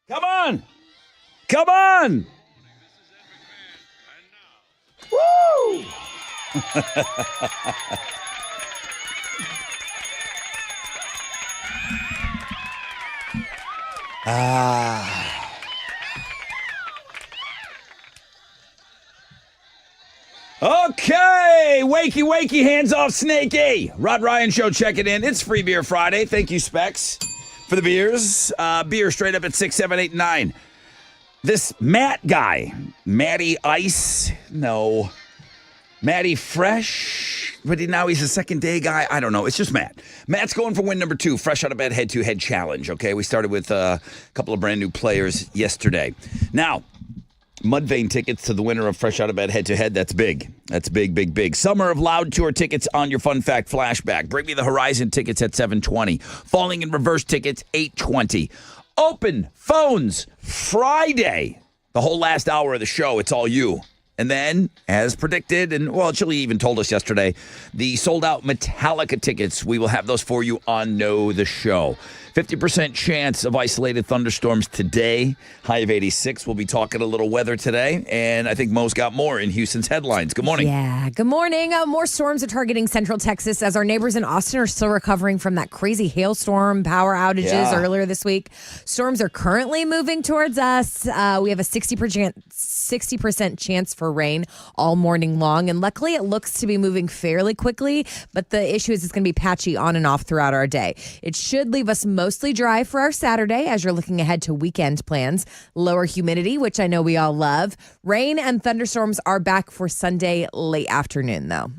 Come on. Come on. Woo! Okay, wakey, hands off Snakey. Rod Ryan Show checking in. It's Free Beer Friday. Thank you, Specs, for the beers. Beer straight up at 6, 7, 8, 9. This Matt guy, Matty Ice, no, Matty Fresh, but now he's a second day guy. I don't know. It's just Matt. Matt's going for win number 2, fresh out of bed head-to-head challenge. Okay, we started with a couple of brand new players yesterday. Now, Mudvayne tickets to the winner of Fresh Out of Bed head-to-head. That's big. That's big. Summer of Loud Tour tickets on your Fun Fact Flashback. Bring Me the Horizon tickets at 7:20. Falling in Reverse tickets, 8:20. Open phones Friday. The whole last hour of the show, it's all you. And then, as predicted, and well, Chili even told us yesterday, the sold-out Metallica tickets, we will have those for you on Know the Show. 50% chance of isolated thunderstorms today. High of 86. We'll be talking a little weather today. And I think Mo's got more in Houston's headlines. Good morning. Yeah, good morning. More storms are targeting central Texas as our neighbors in Austin are still recovering from that crazy hailstorm power outages earlier this week. Storms are currently moving towards us. We have a 60% chance for rain all morning long. And luckily, it looks to be moving fairly quickly. But the issue is it's going to be patchy on and off throughout our day. It should leave us mostly dry for our Saturday as you're looking ahead to weekend plans. Lower humidity, which I know we all love. Rain and thunderstorms are back for Sunday late afternoon, though.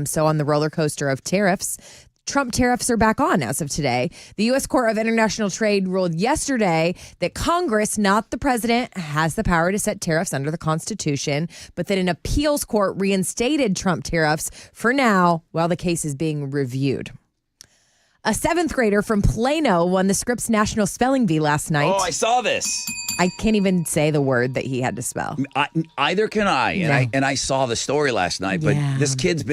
So on the roller coaster of tariffs, Trump tariffs are back on as of today. The U.S. Court of International Trade ruled yesterday that Congress, not the president, has the power to set tariffs under the Constitution, but that an appeals court reinstated Trump tariffs for now while the case is being reviewed. A 7th grader from Plano won the Scripps National Spelling Bee last night. Oh, I saw this. I can't even say the word that he had to spell. Either can I. And I saw the story last night, but Yeah. this kid's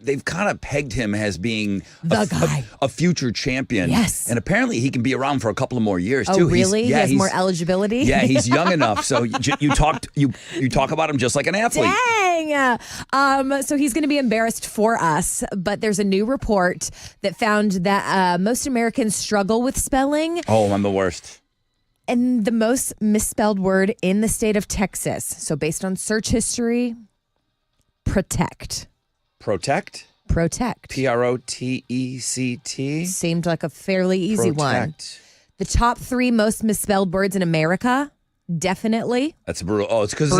they've kind of pegged him as being The guy. a future champion. Yes. And apparently he can be around for a couple of more years, Oh, too. really? He has more eligibility? Yeah, he's young enough. So you talk about him just like an athlete. Dang. So he's going to be embarrassed for us, but there's a new report that found that most Americans struggle with spelling. Oh, I'm the worst. And the most misspelled word in the state of Texas, so based on search history, protect. Protect? Protect. Protect. Seemed like a fairly easy one. Protect. The top 3 most misspelled words in America, definitely. That's brutal. Oh, it's because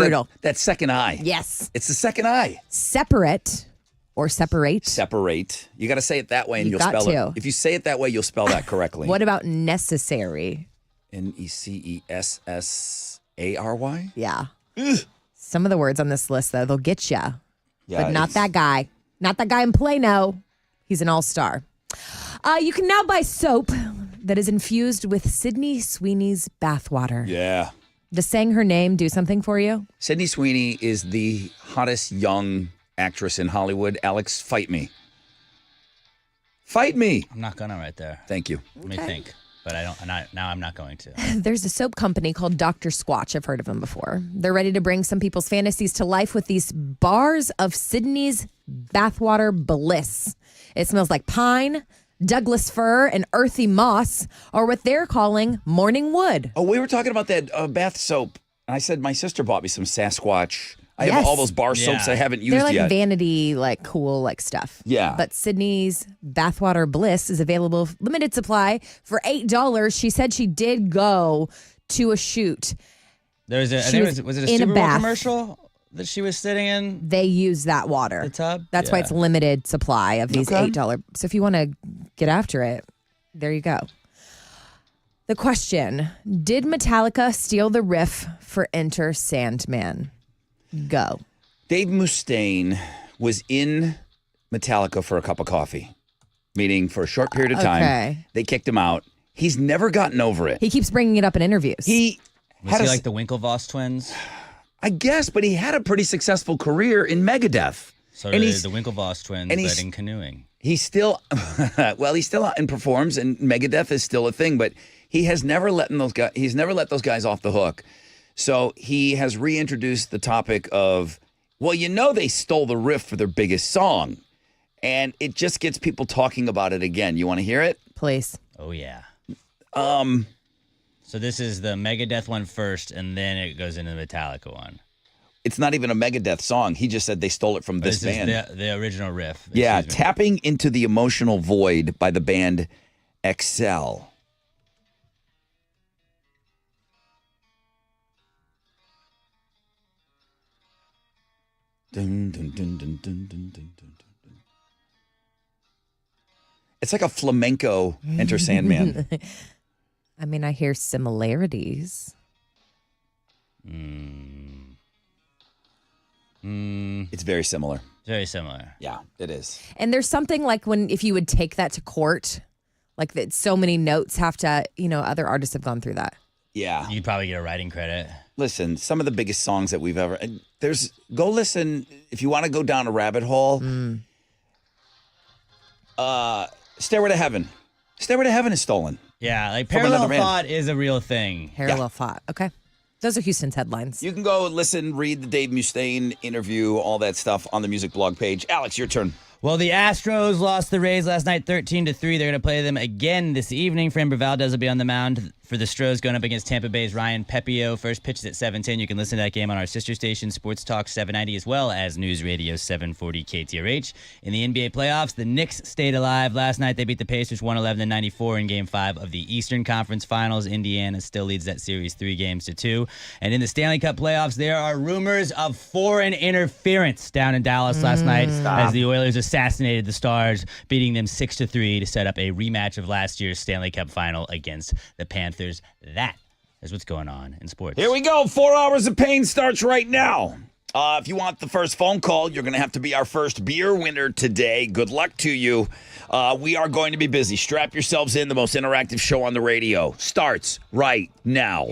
that second I. Yes. It's the second I. Separate or separate. Separate. You got to say it that way and You you'll got spell to. it. If you say it that way, you'll spell that correctly. What about necessary? Necessary? Yeah. Some of the words on this list, though, they'll get you. Yeah, But not that guy. Not that guy in Plano. He's an all-star. You can now buy soap that is infused with Sydney Sweeney's bathwater. Yeah. Does saying her name do something for you? Sydney Sweeney is the hottest young actress in Hollywood. Alex, fight me. Fight me. I'm not gonna right there. Thank you. Let me think. But now I'm not going to. There's a soap company called Dr. Squatch. I've heard of them before. They're ready to bring some people's fantasies to life with these bars of Sydney's bathwater bliss. It smells like pine, Douglas fir, and earthy moss, or what they're calling morning wood. Oh, we were talking about that bath soap. And I said my sister bought me some Sasquatch. I have Yes. all those bar soaps I haven't used They're like yet. vanity, like cool, like stuff. Yeah. But Sydney's bathwater bliss is available, limited supply for $8. She said she did go to a shoot. There was a, I She think was was it a in a Super Bowl bath. commercial that she was sitting in? They use that water. The tub? That's why Yeah. it's limited supply of these Okay. $8. So if you want to get after it, there you go. The question, did Metallica steal the riff for Enter Sandman? Go. Dave Mustaine was in Metallica for a cup of coffee, meaning for a short period of time. Okay. They kicked him out. He's never gotten over it. He keeps bringing it up in interviews. He Was had he a, like the Winklevoss twins? I guess, but he had a pretty successful career in Megadeth. So And did he's- the Winklevoss twins, and but he's- in canoeing. He's still, well, he's still out and performs, and Megadeth is still a thing, but He has never let those guys. He's never let those guys off the hook. So he has reintroduced the topic of, well, they stole the riff for their biggest song, and it just gets people talking about it again. You want to hear it? Please. Oh yeah. So this is the Megadeth one first, and then it goes into the Metallica one. It's not even a Megadeth song. He just said they stole it from this band. Is the original riff. Yeah, Excuse me. Tapping into the Emotional Void by the band Excel. Dun, dun, dun, dun, dun, dun, dun, dun, dun. It's like a flamenco Enter Sandman. I mean, I hear similarities. It's very similar. Very similar. Yeah, it is. And there's something like if you would take that to court, like that so many notes have to, other artists have gone through that. Yeah. You'd probably get a writing credit. Listen, some of the biggest songs that we've ever. Go listen if you want to go down a rabbit hole. Stairway to Heaven. Stairway to Heaven is stolen. Yeah, like From another parallel band. thought is a real thing. Parallel thought. Okay. Those are Houston's headlines. You can go listen, read the Dave Mustaine interview, all that stuff on the music blog page. Alex, your turn. Well, the Astros lost the Rays last night 13-3. They're going to play them again this evening. Framber Valdez will be on the mound for the Stros going up against Tampa Bay's Ryan Pepio. First pitch is at 7:10. You can listen to that game on our sister station, Sports Talk 790, as well as News Radio 740 KTRH. In the NBA playoffs, the Knicks stayed alive. Last night, they beat the Pacers 111-94 in Game 5 of the Eastern Conference Finals. Indiana still leads that series 3-2. And in the Stanley Cup playoffs, there are rumors of foreign interference down in Dallas last night as the Oilers assassinated the Stars, beating them 6-3 to set up a rematch of last year's Stanley Cup final against the Panthers. That is what's going on in sports. Here we go. 4 hours of pain starts right now. If you want the first phone call, you're going to have to be our first beer winner today. Good luck to you. We are going to be busy. Strap yourselves in. The most interactive show on the radio starts right now.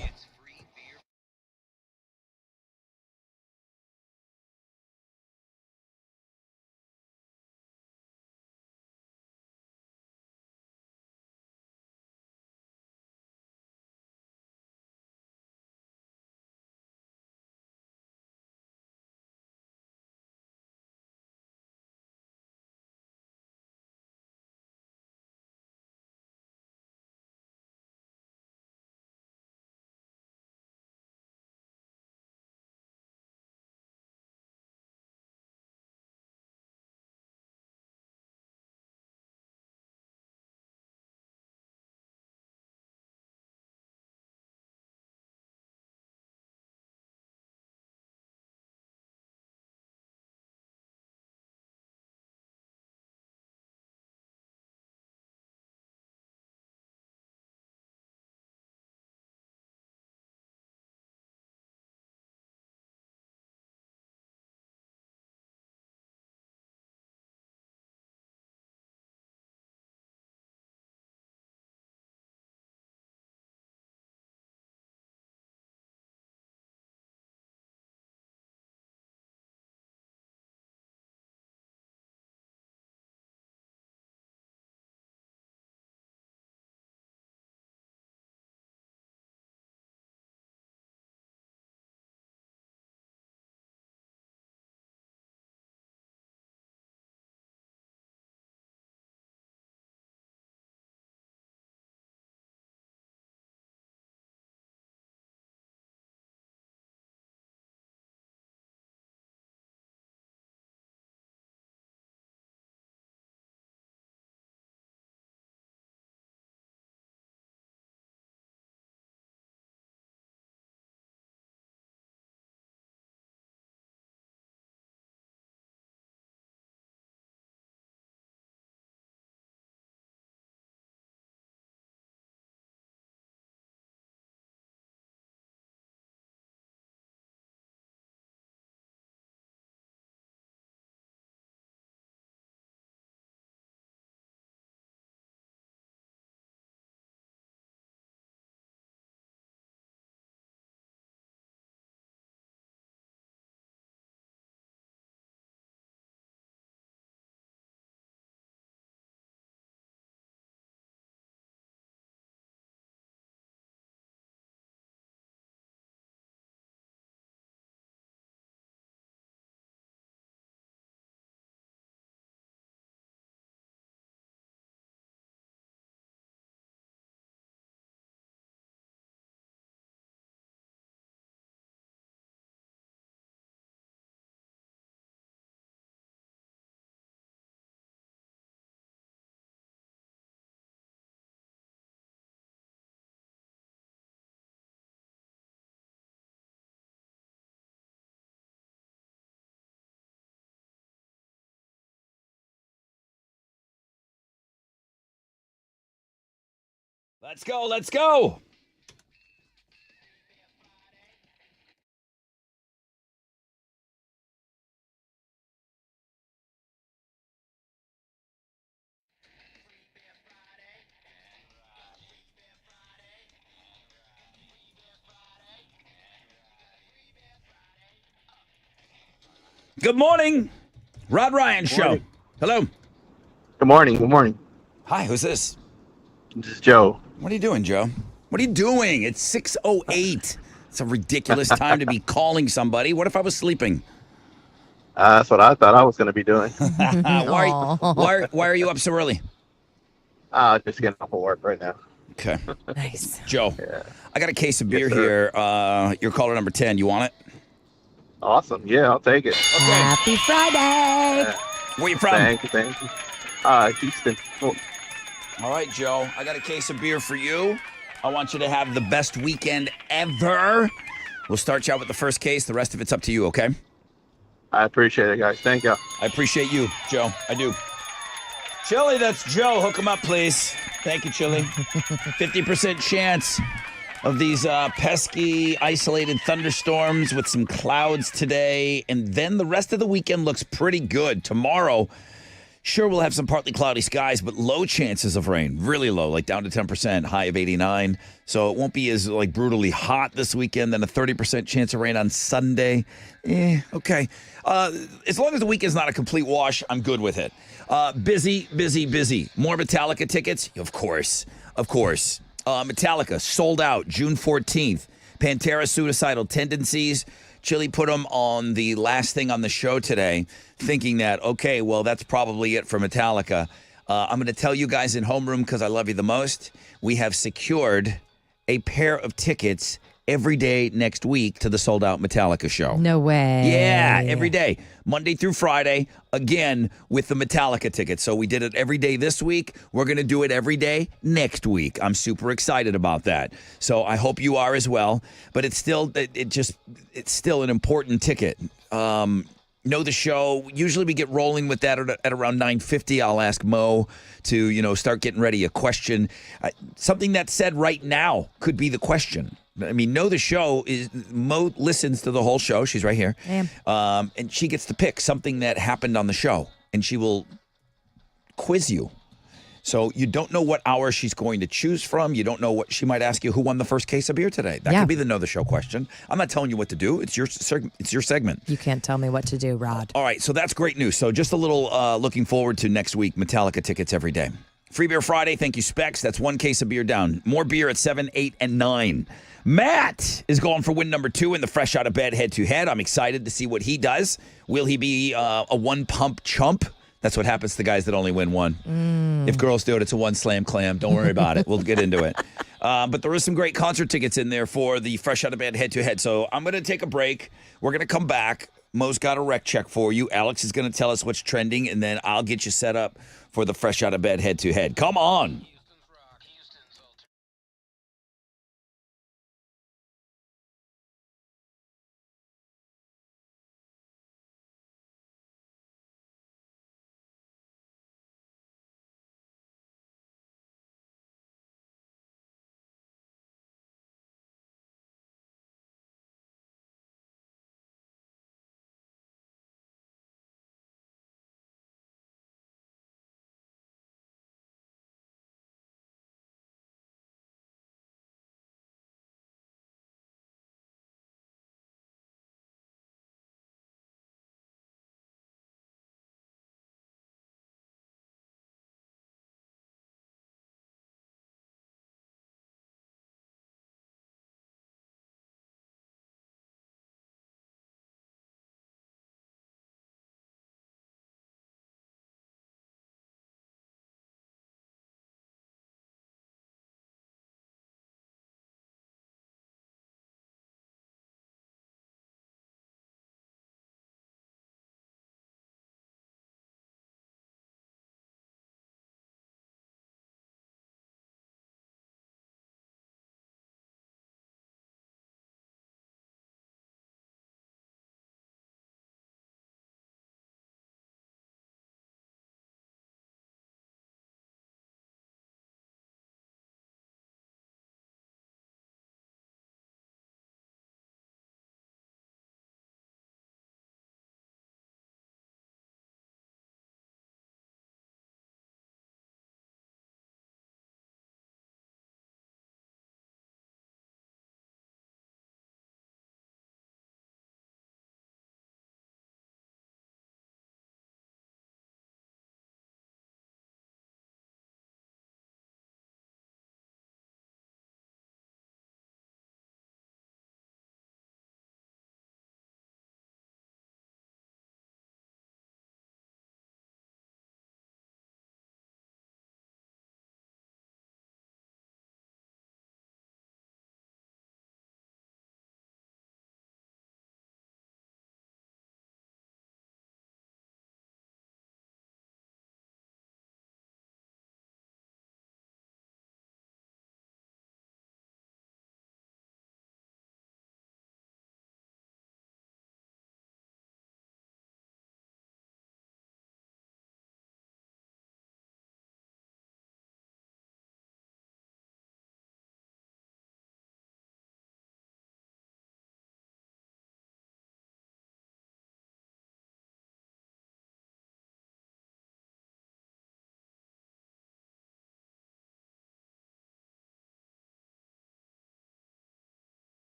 Let's go. Let's go. Good morning. Rod Ryan Show. Morning. Hello. Good morning. Good morning. Hi, who's this? This is Joe. What are you doing, Joe? What are you doing? It's 6:08. It's a ridiculous time to be calling somebody. What if I was sleeping? That's what I thought I was going to be doing. Why are you up so early? Just getting off of work right now. Okay. Nice. Joe, Yeah. I got a case of beer Yes, here. You're caller number 10. You want it? Awesome. Yeah, I'll take it. Okay. Happy Friday. Where you from? Thank you. Houston. Oh, All right, Joe. I got a case of beer for you. I want you to have the best weekend ever. We'll start you out with the first case. The rest of it's up to you, okay? I appreciate it, guys. Thank you. I appreciate you, Joe. I do. Chili, that's Joe. Hook him up, please. Thank you, Chili. 50% chance of these pesky, isolated thunderstorms with some clouds today. And then the rest of the weekend looks pretty good. Tomorrow, sure, we'll have some partly cloudy skies, but low chances of rain. Really low, like down to 10%, high of 89. So it won't be as like brutally hot this weekend. Then a 30% chance of rain on Sunday. Okay. As long as the weekend's not a complete wash, I'm good with it. Busy. More Metallica tickets? Of course. Metallica sold out June 14th. Pantera Suicidal Tendencies. Chili put them on the last thing on the show today, thinking that, okay, well, that's probably it for Metallica. I'm going to tell you guys in homeroom because I love you the most. We have secured a pair of tickets every day next week to the sold-out Metallica show. No way. Yeah, every day. Monday through Friday, again, with the Metallica tickets. So we did it every day this week. We're going to do it every day next week. I'm super excited about that. So I hope you are as well. But it's still it's still an important ticket. Know the show. Usually we get rolling with that at around 9:50. I'll ask Mo to, start getting ready a question. Something that's said right now could be the question. I mean, know the show is Mo listens to the whole show. She's right here. I am. And she gets to pick something that happened on the show, and she will quiz you. So you don't know what hour she's going to choose from. You don't know what she might ask you. Who won the first case of beer today? That could be the Know the Show question. I'm not telling you what to do. It's your segment. You can't tell me what to do, Rod. All right, so that's great news. So just a little looking forward to next week. Metallica tickets every day. Free Beer Friday. Thank you, Specs. That's one case of beer down. More beer at 7, 8, and 9. Matt is going for win number 2 in the Fresh Out of Bed head-to-head. I'm excited to see what he does. Will he be a one-pump chump? That's what happens to guys that only win one. If girls do it, it's a one slam clam. Don't worry about it. We'll get into it. But there is some great concert tickets in there for the Fresh Out of Bed head-to-head. So I'm going to take a break. We're going to come back. Mo's got a rec check for you. Alex is going to tell us what's trending, and then I'll get you set up for the Fresh Out of Bed head-to-head. Come on.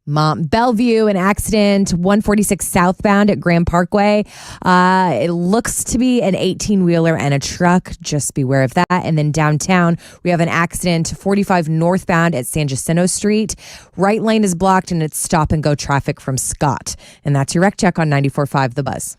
Bellevue, an accident, 146 southbound at Grand Parkway. It looks to be an 18-wheeler and a truck. Just beware of that. And then downtown, we have an accident, 45 northbound at San Jacinto Street. Right lane is blocked, and it's stop-and-go traffic from Scott. And that's your wreck check on 94.5 The Buzz.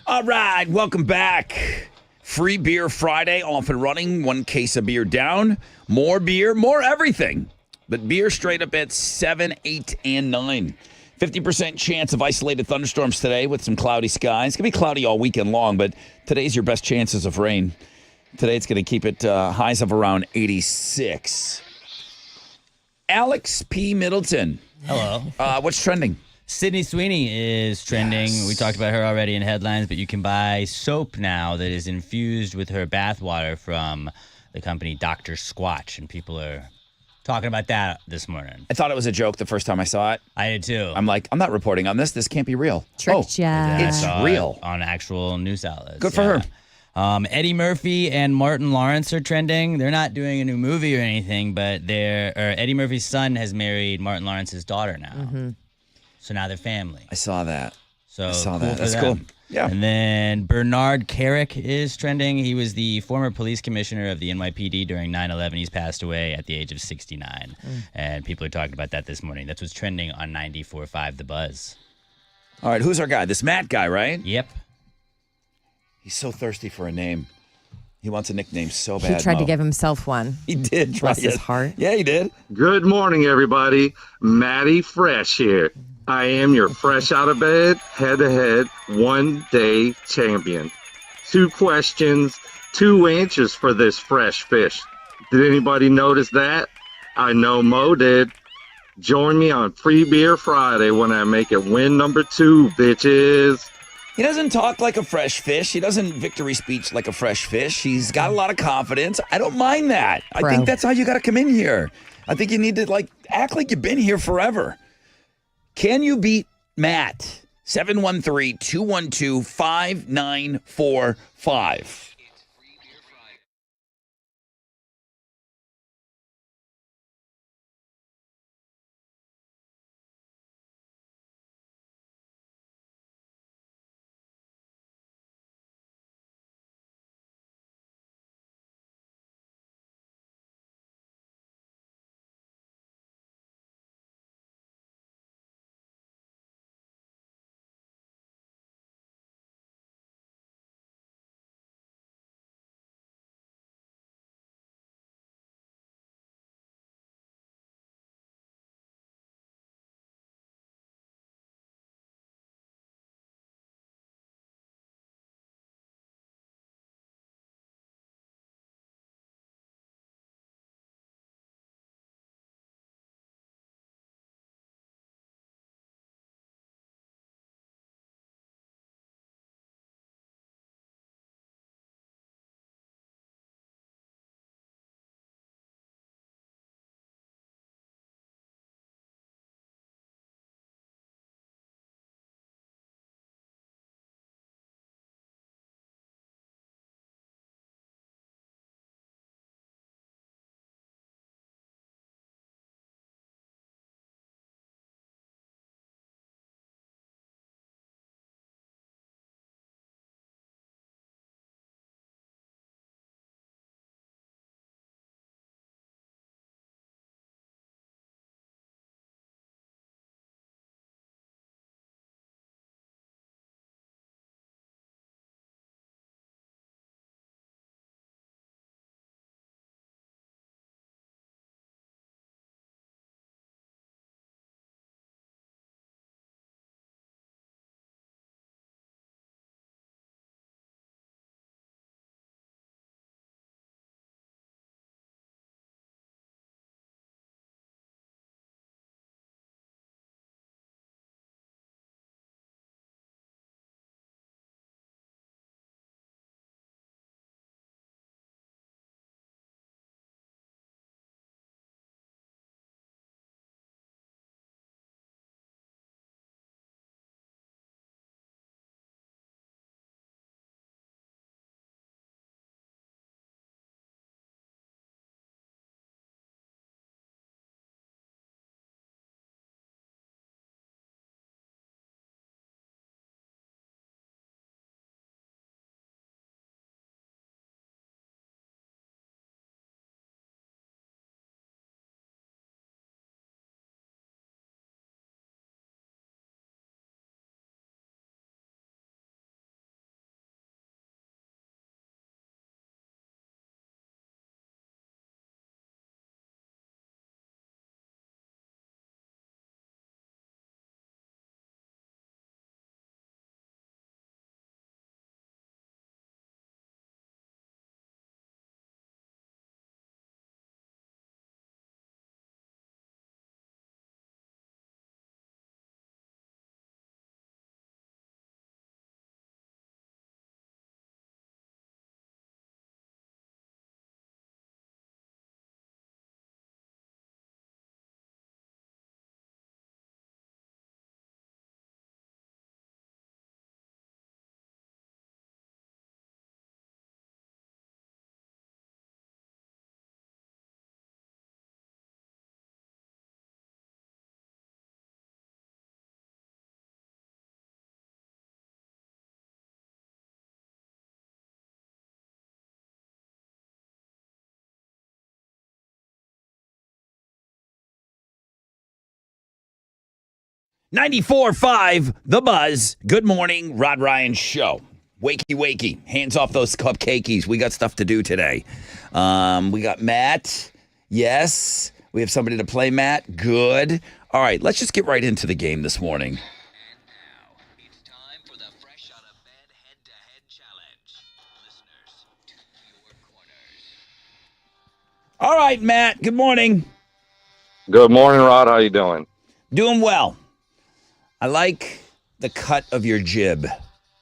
All right, welcome back. Free Beer Friday, off and running. One case of beer down. More beer, more everything. But beer straight up at 7, 8, and 9. 50% chance of isolated thunderstorms today with some cloudy skies. It's going to be cloudy all weekend long, but today's your best chances of rain. Today it's going to keep it highs of around 86. Alex P. Middleton. Hello. What's trending? Sydney Sweeney is trending. Yes. We talked about her already in headlines, but you can buy soap now that is infused with her bathwater from the company Dr. Squatch, and people are talking about that this morning. I thought it was a joke the first time I saw it. I did too. I'm like, I'm not reporting on this. This can't be real. Tricked ya. And I It's saw real. it on actual news outlets. Good for her. Eddie Murphy and Martin Lawrence are trending. They're not doing a new movie or anything, but Eddie Murphy's son has married Martin Lawrence's daughter now. Mm-hmm. So now they're family. I saw that. So I saw cool that. for That's them. cool. Yeah. And then Bernard Carrick is trending. He was the former police commissioner of the NYPD during 9/11. He's passed away at the age of 69. And people are talking about that this morning. That's what's trending on 94.5 The Buzz. All right, who's our guy? This Matt guy, right? Yep. He's so thirsty for a name. He wants a nickname so He bad. tried to Mo. give himself one. He did try Bless his it. heart. Yeah, he did. Good morning, everybody. Matty Fresh here. I am your fresh out of bed, head-to-head, one-day champion. 2 questions, 2 answers for this fresh fish. Did anybody notice that? I know Mo did. Join me on Free Beer Friday when I make it win number 2, bitches. He doesn't talk like a fresh fish. He doesn't victory speech like a fresh fish. He's got a lot of confidence. I don't mind that. I Bro. think that's how you got to come in here. I think you need to act like you've been here forever. Can you beat Matt? 713-212-5945. 94.5, The Buzz. Good morning, Rod Ryan Show. Wakey. Hands off those cupcakeys. We got stuff to do today. We got Matt. Yes. We have somebody to play, Matt. Good. All right, let's just get right into the game this morning. And now, it's time for the Fresh Out of Bed Head-to-Head Challenge. Listeners, to your corners. All right, Matt. Good morning. Good morning, Rod. How you doing? Doing well. I like the cut of your jib.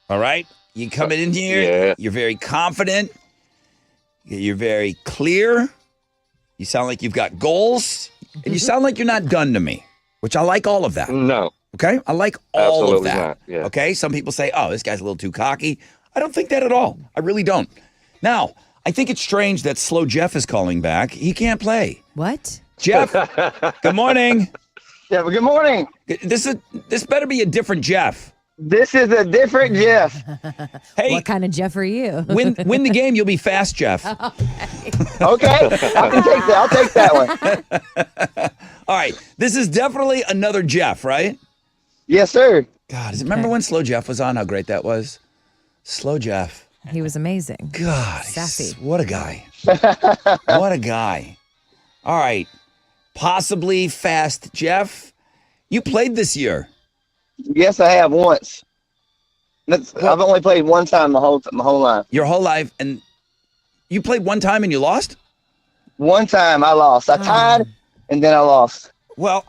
All right? You coming in here, Yeah. You're very confident. You're very clear. You sound like you've got goals. And you sound like you're not done to me, which I like all of that. No. Okay? I like all of Absolutely that. not, yeah. Okay? Some people say, oh, this guy's a little too cocky. I don't think that at all. I really don't. Now, I think it's strange that Slow Jeff is calling back. He can't play. What? Jeff, good morning. Yeah, well, good morning. This better be a different Jeff. This is a different Jeff. Hey, What kind of Jeff are you? win the game, you'll be fast, Jeff. Okay, I can take that. I'll take that one. All right, this is definitely another Jeff, right? Yes, sir. God, remember when Slow Jeff was on? How great that was. Slow Jeff. He was amazing. God, Sassy. what a guy. What a guy. All right, possibly fast, Jeff. You played this year. Yes, I have once. I've only played one time my whole life. Your whole life, and you played one time and you lost? One time I lost. I tied, and then I lost. Well,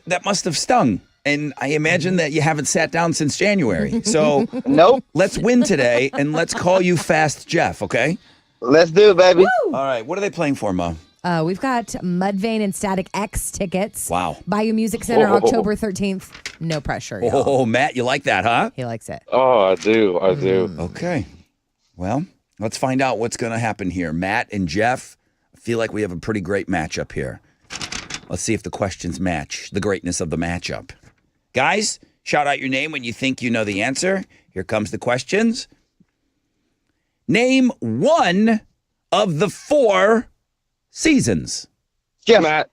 that must have stung. And I imagine that you haven't sat down since January. So Nope. let's win today, and let's call you Fast Jeff, okay? Let's do it, baby. All right, what are they playing for, Mo? We've got Mudvayne and Static X tickets. Wow. Bayou Music Center, Whoa. October 13th. No pressure, y'all. Oh, Matt, you like that, huh? He likes it. Oh, I do. Okay. Well, let's find out what's going to happen here. Matt and Jeff, I feel like we have a pretty great matchup here. Let's see if the questions match the greatness of the matchup. Guys, shout out your name when you think you know the answer. Here comes the questions. Name one of the 4 seasons. Jeff. Matt.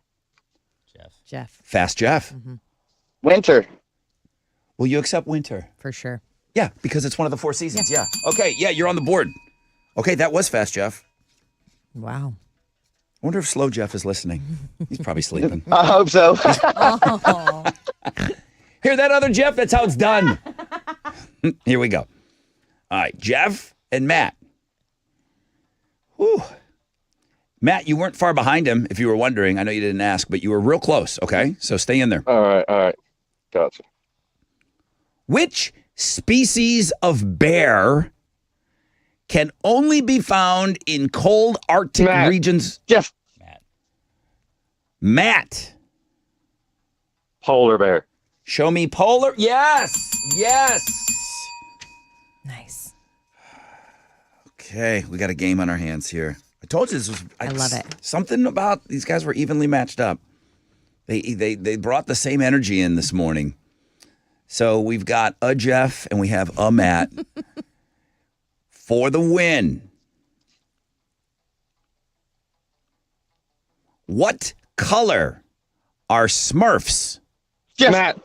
Jeff, Fast Jeff. Winter. Will you accept winter? for sure. Yeah, because it's one of the 4 seasons. Yeah. Okay, yeah, you're on the board. Okay, that was Fast Jeff. Wow. I wonder if Slow Jeff is listening. He's probably sleeping. I hope so. Hear that, other Jeff? That's how it's done. Here we go. All right, Jeff and Matt. Whew. Matt, you weren't far behind him, if you were wondering. I know you didn't ask, but you were real close, okay? So stay in there. All right. Gotcha. Which species of bear can only be found in cold Arctic Matt. regions? Jeff. Matt, Polar bear. show me polar. Yes. Nice. Okay, we got a game on our hands here. I told you this was. I love it. Something about these guys were evenly matched up. They brought the same energy in this morning. So we've got a Jeff and we have a Matt for the win. What color are Smurfs? Jeff. Matt.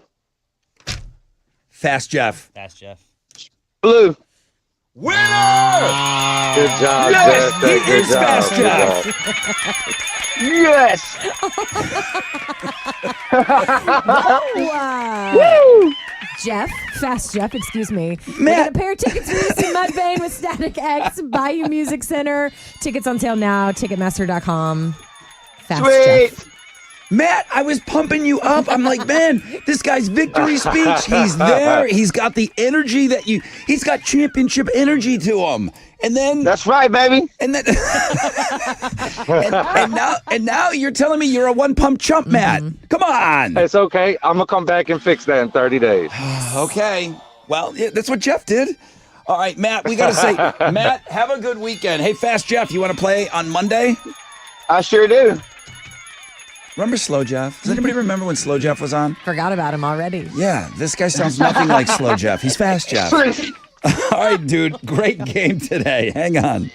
Fast Jeff. Fast Jeff. Blue. Winner! Good job, Yes, Jeff. he Good is job. Fast Good Jeff. Yes. Wow. Jeff, Fast Jeff, excuse me. We Matt. got a pair of tickets for you to see Mudvayne with Static X, Bayou Music Center. Tickets on sale now, Ticketmaster.com. Fast Sweet. Jeff. Matt, I was pumping you up. I'm like, man, this guy's victory speech. He's there. He's got the energy he's got championship energy to him. And then That's right, baby. and then and now you're telling me you're a one pump chump, Matt. Come on. It's okay. I'm going to come back and fix that in 30 days. Okay. Well, yeah, that's what Jeff did. All right, Matt, we got to say, Matt, have a good weekend. Hey, Fast Jeff, you want to play on Monday? I sure do. Remember Slow Jeff? Does anybody remember when Slow Jeff was on? Forgot about him already. Yeah, this guy sounds nothing like Slow Jeff. He's Fast Jeff. All right, dude. Great game today. Hang on.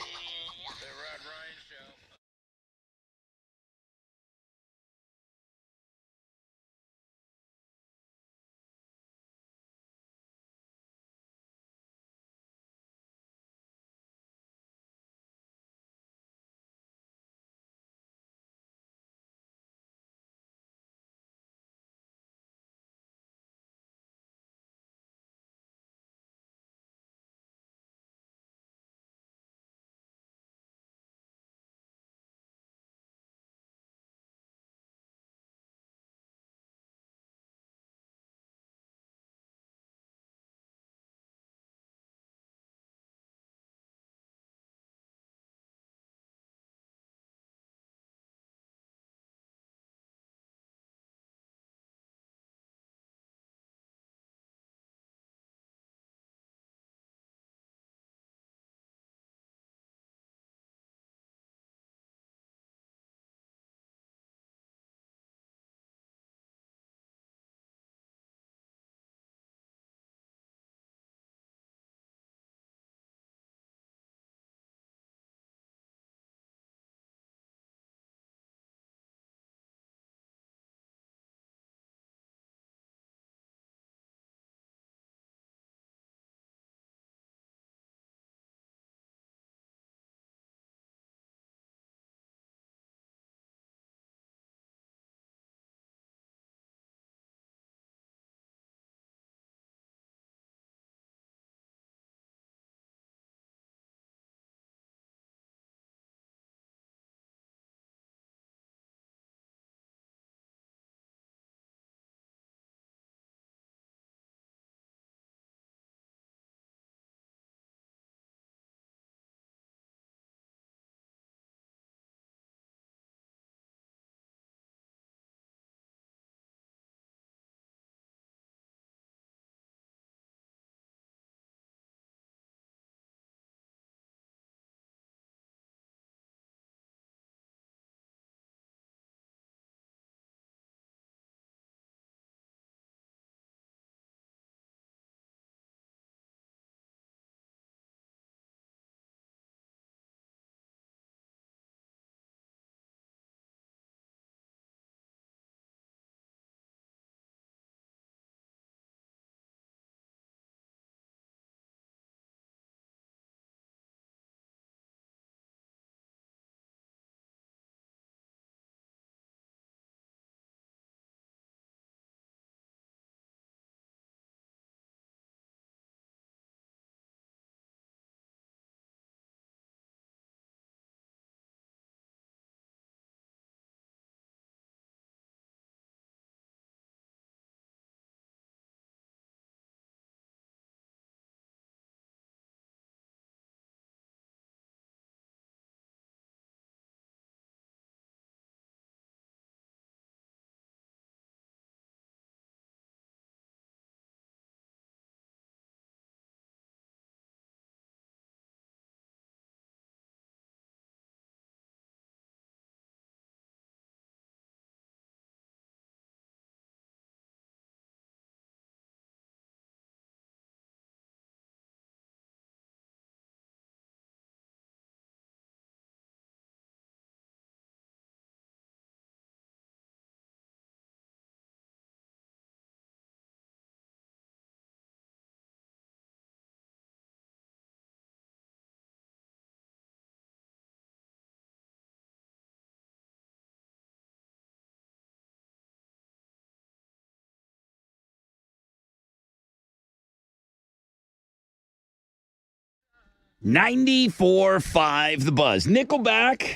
94.5 The Buzz. Nickelback.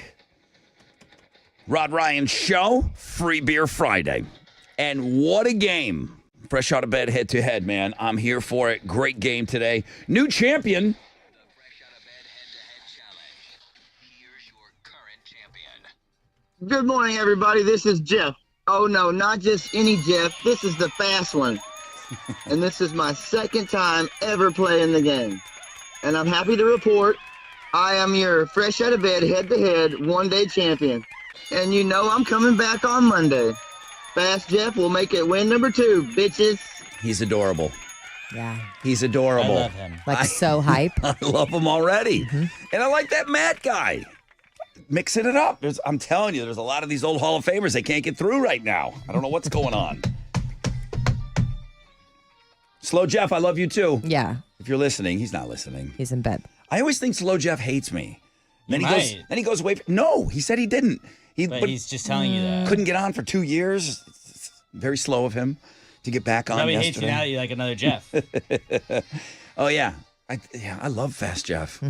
Rod Ryan Show. Free Beer Friday. And what a game. Fresh out of bed, head to head, man. I'm here for it. Great game today. New champion. The Fresh Out of Bed head-to-head challenge. Here's your current champion. Good morning, everybody. This is Jeff. Oh, no, not just any Jeff. This is the fast one. And this is my second time ever playing the game. And I'm happy to report I am your fresh out of bed, head-to-head, one-day champion. And you know I'm coming back on Monday. Fast Jeff will make it win number 2, bitches. He's adorable. Yeah. He's adorable. I love him. Like so hype. I love him already. And I like that Matt guy. Mixing it up. I'm telling you, there's a lot of these old Hall of Famers they can't get through right now. I don't know what's going on. Slow Jeff, I love you too. Yeah. If you're listening, he's not listening. He's in bed. I always think Slow Jeff hates me. Then He he goes. might. Then he goes away. No, he said he didn't. But he's just telling you that. couldn't get on for 2 years. It's very slow of him to get back on. Probably hates you yesterday. now that you like another Jeff. Oh yeah, I love Fast Jeff.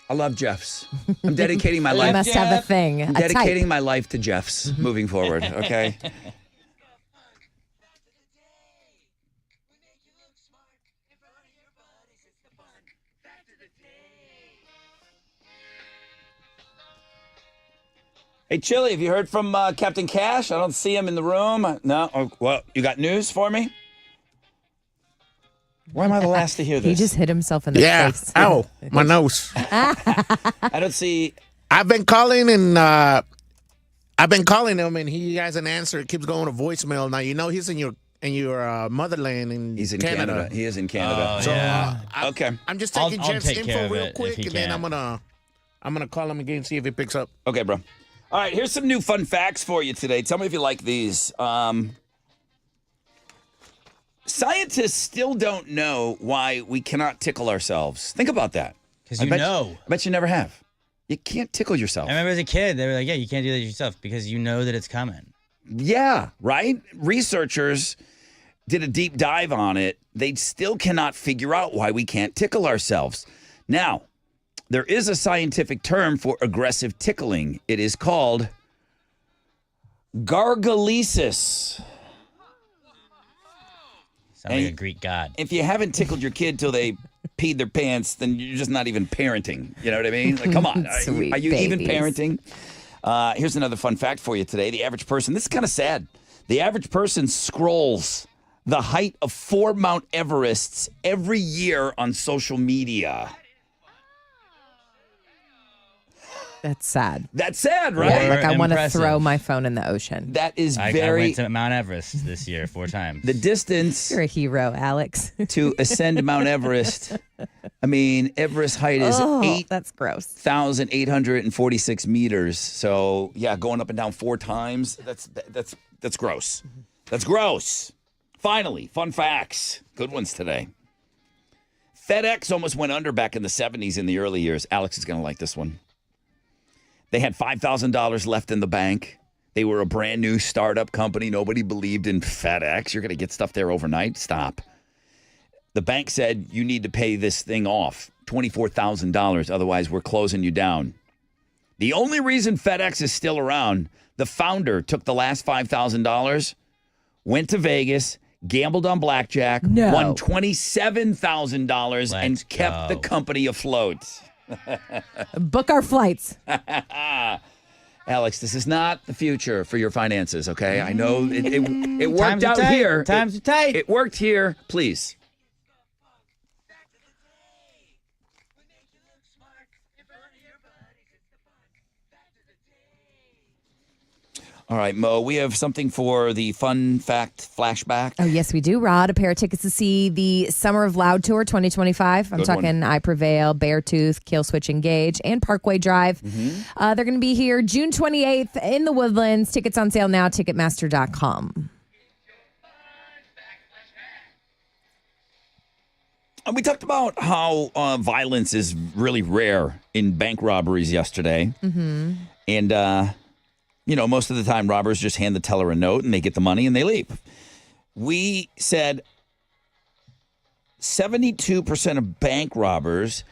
I love Jeffs. I'm dedicating my You life. must have a Jeff. thing. I'm A type. dedicating my life to Jeffs moving forward. Okay. Hey, Chili, have you heard from Captain Cash? I don't see him in the room. No? Oh, well, you got news for me? Why am I the last to hear this? He just hit himself in the Yeah. face. Ow. My nose. I don't see... I've been calling and him and he hasn't answered. It keeps going to voicemail. Now you know he's in your motherland in He's in Canada. He is in Canada. Oh, So yeah. Okay. I'm just I'll- taking I'll Jeff's take care info of real it if quick he and then can't. I'm gonna call him again, see if he picks up. Okay, bro. All right, here's some new fun facts for you today. Tell me if you like these. Scientists still don't know why we cannot tickle ourselves. Think about that. Because I you bet know. I bet you never have. You can't tickle yourself. I remember as a kid, they were like, yeah, you can't do that yourself because you know that it's coming. Yeah, right? Researchers did a deep dive on it. They still cannot figure out why we can't tickle ourselves. Now, there is a scientific term for aggressive tickling. It is called gargalesis. Sound like a Greek god. If you haven't tickled your kid till they peed their pants, then you're just not even parenting. You know what I mean? Like, come on. Sweet Are you even babies. parenting? Here's another fun fact for you today. The average person, this is kind of sad. The average person scrolls the height of 4 Mount Everests every year on social media. That's sad. That's sad, Yeah, right? like I want to Impressive. throw my phone in the ocean. That is I very... went to Mount Everest this year 4 times. the distance You're a hero, Alex. to ascend Mount Everest. I mean, Everest height is Oh, that's gross. 8,846 meters. So yeah, going up and down 4 times. That's gross. That's gross. Finally, fun facts. Good ones today. FedEx almost went under back in the 70s in the early years. Alex is going to like this one. They had $5,000 left in the bank. They were a brand new startup company. Nobody believed in FedEx. You're going to get stuff there overnight? Stop. The bank said, you need to pay this thing off, $24,000. Otherwise, we're closing you down. The only reason FedEx is still around, the founder took the last $5,000, went to Vegas, gambled on blackjack, No. won $27,000, and Let's kept the go. company afloat. Book our flights. Alex, this is not the future for your finances, okay? I know it worked Times are out tight. here. Times are tight. It worked here. Please. All right, Mo, we have something for the fun fact flashback. Oh, yes, we do, Rod. A pair of tickets to see the Summer of Loud Tour 2025. I'm Good talking one. I Prevail, Beartooth, Kill Switch Engage, and Parkway Drive. They're going to be here June 28th in the Woodlands. Tickets on sale now, Ticketmaster.com. And we talked about how violence is really rare in bank robberies yesterday. Mm-hmm. And, most of the time robbers just hand the teller a note and they get the money and they leave. We said 72% of bank robbers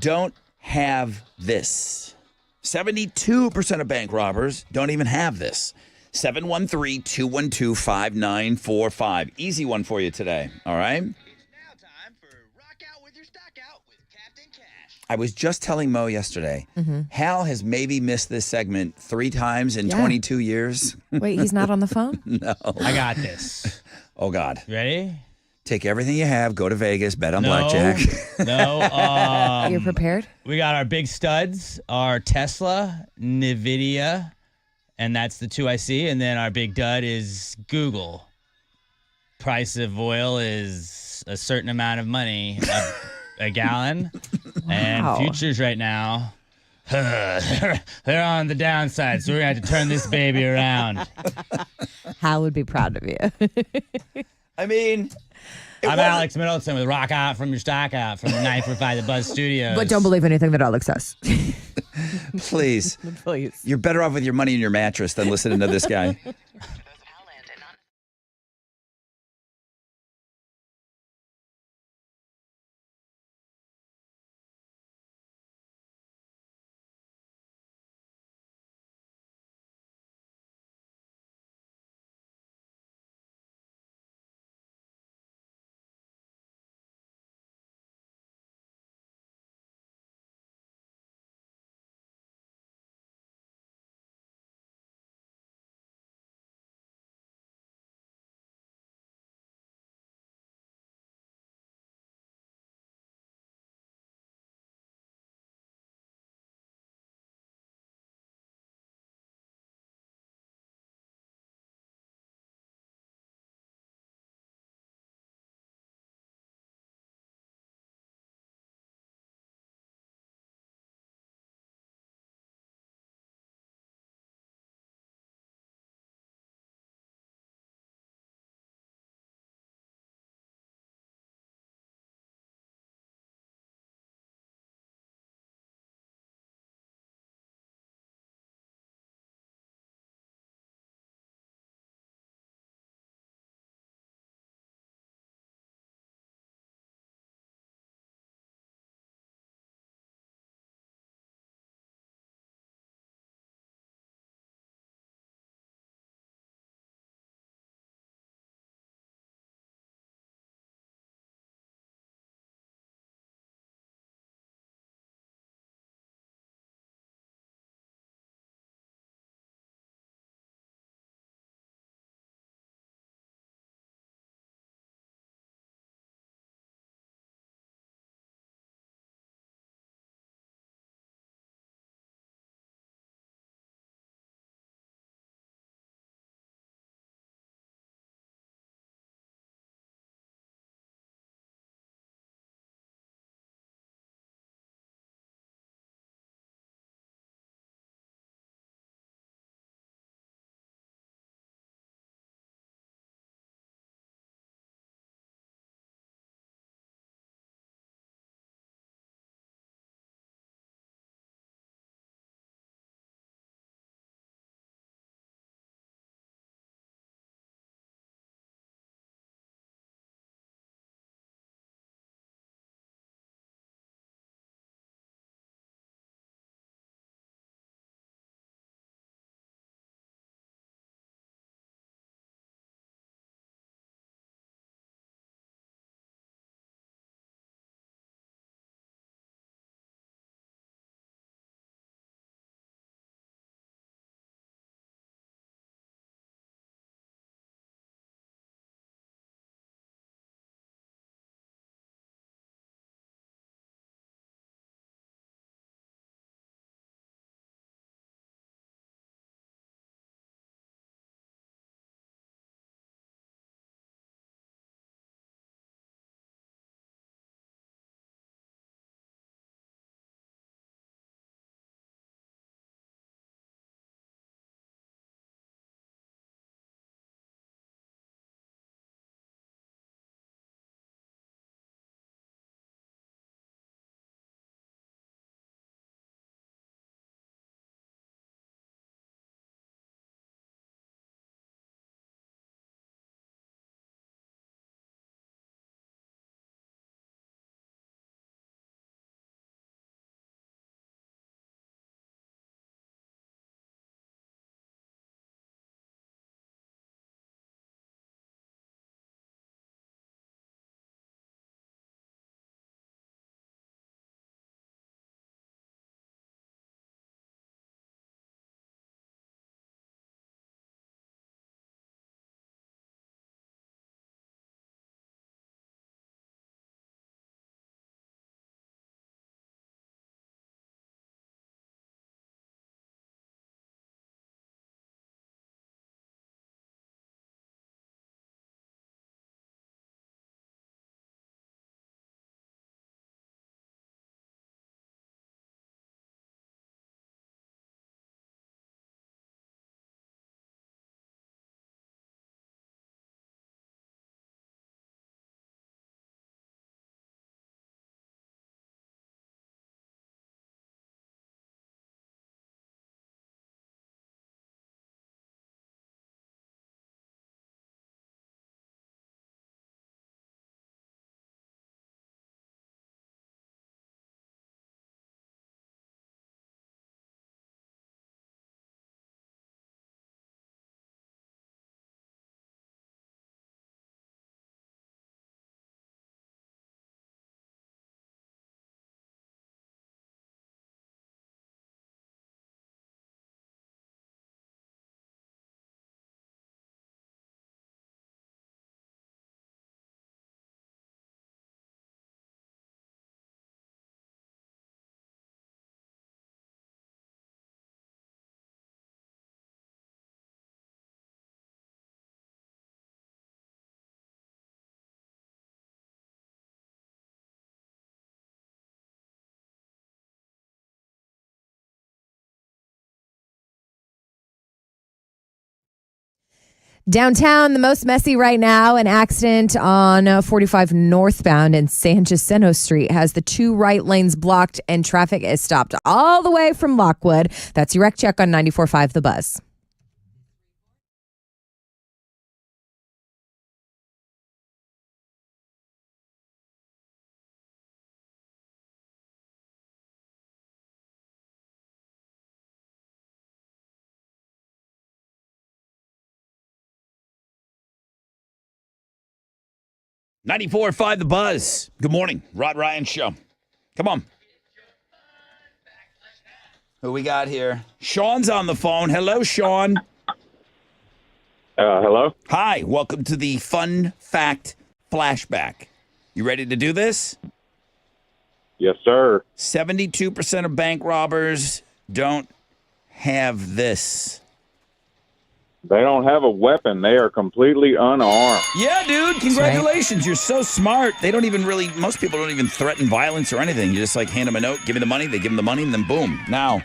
don't have this. 72% of bank robbers don't even have this. 713-212-5945. Easy one for you today, all right? It's now time for Rock Out with Your Stock Out with Captain Cash. I was just telling Mo yesterday, Hal has maybe missed this segment 3 times in 22 years. Wait, he's not on the phone? No. I got this. Oh, God. Ready? Take everything you have, go to Vegas, bet on blackjack. No. You're prepared? We got our big studs, our Tesla, NVIDIA, and that's the 2 I see. And then our big dud is Google. Price of oil is a certain amount of money a gallon. And Wow. futures right now, they're on the downside. So we're going to have to turn this baby around. Hal would be proud of you. I mean, I'm Alex Middleton with Rock Out from Your Stock Out from the 945 The Buzz Studios. But don't believe anything that Alex says. please. Please. You're better off with your money in your mattress than listening to this guy. Downtown, the most messy right now, an accident on 45 northbound in San Jacinto Street has the 2 right lanes blocked and traffic is stopped all the way from Lockwood. That's your wreck check on 94.5 The Buzz. Ninety-four five The Buzz. Good morning. Rod Ryan Show. Come on. Who we got here? Sean's on the phone. Hello, Sean. Hello? Hi. Welcome to the Fun Fact Flashback. You ready to do this? Yes, sir. 72% of bank robbers don't have this. They don't have a weapon. They are completely unarmed. Yeah, dude. Congratulations. You're so smart. They don't even really, most people don't even threaten violence or anything. You just like hand them a note, give me the money, they give them the money, and then boom. Now,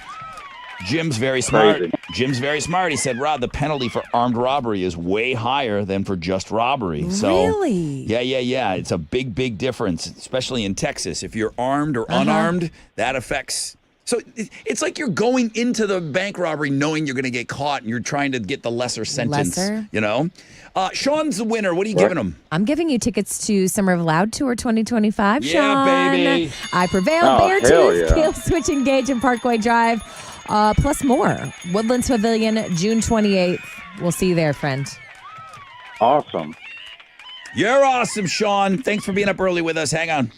Jim's very smart. Crazy. Jim's very smart. He said, Rod, the penalty for armed robbery is way higher than for just robbery. So, Really? Yeah. It's a big, big difference, especially in Texas. If you're armed or unarmed, that affects. So it's like you're going into the bank robbery knowing you're going to get caught and you're trying to get the lesser sentence. You know? Sean's the winner. What are you giving him? I'm giving you tickets to Summer of Loud Tour 2025, Yeah, Sean. baby. I Prevail, Oh, hell Beartooth, yeah. Kill Switch Engage, and Parkway Drive, plus more. Woodlands Pavilion, June 28th. We'll see you there, friend. Awesome. You're awesome, Sean. Thanks for being up early with us. Hang on.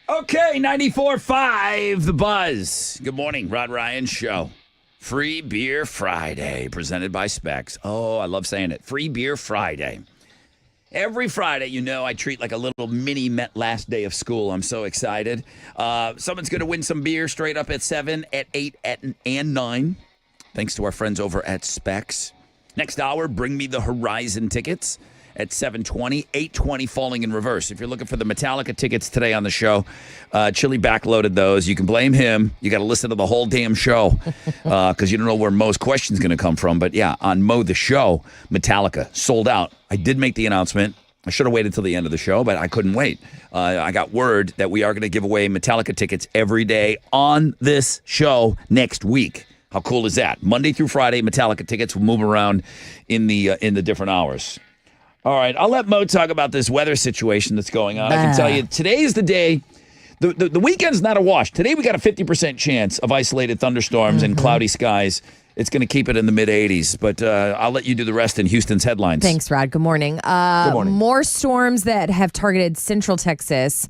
Okay, 94.5, The Buzz. Good morning, Rod Ryan Show. Free Beer Friday, presented by Specs. Oh, I love saying it. Free Beer Friday. Every Friday, I treat like a little mini last day of school. I'm so excited. Someone's going to win some beer straight up at 7, at 8, and 9. Thanks to our friends over at Specs. Next hour, bring me the Horizon tickets at 7:20, 8:20 falling in reverse. If you're looking for the Metallica tickets today on the show, Chili backloaded those. You can blame him. You got to listen to the whole damn show because you don't know where Mo's question's going to come from. But yeah, on Mo the Show, Metallica sold out. I did make the announcement. I should have waited till the end of the show, but I couldn't wait. I got word that we are going to give away Metallica tickets every day on this show next week. How cool is that? Monday through Friday, Metallica tickets will move around in the different hours. All right, I'll let Mo talk about this weather situation that's going on. I can tell you, today is the day. The weekend's not a wash. Today we got a 50% chance of isolated thunderstorms and cloudy skies. It's going to keep it in the mid-80s, but I'll let you do the rest in Houston's headlines. Thanks, Rod. Good morning. Good morning. More storms that have targeted central Texas.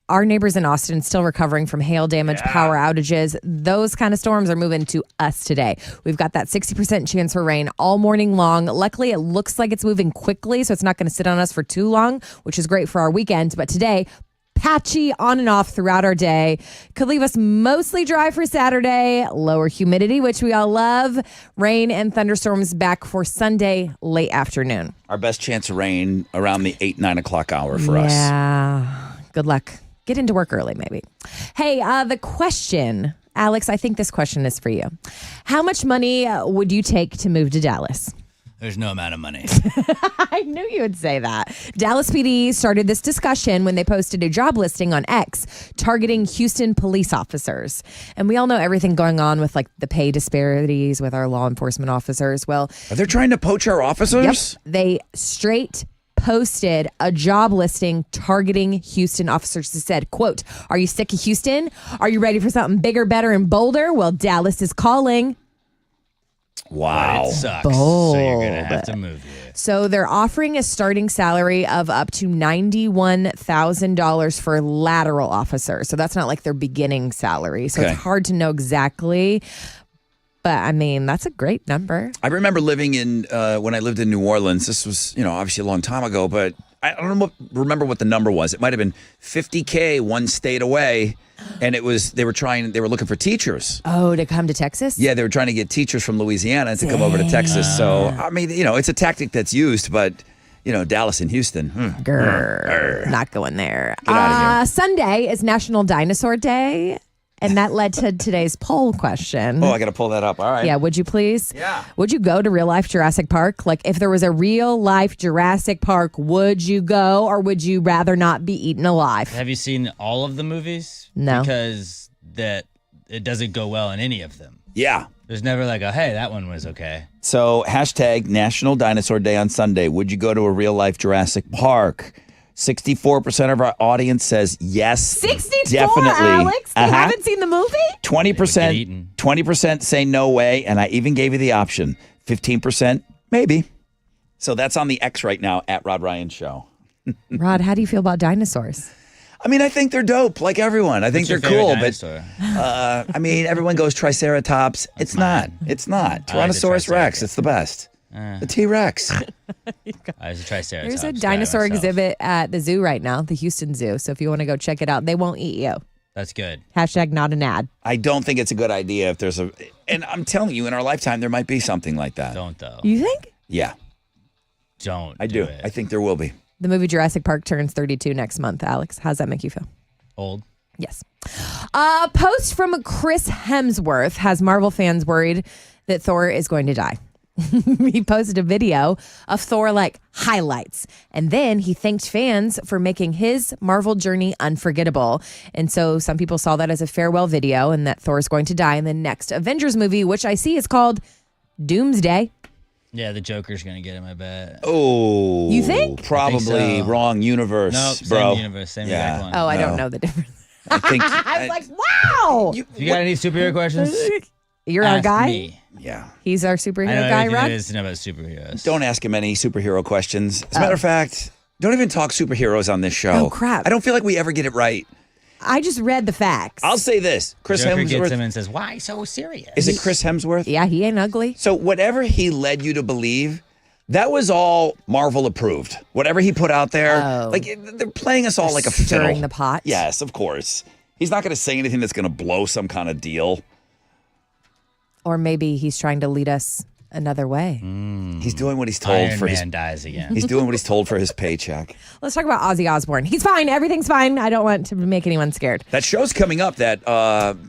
Our neighbors in Austin still recovering from hail damage, power outages. Those kind of storms are moving to us today. We've got that 60% chance for rain all morning long. Luckily, it looks like it's moving quickly, so it's not going to sit on us for too long, which is great for our weekend. But today, patchy on and off throughout our day. Could leave us mostly dry for Saturday. Lower humidity, which we all love. Rain and thunderstorms back for Sunday late afternoon. Our best chance of rain around the 8, 9 o'clock hour for us. Yeah. Good luck. Get into work early, maybe. Hey, the question, Alex, I think this question is for you. How much money would you take to move to Dallas? There's no amount of money. I knew you would say that. Dallas PD started this discussion when they posted a job listing on X targeting Houston police officers. And we all know everything going on with like the pay disparities with our law enforcement officers. Well, Are they trying to poach our officers? yep, they straight posted a job listing targeting Houston officers that said, quote, "Are you sick of Houston? Are you ready for something bigger, better, and bolder? Well, Dallas is calling." Wow. It sucks. So you're going to have to move here. So they're offering a starting salary of up to $91,000 for lateral officers. So that's not like their beginning salary. So Okay. it's hard to know exactly. But I mean, that's a great number. I remember living in, when I lived in New Orleans, this was, obviously a long time ago, but I don't remember what the number was. It might have been $50K one state away. And they were looking for teachers. Oh, to come to Texas? Yeah, they were trying to get teachers from Louisiana to come over to Texas. So, I mean, it's a tactic that's used, but, Dallas and Houston. Grr, not going there. Get outta here. Sunday is National Dinosaur Day. And that led to today's poll question. Oh, I got to pull that up. All right. Yeah, would you please? Yeah. Would you go to real life Jurassic Park? Like, if there was a real life Jurassic Park, would you go, or would you rather not be eaten alive? Have you seen all of the movies? No. Because it doesn't go well in any of them. Yeah. There's never like hey, that one was okay. So, hashtag National Dinosaur Day on Sunday. Would you go to a real life Jurassic Park? 64% of our audience says yes. 64, definitely. Alex? You haven't seen the movie? 20% say no way, and I even gave you the option. 15% maybe. So that's on the X right now at Rod Ryan Show. Rod, how do you feel about dinosaurs? I mean, I think they're dope, like everyone. I think What's they're your cool, favorite but dinosaur? I mean, everyone goes Triceratops. It's not. It's not. I like the Tyrannosaurus Rex. Triceratops. It's the best. The T-Rex. I was a Triceratops. There's a guy dinosaur myself. exhibit at the zoo right now, the Houston Zoo. So if you want to go check it out, they won't eat you. That's good. Hashtag not an ad. I don't think it's a good idea if there's and I'm telling you, in our lifetime, there might be something like that. Don't though. You think? Yeah, Don't. I do. It. I think there will be. The movie Jurassic Park turns 32 next month, Alex. How's that make you feel? Old. Yes. Post from Chris Hemsworth has Marvel fans worried that Thor is going to die. He posted a video of Thor highlights, and then he thanked fans for making his Marvel journey unforgettable. And so some people saw that as a farewell video, and that Thor is going to die in the next Avengers movie, which I see is called Doomsday. Yeah, the Joker's gonna get him. I bet. Oh, You think? Probably I think so. wrong universe, Nope, bro. same universe, same Yeah. exact one. Oh, I No. don't know the difference. I think. I was like, wow. You got any superhero questions? You're our Ask guy? Me. Yeah. He's our I superhero know guy, everything Rod? there is to know about superheroes. Don't ask him any superhero questions. As a matter of fact, don't even talk superheroes on this show. Oh, crap. I don't feel like we ever get it right. I just read the facts. I'll say this. Chris Joker gets Hemsworth. him and says, "Why so serious?" Is it Chris Hemsworth? Yeah, he ain't ugly. So whatever he led you to believe, that was all Marvel approved. Whatever he put out there, like they're playing us all like a Stirring fiddle. the pot. Yes, of course. He's not going to say anything that's going to blow some kind of deal. Or maybe he's trying to lead us another way. He's doing what he's told Iron for Man his. dies again. He's doing what he's told for his paycheck. Let's talk about Ozzy Osbourne. He's fine. Everything's fine. I don't want to make anyone scared. That show's coming up. That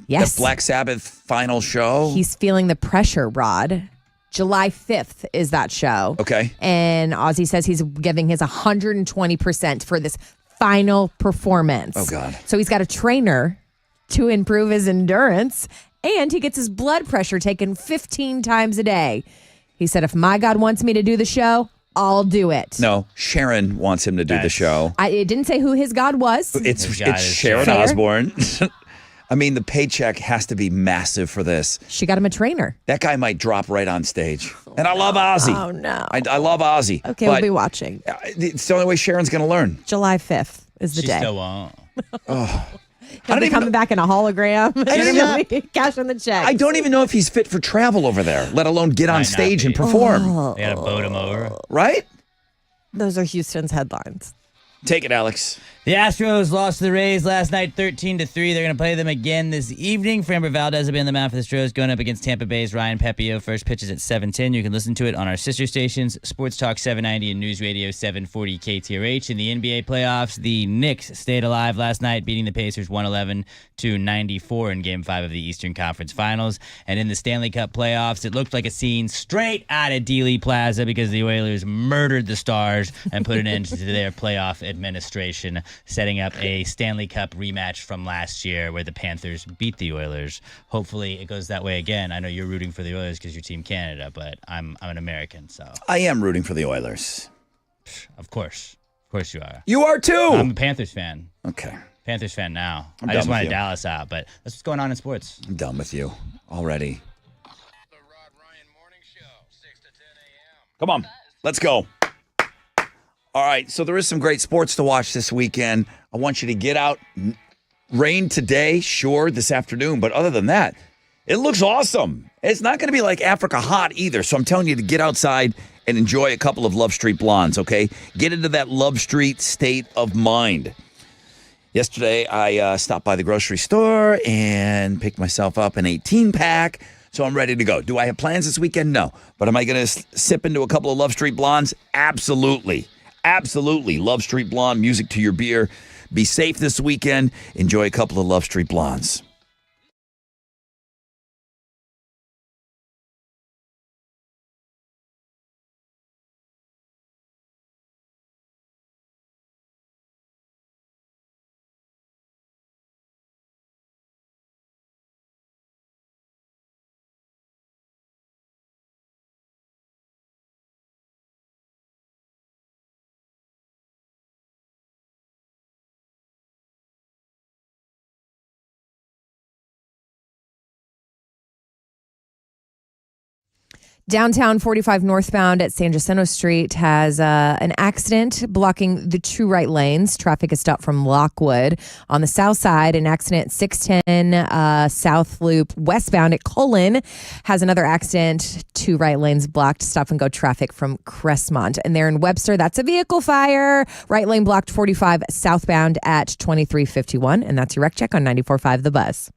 Yes. that Black Sabbath final show. He's feeling the pressure, Rod. July 5th is that show. Okay. And Ozzy says he's giving his 120% for this final performance. Oh, God. So he's got a trainer to improve his endurance, and he gets his blood pressure taken 15 times a day. He said, if my God wants me to do the show, I'll do it. No, Sharon wants him to do the show. It didn't say who his God was. It's His God is Sharon Fair. Osbourne. I mean, the paycheck has to be massive for this. She got him a trainer. That guy might drop right on stage. And I love Ozzy. Oh, no. I love Ozzy. Okay, but we'll be watching. It's the only way Sharon's going to learn. July 5th is the She day. still won't. He'll be coming back in a hologram. Cashing the check. I don't even know if he's fit for travel over there, let alone get on Might not stage and be. perform. They gotta boat him over. Right? Those are Houston's headlines. Take it, Alex. The Astros lost to the Rays last night 13-3. They're going to play them again this evening. Framber Valdez will be on the mound for the Astros going up against Tampa Bay's Ryan Pepio. First pitch is at 7:10. You can listen to it on our sister stations, Sports Talk 790 and News Radio 740 KTRH. In the NBA playoffs, the Knicks stayed alive last night, beating the Pacers 111-94 in Game 5 of the Eastern Conference Finals. And in the Stanley Cup playoffs, it looked like a scene straight out of Dealey Plaza because the Oilers murdered the Stars and put an end to their playoff administration, setting up a Stanley Cup rematch from last year where the Panthers beat the Oilers. Hopefully it goes that way again. I know you're rooting for the Oilers because you're Team Canada, but I'm an American, so I am rooting for the Oilers. of course you are. You are too. I'm a Panthers fan. Okay. Panthers fan now. I'm I done just with wanted you. Dallas out, but that's what's going on in sports. I'm done with you already. The Rod Ryan Morning Show, 6 to 10 a.m. Come on. Let's go. All right, so there is some great sports to watch this weekend. I want you to get out. Rain today, sure, this afternoon, but other than that, it looks awesome. It's not going to be like Africa hot either, so I'm telling you to get outside and enjoy a couple of Love Street Blondes, okay? Get into that Love Street state of mind. Yesterday, I stopped by the grocery store and picked myself up an 18-pack, so I'm ready to go. Do I have plans this weekend? No. But am I going to sip into a couple of Love Street Blondes? Absolutely. Absolutely. Love Street Blonde, music to your beer. Be safe this weekend. Enjoy a couple of Love Street Blondes. Downtown 45 northbound at San Jacinto Street has an accident blocking the two right lanes. Traffic is stopped from Lockwood. On the south side, an accident at 610 South Loop westbound at Cullen has another accident. Two right lanes blocked. Stop and go traffic from Crestmont. And there in Webster, that's a vehicle fire. Right lane blocked 45 southbound at 2351. And that's your wreck check on 94.5 The Buzz.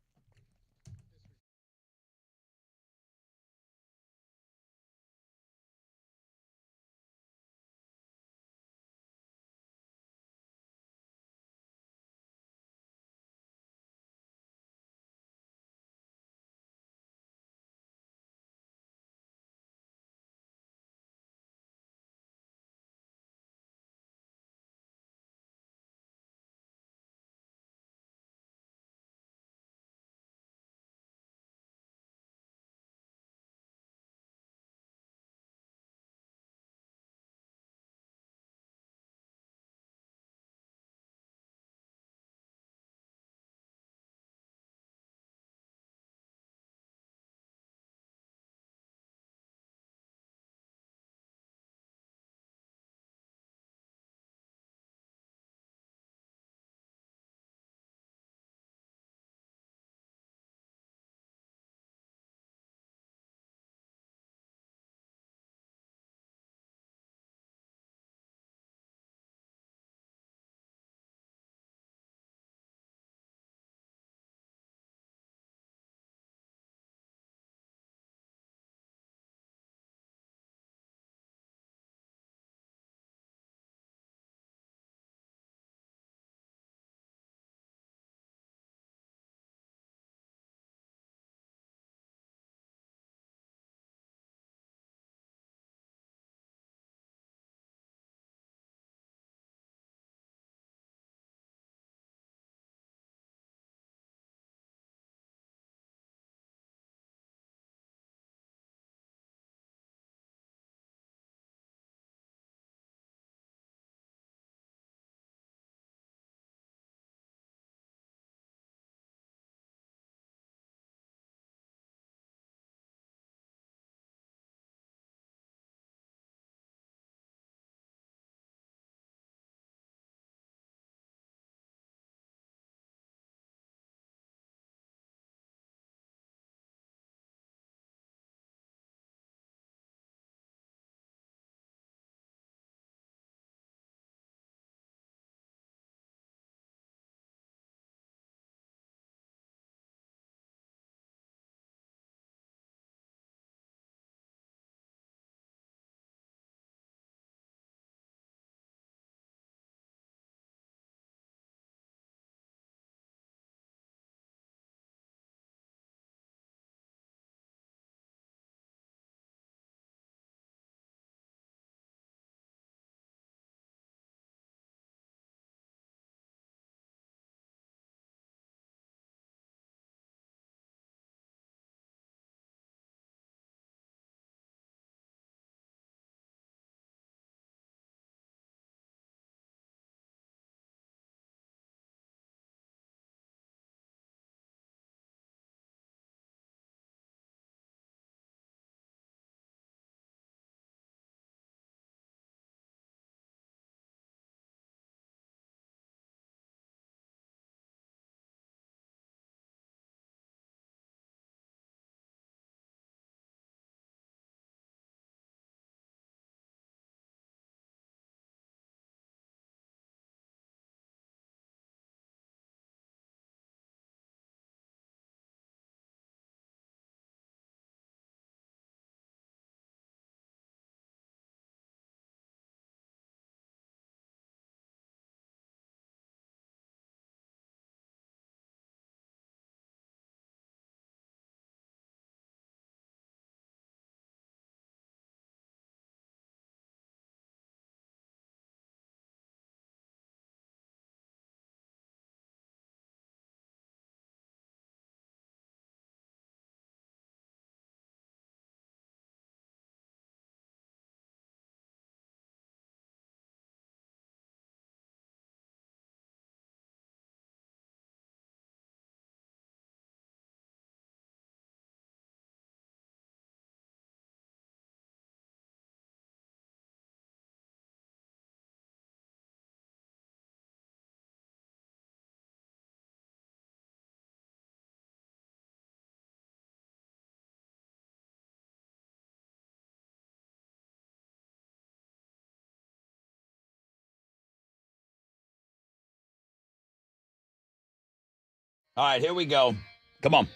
All right, here we go. Come on.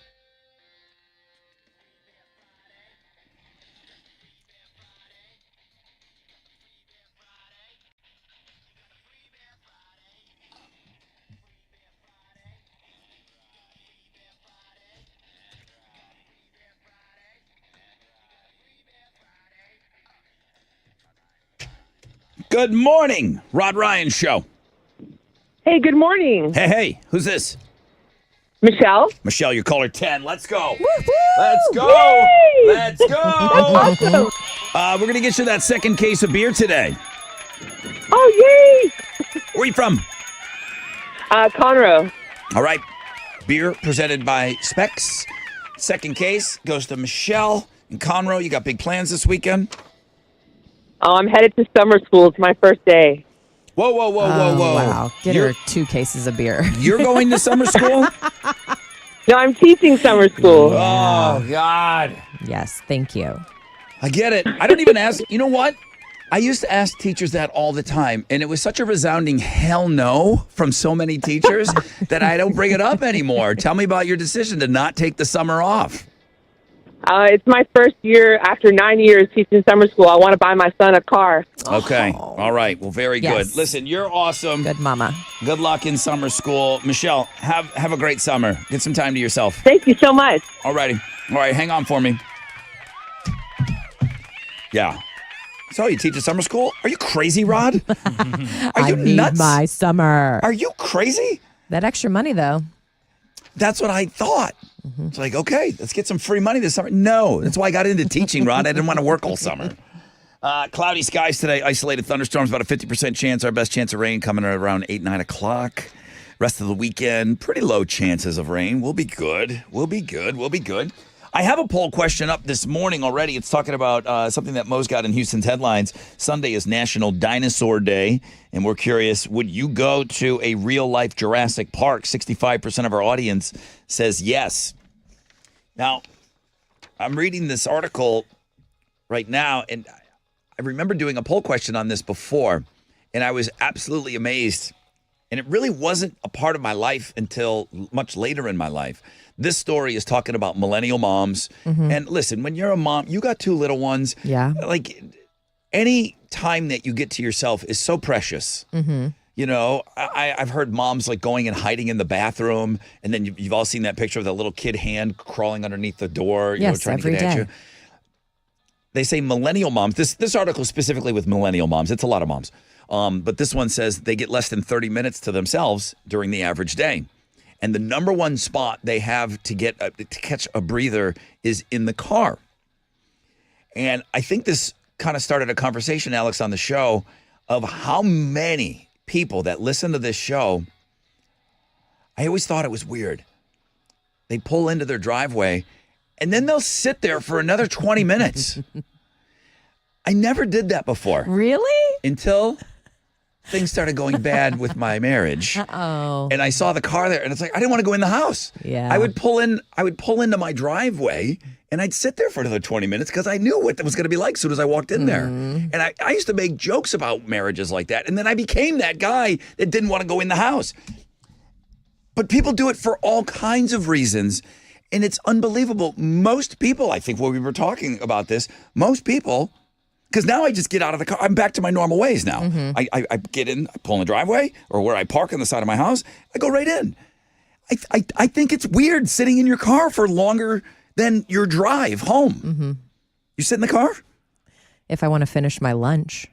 Good morning, Rod Ryan Show. Hey, good morning. Hey, who's this? Michelle? Michelle, you're caller 10. Let's go. Woo-hoo! Let's go. Yay! Let's go. Awesome. We're going to get you that second case of beer today. Oh, yay! Where are you from? Conroe. All right. Beer presented by Specs. Second case goes to Michelle in Conroe. You got big plans this weekend? Oh, I'm headed to summer school. It's my first day. Whoa. Wow. Get You're- her 2 cases of beer. You're going to summer school? No, I'm teaching summer school. Oh, God. Yes, thank you. I get it. I don't even ask. You know what? I used to ask teachers that all the time, and it was such a resounding hell no from so many teachers that I don't bring it up anymore. Tell me about your decision to not take the summer off. It's my first year after 9 years teaching summer school. I want to buy my son a car. Okay. All right. Well, very Yes. good. Listen, you're awesome. Good mama. Good luck in summer school. Michelle, have a great summer. Get some time to yourself. Thank you so much. All righty. All right. Hang on for me. Yeah. So you teach at summer school? Are you crazy, Rod? Are you I need nuts? my summer. Are you crazy? That extra money, though. That's what I thought. It's like, okay, let's get some free money this summer. No, that's why I got into teaching, Rod. I didn't want to work all summer. Cloudy skies today, isolated thunderstorms, about a 50% chance. Our best chance of rain coming around 8, 9 o'clock. Rest of the weekend, pretty low chances of rain. We'll be good. We'll be good. I have a poll question up this morning already. It's talking about something that Mo's got in Houston's headlines. Sunday is National Dinosaur Day, and we're curious, would you go to a real-life Jurassic Park? 65% of our audience says yes. Now, I'm reading this article right now, and I remember doing a poll question on this before, and I was absolutely amazed. And it really wasn't a part of my life until much later in my life. This story is talking about millennial moms. And listen, when you're a mom, you got 2 little ones. Yeah. Like, any time that you get to yourself is so precious. You know, I've heard moms like going and hiding in the bathroom, and then you've all seen that picture of the little kid hand crawling underneath the door, you know, Yes, trying to every get at day. you. They say millennial moms. This article specifically with millennial moms. It's a lot of moms. But this one says they get less than 30 minutes to themselves during the average day. And the number one spot they have to catch a breather is in the car. And I think this kind of started a conversation, Alex, on the show of how many people that listen to this show. I always thought it was weird. They pull into their driveway and then they'll sit there for another 20 minutes. I never did that before. Really? Until things started going bad with my marriage. Oh. And I saw the car there and it's like, I didn't want to go in the house. Yeah. I would pull into my driveway and I'd sit there for another 20 minutes because I knew what it was going to be like as soon as I walked in there. And I used to make jokes about marriages like that. And then I became that guy that didn't want to go in the house. But people do it for all kinds of reasons. And it's unbelievable. Most people, I think when we were talking about this, most people, because now I just get out of the car. I'm back to my normal ways now. I get in, I pull in the driveway or where I park on the side of my house. I go right in. I think it's weird sitting in your car for longer than your drive home. You sit in the car? If I want to finish my lunch.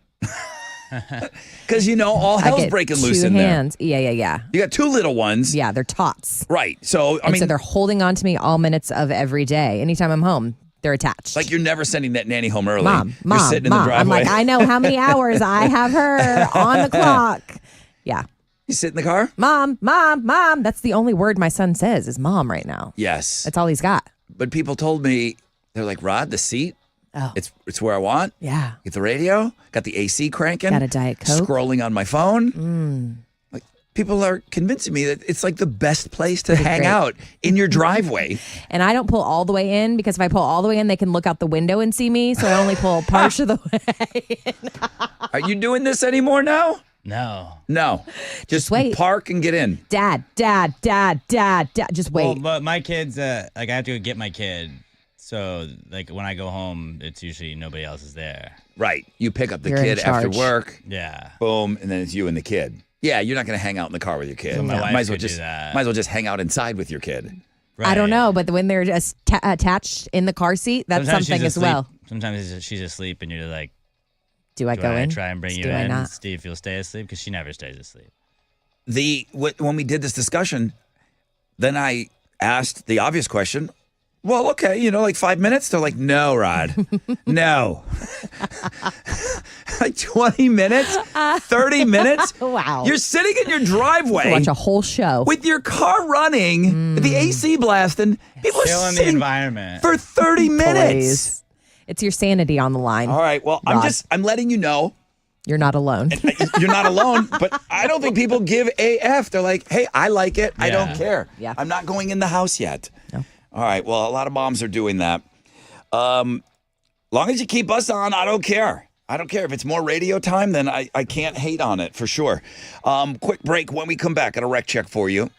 Because, you know, all I hell's get breaking 2 loose in hands. Yeah. there. You got 2 little ones. Yeah, they're tots. Right. So, I And mean, so they're holding on to me all minutes of every day. Anytime I'm home, they're attached. like you're never sending that nanny home early. Mom, You're sitting in the I'm driveway. like, I know how many hours I have her on the clock. Yeah. You sit in the car? Mom. That's the only word my son says is mom right now. Yes. That's all he's got. But people told me, they're like, Rod, the seat, Oh. it's where I want. Yeah. Get the radio, got the AC cranking. Got a Diet Coke. Scrolling on my phone. Like, people are convincing me that it's like the best place to hang great. out in your driveway. And I don't pull all the way in because if I pull all the way in, they can look out the window and see me. So I only pull part of the way. Are you doing this anymore now? No. No. Just wait. park and get in. Dad. Just wait. Well, but my kids, like I have to go get my kid. So like when I go home, it's usually nobody else is there. Right. You pick up the You're in kid after charge. work. Yeah. Boom, and then it's you and the kid. Yeah, you're not going to hang out in the car with your kid. So my wife might as well could do just that. might as well just hang out inside with your kid. Right. I don't know, but when they're just attached in the car seat, that's Sometimes something she's as well. asleep. Sometimes she's asleep, and you're like, Do I "Do go I in? try and bring you Do I in, not? Steve? You'll stay asleep because she never stays asleep." When we did this discussion, then I asked the obvious question. Well, okay, like 5 minutes. They're like, no, Rod, no. Like 20 minutes, 30 minutes. Wow. You're sitting in your driveway Watch a whole show. with your car running, the AC blasting. People are Killing the sitting environment. for 30 minutes. Please. It's your sanity on the line. All right. Well, Rod. I'm letting you know. You're not alone. You're not alone, but I don't think people give AF. They're like, hey, I like it. I don't Yeah. care. Yeah. I'm not going in the house yet. No. All right. Well, a lot of moms are doing that. Long as you keep us on, I don't care. I don't care. If it's more radio time, then I can't hate on it for sure. Quick break. When we come back, got a rec check for you.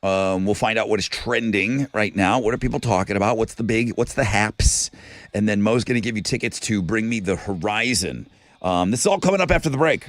We'll find out what is trending right now. What are people talking about? What's the haps? And then Mo's going to give you tickets to Bring Me the Horizon. This is all coming up after the break.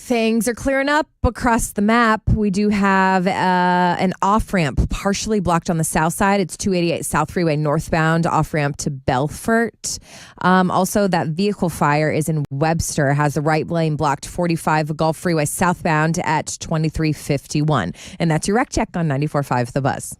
Things are clearing up across the map. We do have an off-ramp partially blocked on the south side. It's 288 South Freeway northbound, off-ramp to Belfort. Also, that vehicle fire is in Webster, has the right lane blocked 45 Gulf Freeway southbound at 2351. And that's your wreck check on 94.5 The Buzz.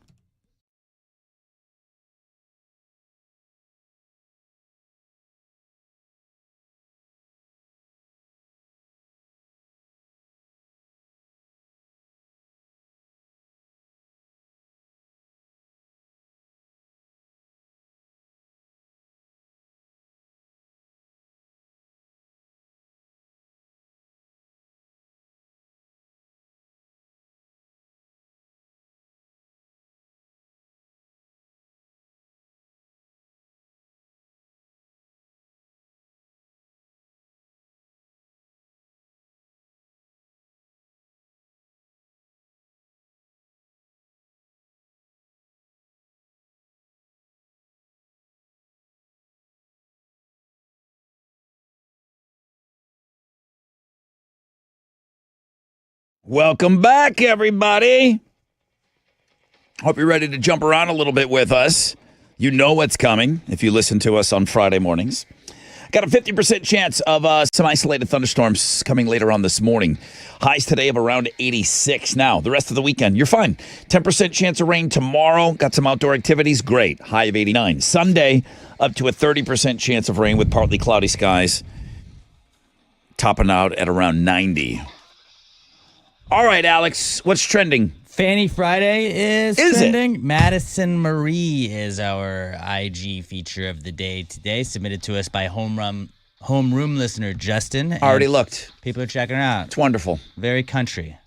Welcome back, everybody. Hope you're ready to jump around a little bit with us. You know what's coming if you listen to us on Friday mornings. Got a 50% chance of some isolated thunderstorms coming later on this morning. Highs today of around 86. Now, the rest of the weekend, you're fine. 10% chance of rain tomorrow. Got some outdoor activities. Great. High of 89. Sunday, up to a 30% chance of rain with partly cloudy skies. Topping out at around 90. All right, Alex, what's trending? Fanny Friday is Is trending. it? Madison Marie is our IG feature of the day today, submitted to us by homeroom listener Justin. I already looked. People are checking her out. It's wonderful. Very country.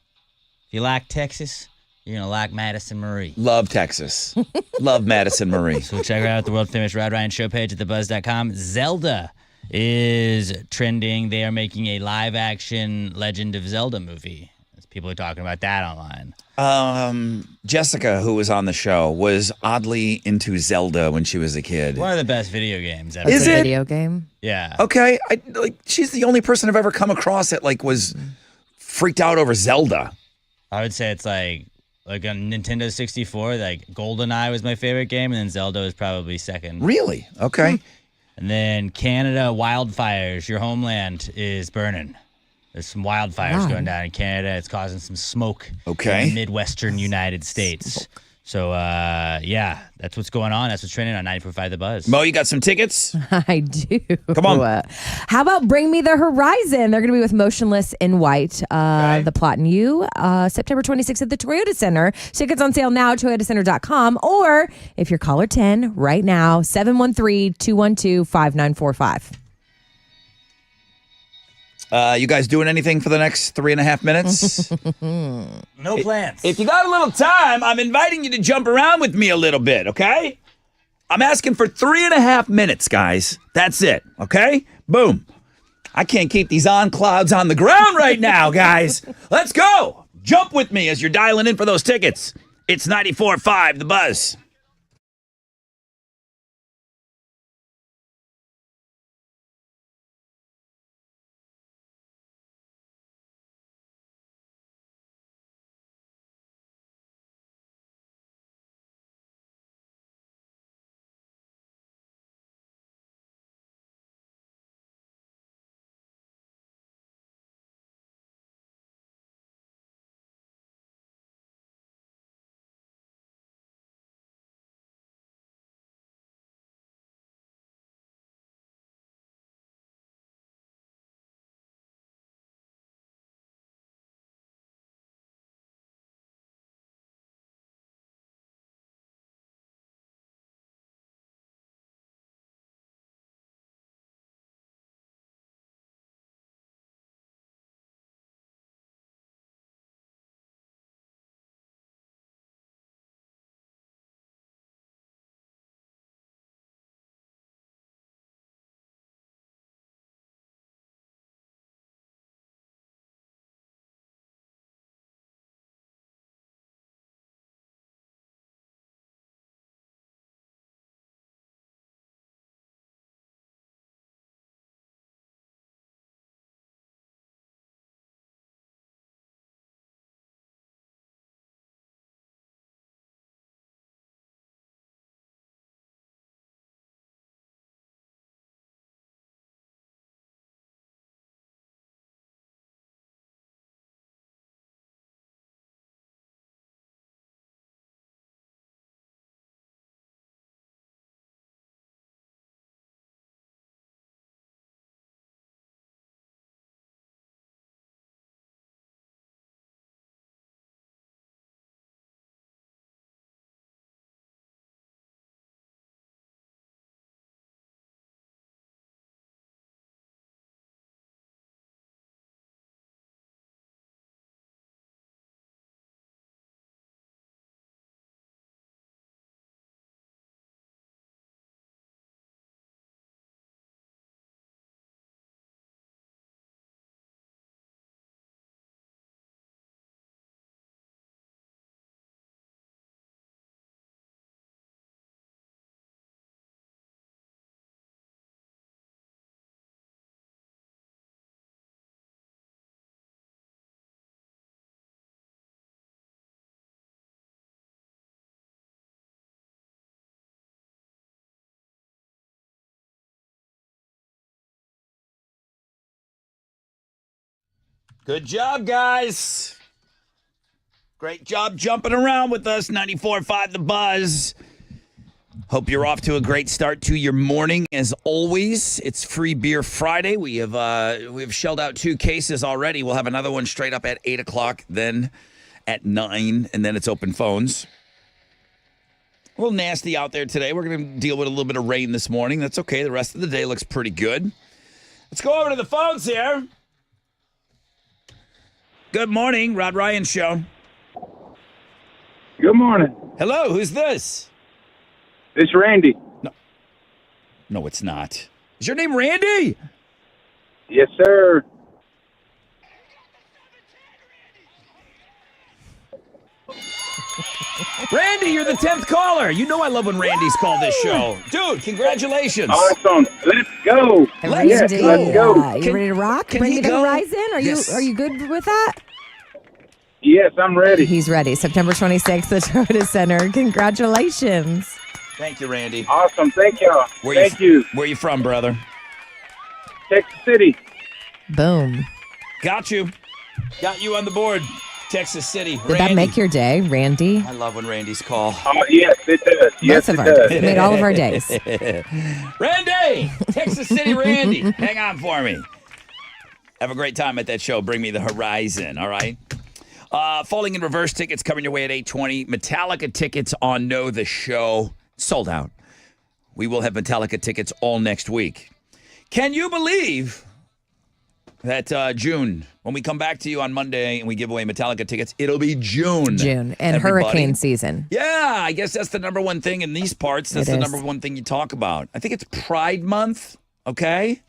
If you like Texas, you're going to like Madison Marie. Love Texas. Love Madison Marie. So check her out at the world famous Rod Ryan show page at thebuzz.com. Zelda is trending. They are making a live action Legend of Zelda movie. People are talking about that online. Jessica, who was on the show, was oddly into Zelda when she was a kid. One of the best video games ever. Is It's a it? video game. Yeah. Okay, she's the only person I've ever come across that was freaked out over Zelda. I would say it's like on Nintendo 64, like GoldenEye was my favorite game, and then Zelda was probably second. Really? Okay. And then Canada wildfires. Your homeland is burning. There's some wildfires going down in Canada. It's causing some smoke in the Midwestern United States. So, yeah, that's what's going on. That's what's trending on 94.5 The Buzz. Mo, you got some tickets? I do. Come on. How about Bring Me the Horizon? They're going to be with Motionless in White, The Plot and You, September 26th at the Toyota Center. Tickets on sale now at toyotacenter.com. Or if you're caller 10 right now, 713-212-5945. You guys doing anything for the next 3.5 minutes? No plans. If you got a little time, I'm inviting you to jump around with me a little bit, okay? I'm asking for 3.5 minutes, guys. That's it, okay? Boom. I can't keep these on clouds on the ground right now, guys. Let's go. Jump with me as you're dialing in for those tickets. It's 94.5 The Buzz. Good job, guys. Great job jumping around with us. 94.5 The Buzz. Hope you're off to a great start to your morning. As always, it's Free Beer Friday. We've shelled out 2 cases already. We'll have another one straight up at 8 o'clock, then at 9, and then it's open phones. A little nasty out there today. We're going to deal with a little bit of rain this morning. That's okay. The rest of the day looks pretty good. Let's go over to the phones here. Good morning, Rod Ryan Show. Good morning. Hello, who's this? It's Randy. No, it's not. Is your name Randy? Yes, sir. Randy, you're the 10th caller. You know I love when Randy's called this show. Dude, congratulations. Awesome. Let's go. Let's Randy, go. you ready to rock? can Bring he me the go? horizon? Yes. Are you good with that? Yes, I'm ready. He's ready. September 26th, the Toyota Center. Congratulations. Thank you, Randy. Awesome. Thank y'all. Thank you. Where you from, brother? Texas City. Boom. Got you. Got you on the board. Texas City. Did that make your day, Randy? I love when Randy's call. Yes, it does. Yes, Both of it our does. days. It made all of our days. Randy! Texas City Randy. Hang on for me. Have a great time at that show. Bring me the horizon, all right? Falling in Reverse tickets coming your way at 8:20. Metallica tickets on Know the Show. Sold out. We will have Metallica tickets all next week. Can you believe that June, when we come back to you on Monday and we give away Metallica tickets, it'll be June. And everybody. hurricane season. Yeah, I guess that's the number one thing in these parts. That's the number one thing you talk about. I think it's Pride Month, okay?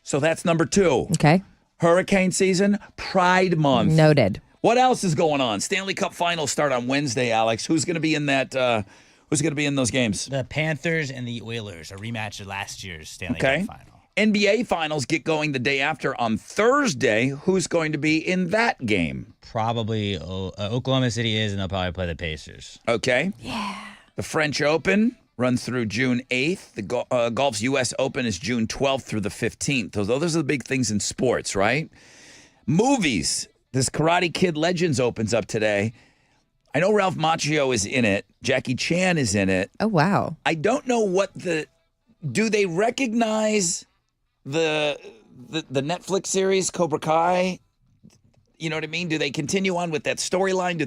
So that's number 2. Okay. Hurricane season, Pride Month. Noted. What else is going on? Stanley Cup Finals start on Wednesday, Alex. Who's going to be in that? Who's going to be in those games? The Panthers and the Oilers, a rematch of last year's Stanley Cup Final. NBA Finals get going the day after on Thursday. Who's going to be in that game? Probably Oklahoma City is, and they'll probably play the Pacers. Okay. Yeah. The French Open runs through June 8th. The Golf's U.S. Open is June 12th through the 15th. Those are the big things in sports, right? Movies. This Karate Kid Legends opens up today. I know Ralph Macchio is in it. Jackie Chan is in it. Oh, wow. I don't know do they recognize the Netflix series Cobra Kai? You know what I mean? Do they continue on with that storyline?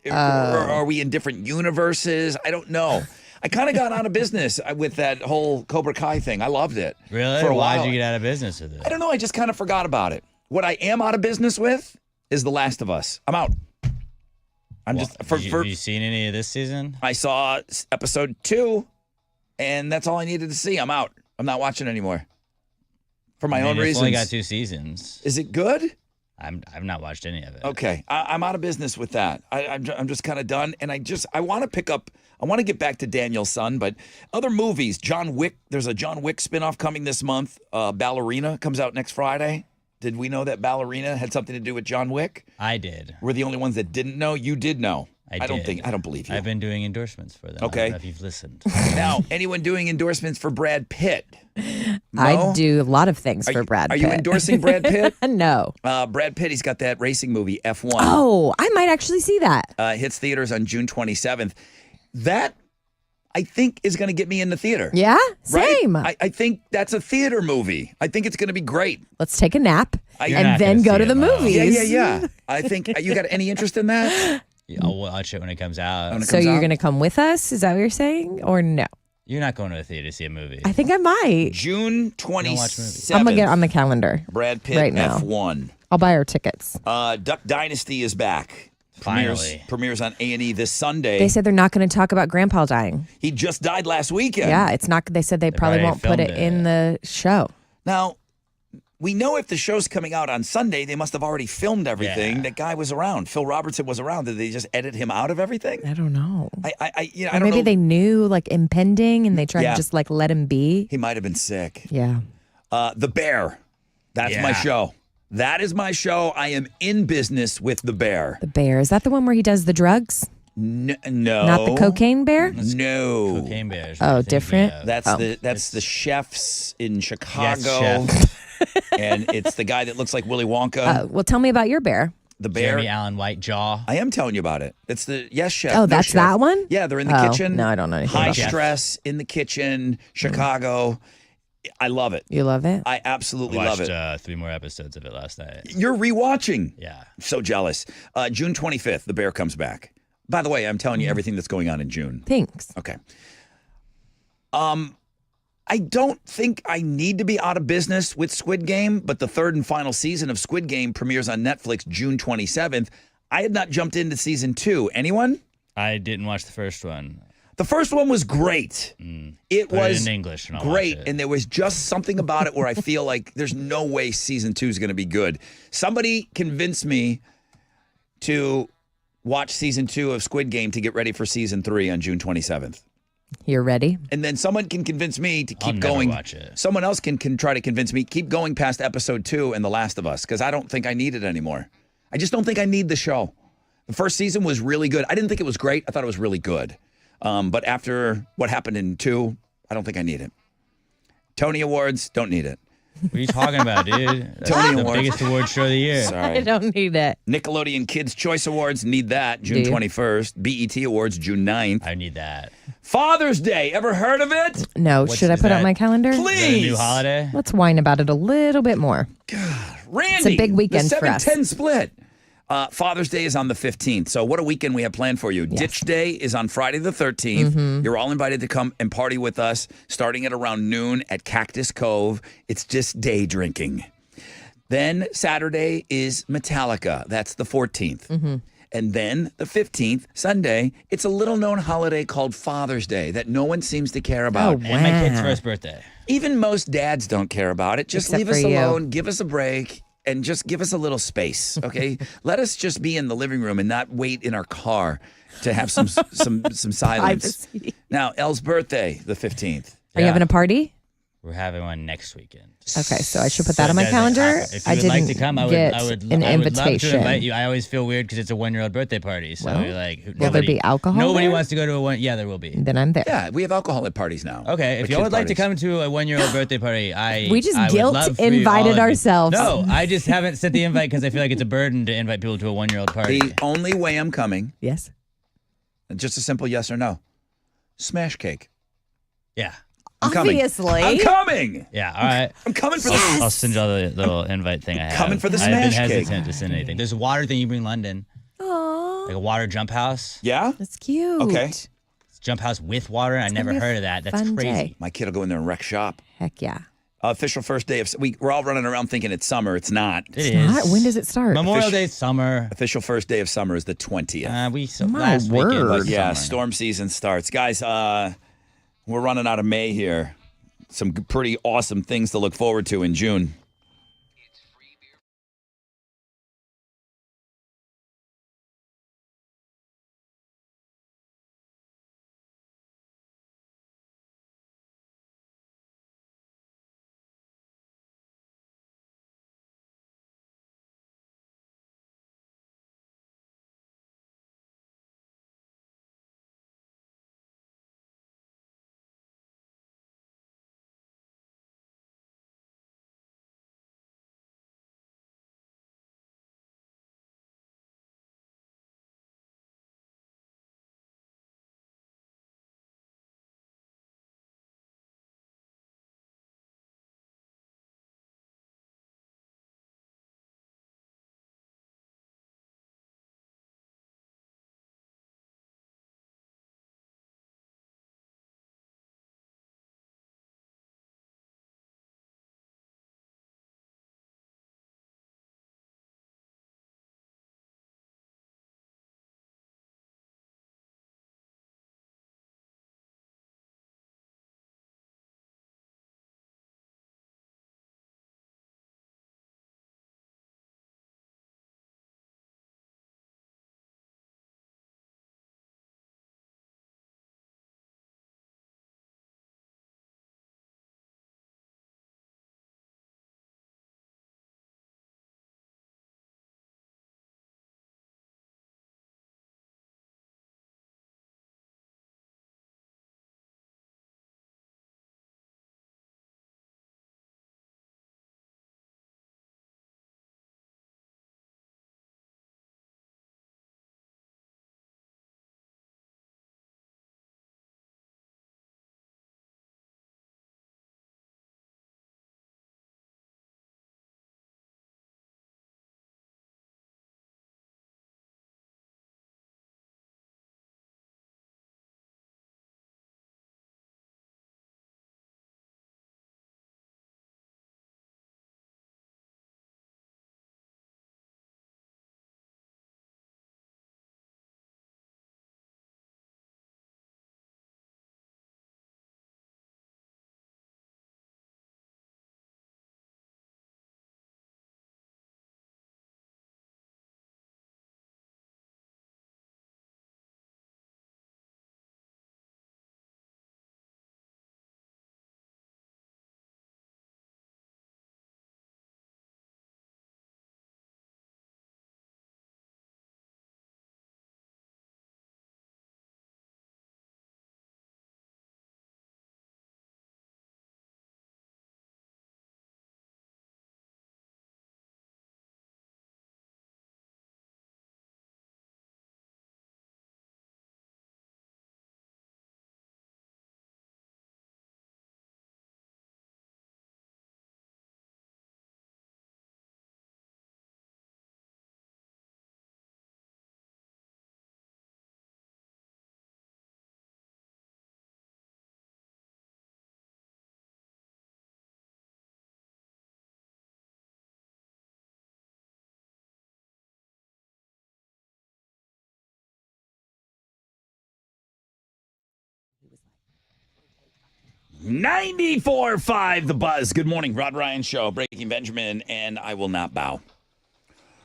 Or are we in different universes? I don't know. I kind of got out of business with that whole Cobra Kai thing. I loved it. Really? For a while. Why'd you get out of business with it? I don't know. I just kind of forgot about it. What I am out of business with is The Last of Us. I'm out. Have you seen any of this season? I saw episode 2, and that's all I needed to see. I'm out. I'm not watching anymore. For my own reasons. It's only got 2 seasons. Is it good? I've not watched any of it. Okay, I'm out of business with that. I'm just kind of done, and I want to pick up. I want to get back to Daniel's Son, but other movies. John Wick. There's a John Wick spinoff coming this month. Ballerina comes out next Friday. Did we know that Ballerina had something to do with John Wick? I did. We're the only ones that didn't know. You did know. I don't believe you. I've been doing endorsements for them. Okay. I don't know if you've listened. Now, anyone doing endorsements for Brad Pitt? I do a lot of things for Brad Pitt. Are you endorsing Brad Pitt? No. Brad Pitt, he's got that racing movie, F1. Oh, I might actually see that. Hits theaters on June 27th. That, I think, is going to get me in the theater. Yeah? Same. Right? I think that's a theater movie. I think it's going to be great. Let's take a nap You're and not then gonna go see to it, the Mom. movies. Yeah. I think, you got any interest in that? Yeah, I'll watch it when it comes out. So you're going to come with us? Is that what you're saying? Or no? You're not going to a theater to see a movie. I think I might. June watch movies. 27th. I'm going to get on the calendar. Brad Pitt, right now. F1. I'll buy our tickets. Duck Dynasty is back. Finally. Premieres on A&E this Sunday. They said they're not going to talk about Grandpa dying. He just died last weekend. Yeah, it's not. They said they probably probably won't put it filmed in the show. Now, we know if the show's coming out on Sunday, they must have already filmed everything. Yeah. That guy was around. Phil Robertson was around. Did they just edit him out of everything? I don't know. I Or don't maybe know. they knew like impending and they tried Yeah. to just like let him be. He might have been sick. Yeah. The Bear. That's my Yeah. show. That is my show. I am in business with The Bear. The bear. Is that the one where he does the drugs? No. Not the cocaine bear? No. Cocaine Bears. Oh, different? That's the chefs in Chicago. Yes, chef. And it's the guy that looks like Willy Wonka. Well, tell me about your bear. The bear. Jeremy Allen White Jaw. I am telling you about it. It's the Yes Chef. Oh, No that's Chef. that one? Yeah, they're in the kitchen. No, I don't know anything High about that. stress in the kitchen, Chicago. I love it. You love it? I absolutely Watched love it. 3 more episodes of it last night. You're rewatching. Yeah. I'm so jealous. June 25th, the bear comes back. By the way, I'm telling you everything that's going on in June. Thanks. Okay. I don't think I need to be out of business with Squid Game, but the third and final season of Squid Game premieres on Netflix June 27th. I had not jumped into season 2. Anyone? I didn't watch the first one. The first one was great. It Put it was in English and I'll great, watch it. and there was just something about it where I feel like there's no way season 2 is going to be good. Somebody convinced me to watch season 2 of Squid Game to get ready for season 3 on June 27th. You're ready? And then someone can convince me to keep I'll never going. watch it. Someone else can try to convince me keep going past episode 2 and The Last of Us because I don't think I need it anymore. I just don't think I need the show. The first season was really good. I didn't think it was great. I thought it was really good. But after what happened in 2, I don't think I need it. Tony Awards, don't need it. What are you talking about, dude? That's Tony the Awards. biggest award show of the year. I Sorry. don't need it. Nickelodeon Kids' Choice Awards, need that, June Do you? 21st. BET Awards, June 9th. I need that. Father's Day, ever heard of it? No, should I is put it on that? my calendar? Is that a Please. new holiday? Let's whine about it a little bit more. Randy. It's a big weekend the for us. 7-10 split. Father's Day is on the 15th. So what a weekend we have planned for you. Ditch Day is on Friday the 13th. Mm-hmm. You're all invited to come and party with us starting at around noon at Cactus Cove. It's just day drinking. Then Saturday is Metallica. That's the 14th. Mm-hmm. And then the 15th, Sunday, it's a little known holiday called Father's Day that no one seems to care about. Oh, And my kid's wow. first birthday. Even most dads don't care about it. Just Except leave us for you. alone, give us a break, and just give us a little space, okay? Let us just be in the living room and not wait in our car to have some silence. Privacy. Now, Elle's birthday, the 15th. Are you having a party? We're having one next weekend. Okay, so I should put that on my Does it calendar. happen? If you I would didn't like to come, I get would an love to invitation. invite you. I always feel weird because it's a 1-year-old birthday party. So Well, you're like, will there be alcohol Nobody there? wants to go to a one. Yeah, there will be. Then I'm there. Yeah, we have alcohol at parties now. Okay, if Like y'all kid would like to parties. come to a 1-year-old birthday party, We just I would guilt love for you, invited all of you. ourselves. No, I just haven't sent the invite because I feel like it's a burden to invite people to a 1-year-old party. The only way I'm coming, Yes. just a simple yes or no, smash cake. Yeah, I'm coming. Obviously. I'm coming. yeah. All right. I'm coming for this. I'll send y'all the little invite thing I have. Coming for the I've been smash cake. hesitant to send anything. There's a water thing you bring London, Aw, like a water jump house. Yeah? that's cute. Okay. It's jump house with water. I gonna never be a heard of that. That's fun crazy. day. My kid will go in there and wreck shop. Heck yeah. Official first day of we're all running around thinking it's summer. It's not. It is. Not? When does it start? Memorial Day, summer. Official first day of summer is the 20th. My Last weekend was word. Yeah, summer. storm season starts. Guys, we're running out of May here. Some pretty awesome things to look forward to in June. 94.5 The Buzz. Good morning, Rod Ryan Show. Breaking Benjamin, and I will not bow.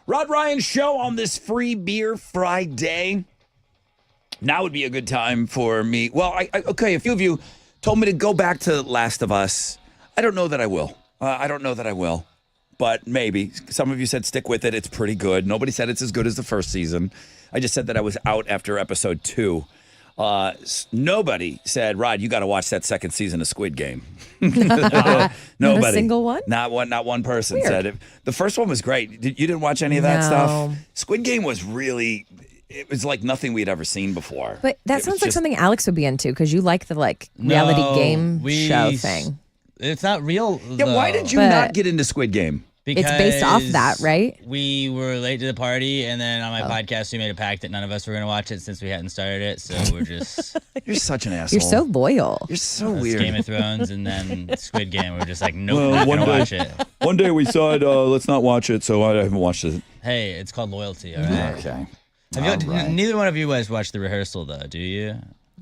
Rod Ryan Show on this Free Beer Friday. Now would be a good time for me. Well, okay, a few of you told me to go back to Last of Us. I don't know that I will. But maybe. Some of you said stick with it. It's pretty good. Nobody said it's as good as the first season. I just said that I was out after episode 2. Nobody said, Rod, you got to watch that second season of Squid Game. Nobody. Not a single one? Not one person Weird. said it. The first one was great. You didn't watch any of that No. stuff? Squid Game was really, it was like nothing we'd ever seen before. But that It was sounds like just- something Alex would be into because you like the reality No, game we- show thing. It's not real. Yeah, why though. did you But- not get into Squid Game? It's based off that, right? We were late to the party, and then on my podcast, we made a pact that none of us were going to watch it since we hadn't started it. So we're just You're such an asshole. You're so loyal. You're so it's weird. Game of Thrones, and then Squid Game. We're just like, nope, Well, not one going to day- watch it. One day we said, let's not watch it, so I haven't watched it. Hey, it's called loyalty. All right. Okay. Have you, All right. Neither one of you guys watched the rehearsal, though, do you?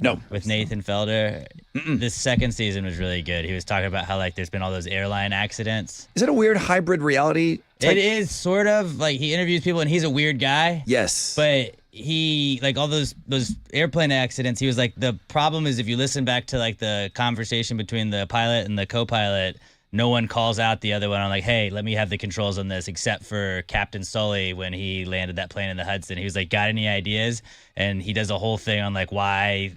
No. With Nathan Felder. This second season was really good. He was talking about how there's been all those airline accidents. Is it a weird hybrid reality type? It is sort of he interviews people, and he's a weird guy. Yes. But he all those airplane accidents. He was like, the problem is if you listen back to the conversation between the pilot and the co-pilot, no one calls out the other one on hey, let me have the controls on this, except for Captain Sully when he landed that plane in the Hudson. He was like, got any ideas? And he does a whole thing on why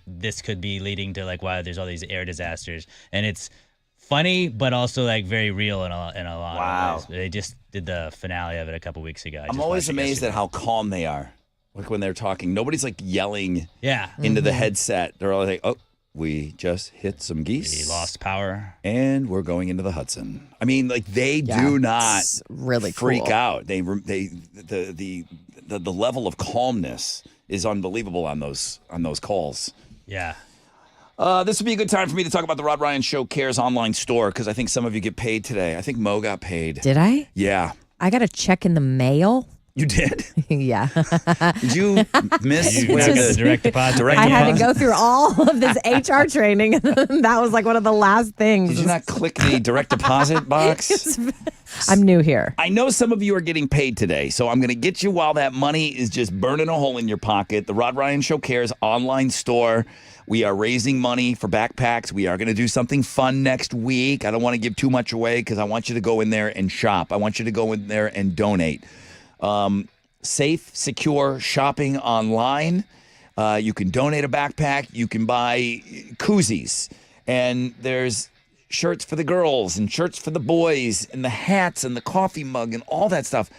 this could be leading to why there's all these air disasters. And it's funny, but also very real in a lot Wow. of ways. They just did the finale of it a couple weeks ago. I'm always amazed at how calm they are. When they're talking. Nobody's yelling Yeah. into the headset. They're all like, oh, we just hit some geese. He lost power. And we're going into the Hudson. I mean, they Yeah, do not it's really freak cool. out. The level of calmness is unbelievable on those calls. Yeah. This would be a good time for me to talk about the Rod Ryan Show Cares online store because I think some of you get paid today. I think Mo got paid. Did I? Yeah. I got a check in the mail. You did? Yeah. Did you miss You when not get the direct deposit. I had to go through all of this HR training. That was one of the last things. Did you not click the direct deposit box? I'm new here. I know some of you are getting paid today, so I'm going to get you while that money is just burning a hole in your pocket. The Rod Ryan Show Cares online store. We are raising money for backpacks. We are going to do something fun next week. I don't want to give too much away because I want you to go in there and shop. I want you to go in there and donate. Safe, secure shopping online. You can donate a backpack. You can buy koozies. And there's shirts for the girls and shirts for the boys and the hats and the coffee mug and all that stuff.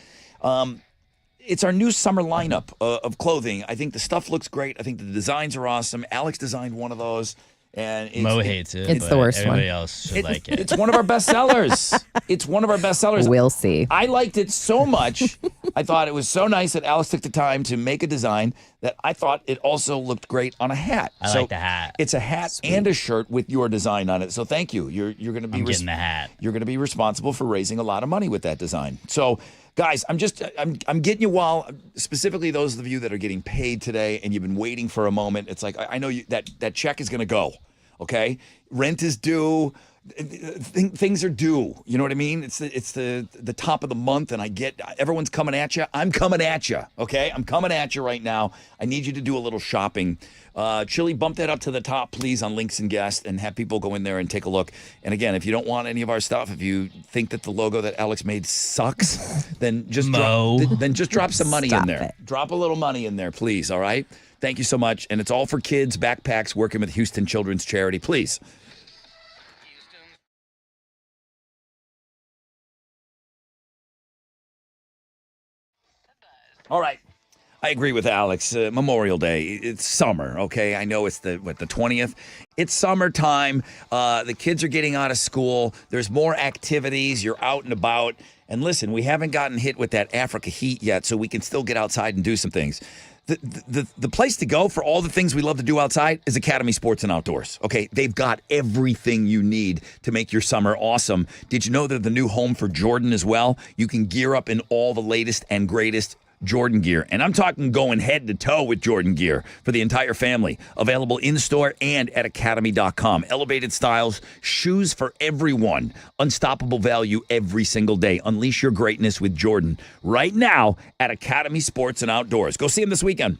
It's our new summer lineup of clothing. I think the stuff looks great. I think the designs are awesome. Alex designed one of those. And Mo hates it. It's but the worst one. Everybody else should like it. It's one of our best sellers. It's one of our best sellers. We'll see. I liked it so much. I thought it was so nice that Alex took the time to make a design that I thought it also looked great on a hat. I like the hat. It's a hat and a shirt with your design on it. So thank you. You're going to be I'm getting the hat. You're going to be responsible for raising a lot of money with that design. So, guys, I'm getting you while specifically those of you that are getting paid today and you've been waiting for a moment. It's I know that check is going to go. Okay, rent is due. Things are due. You know what I mean? It's the top of the month, and I get everyone's coming at you. I'm coming at you. Okay, I'm coming at you right now. I need you to do a little shopping. Chili, bump that up to the top, please, on Links and Guests, and have people go in there and take a look. And again, if you don't want any of our stuff, if you think that the logo that Alex made sucks, then just drop some money Stop in there. it. Drop a little money in there, please. All right. Thank you so much. And it's all for kids, backpacks, working with Houston Children's Charity. Please. All right. I agree with Alex. Memorial Day, it's summer, okay? I know it's the 20th. It's summertime. The kids are getting out of school. There's more activities. You're out and about. And listen, we haven't gotten hit with that Africa heat yet, so we can still get outside and do some things. The place to go for all the things we love to do outside is Academy Sports and Outdoors. Okay, they've got everything you need to make your summer awesome. Did you know they're the new home for Jordan as well? You can gear up in all the latest and greatest Jordan gear. And I'm talking going head to toe with Jordan gear for the entire family. Available in-store and at academy.com. Elevated styles, shoes for everyone. Unstoppable value every single day. Unleash your greatness with Jordan right now at Academy Sports and Outdoors. Go see them this weekend.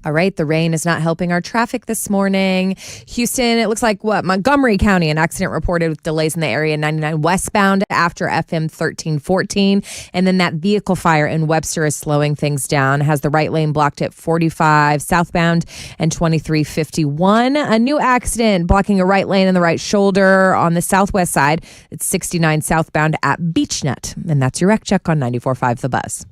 All right, the rain is not helping our traffic this morning. Houston, it looks like Montgomery County, an accident reported with delays in the area 99 westbound after FM 1314. And then that vehicle fire in Webster is slowing things down. Has the right lane blocked at 45 southbound and 2351. A new accident blocking a right lane in the right shoulder on the southwest side. It's 69 southbound at Beechnut. And that's your wreck check on 94.5 The Buzz.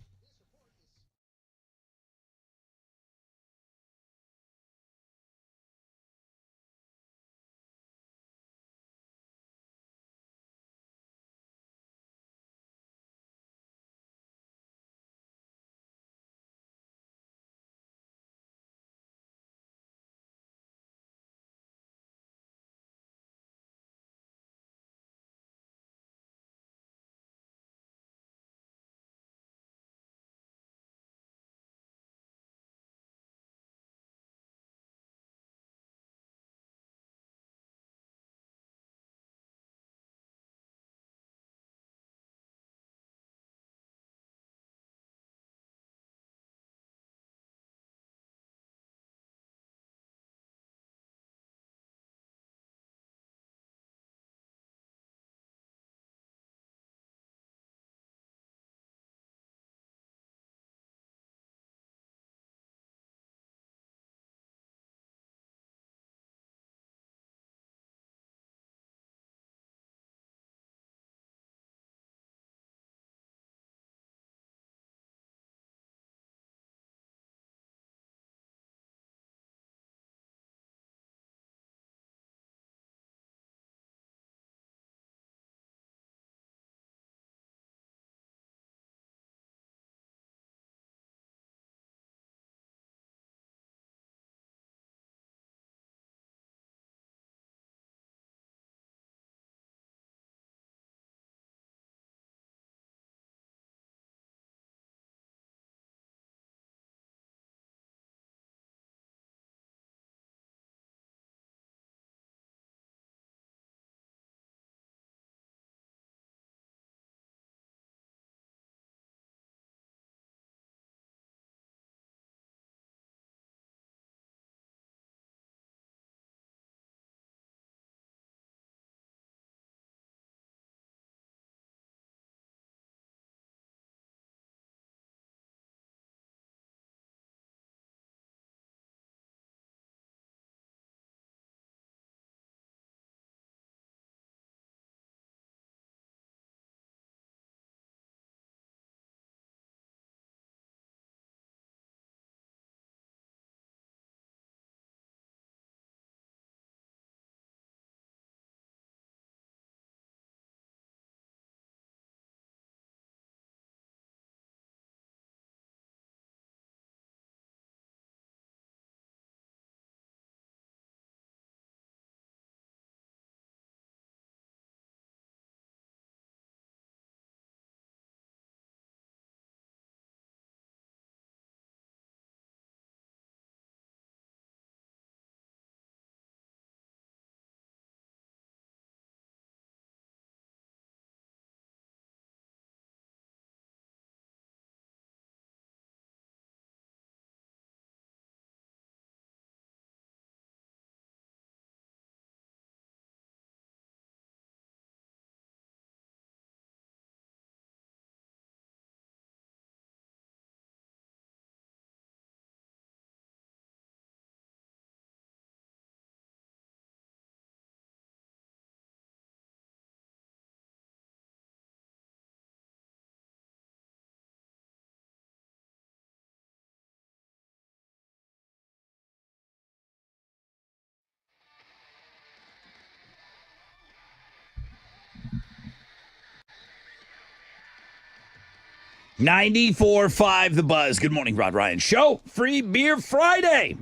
$94.5 The Buzz. Good morning, Rod Ryan Show. Free Beer Friday.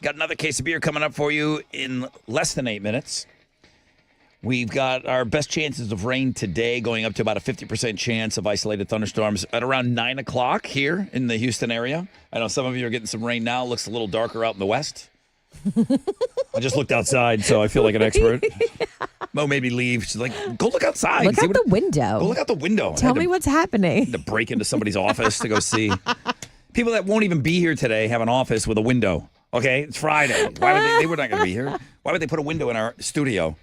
Got another case of beer coming up for you in less than 8 minutes. We've got our best chances of rain today, going up to about a 50% chance of isolated thunderstorms at around 9 o'clock here in the Houston area. I know some of you are getting some rain now. It looks a little darker out in the west. I just looked outside, so I feel like an expert. Mo made me leave. She's like, go look outside. Look out the window. Go look out the window. Tell me what's happening. To break into somebody's office to go see. People that won't even be here today have an office with a window. Okay, it's Friday. Why would they were not going to be here. Why would they put a window in our studio?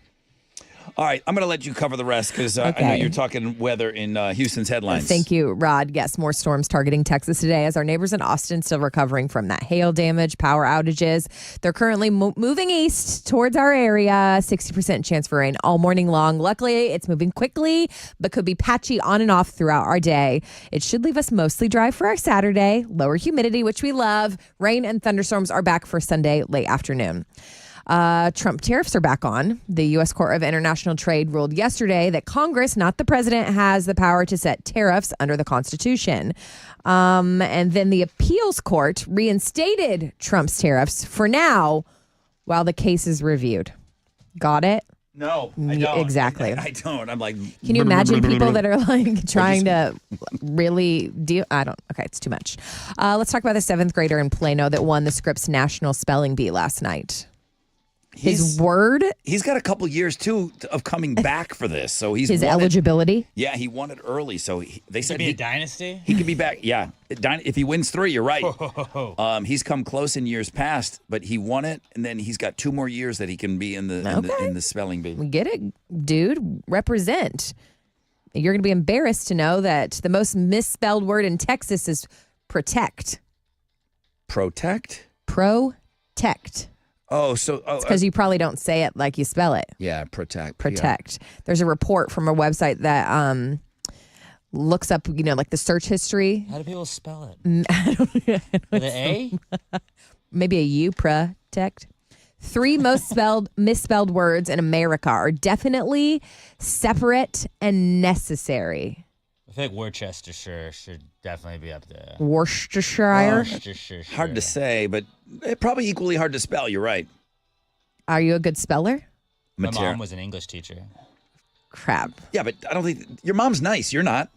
All right, I'm going to let you cover the rest because I know you're talking weather in Houston's headlines. Thank you, Rod. Yes, more storms targeting Texas today as our neighbors in Austin still recovering from that hail damage, power outages. They're currently moving east towards our area. 60% chance for rain all morning long. Luckily, it's moving quickly, but could be patchy on and off throughout our day. It should leave us mostly dry for our Saturday. Lower humidity, which we love. Rain and thunderstorms are back for Sunday late afternoon. Trump tariffs are back on. The U.S. Court of International Trade ruled yesterday that Congress, not the president, has the power to set tariffs under the Constitution. And then the appeals court reinstated Trump's tariffs for now while the case is reviewed. Got it? No, I don't. Exactly. I don't. I'm like, can you imagine people that are like trying to really deal? I don't. Okay, it's too much. Let's talk about the 7th grader in Plano that won the Scripps National Spelling Bee last night. His word. He's got a couple years too of coming back for this, so he's his eligibility. Yeah, he won it early, so they said be a dynasty. He could be back. Yeah, if he wins 3, you're right. He's come close in years past, but he won it, and then he's got 2 more years that he can be in the spelling bee. Get it, dude. Represent. You're going to be embarrassed to know that the most misspelled word in Texas is protect. Protect. Protect. Oh, so it's because you probably don't say it like you spell it. Yeah, protect. Protect. Yeah. There's a report from a website that looks up, like the search history. How do people spell it? I don't know. With an A? Maybe a U. Protect. 3 most misspelled words in America are definitely separate and necessary. I think Worcestershire should definitely be up there. Worcestershire? Hard to say, but probably equally hard to spell. You're right. Are you a good speller? My mom was an English teacher. Crap. Yeah, but I don't think your mom's nice. You're not.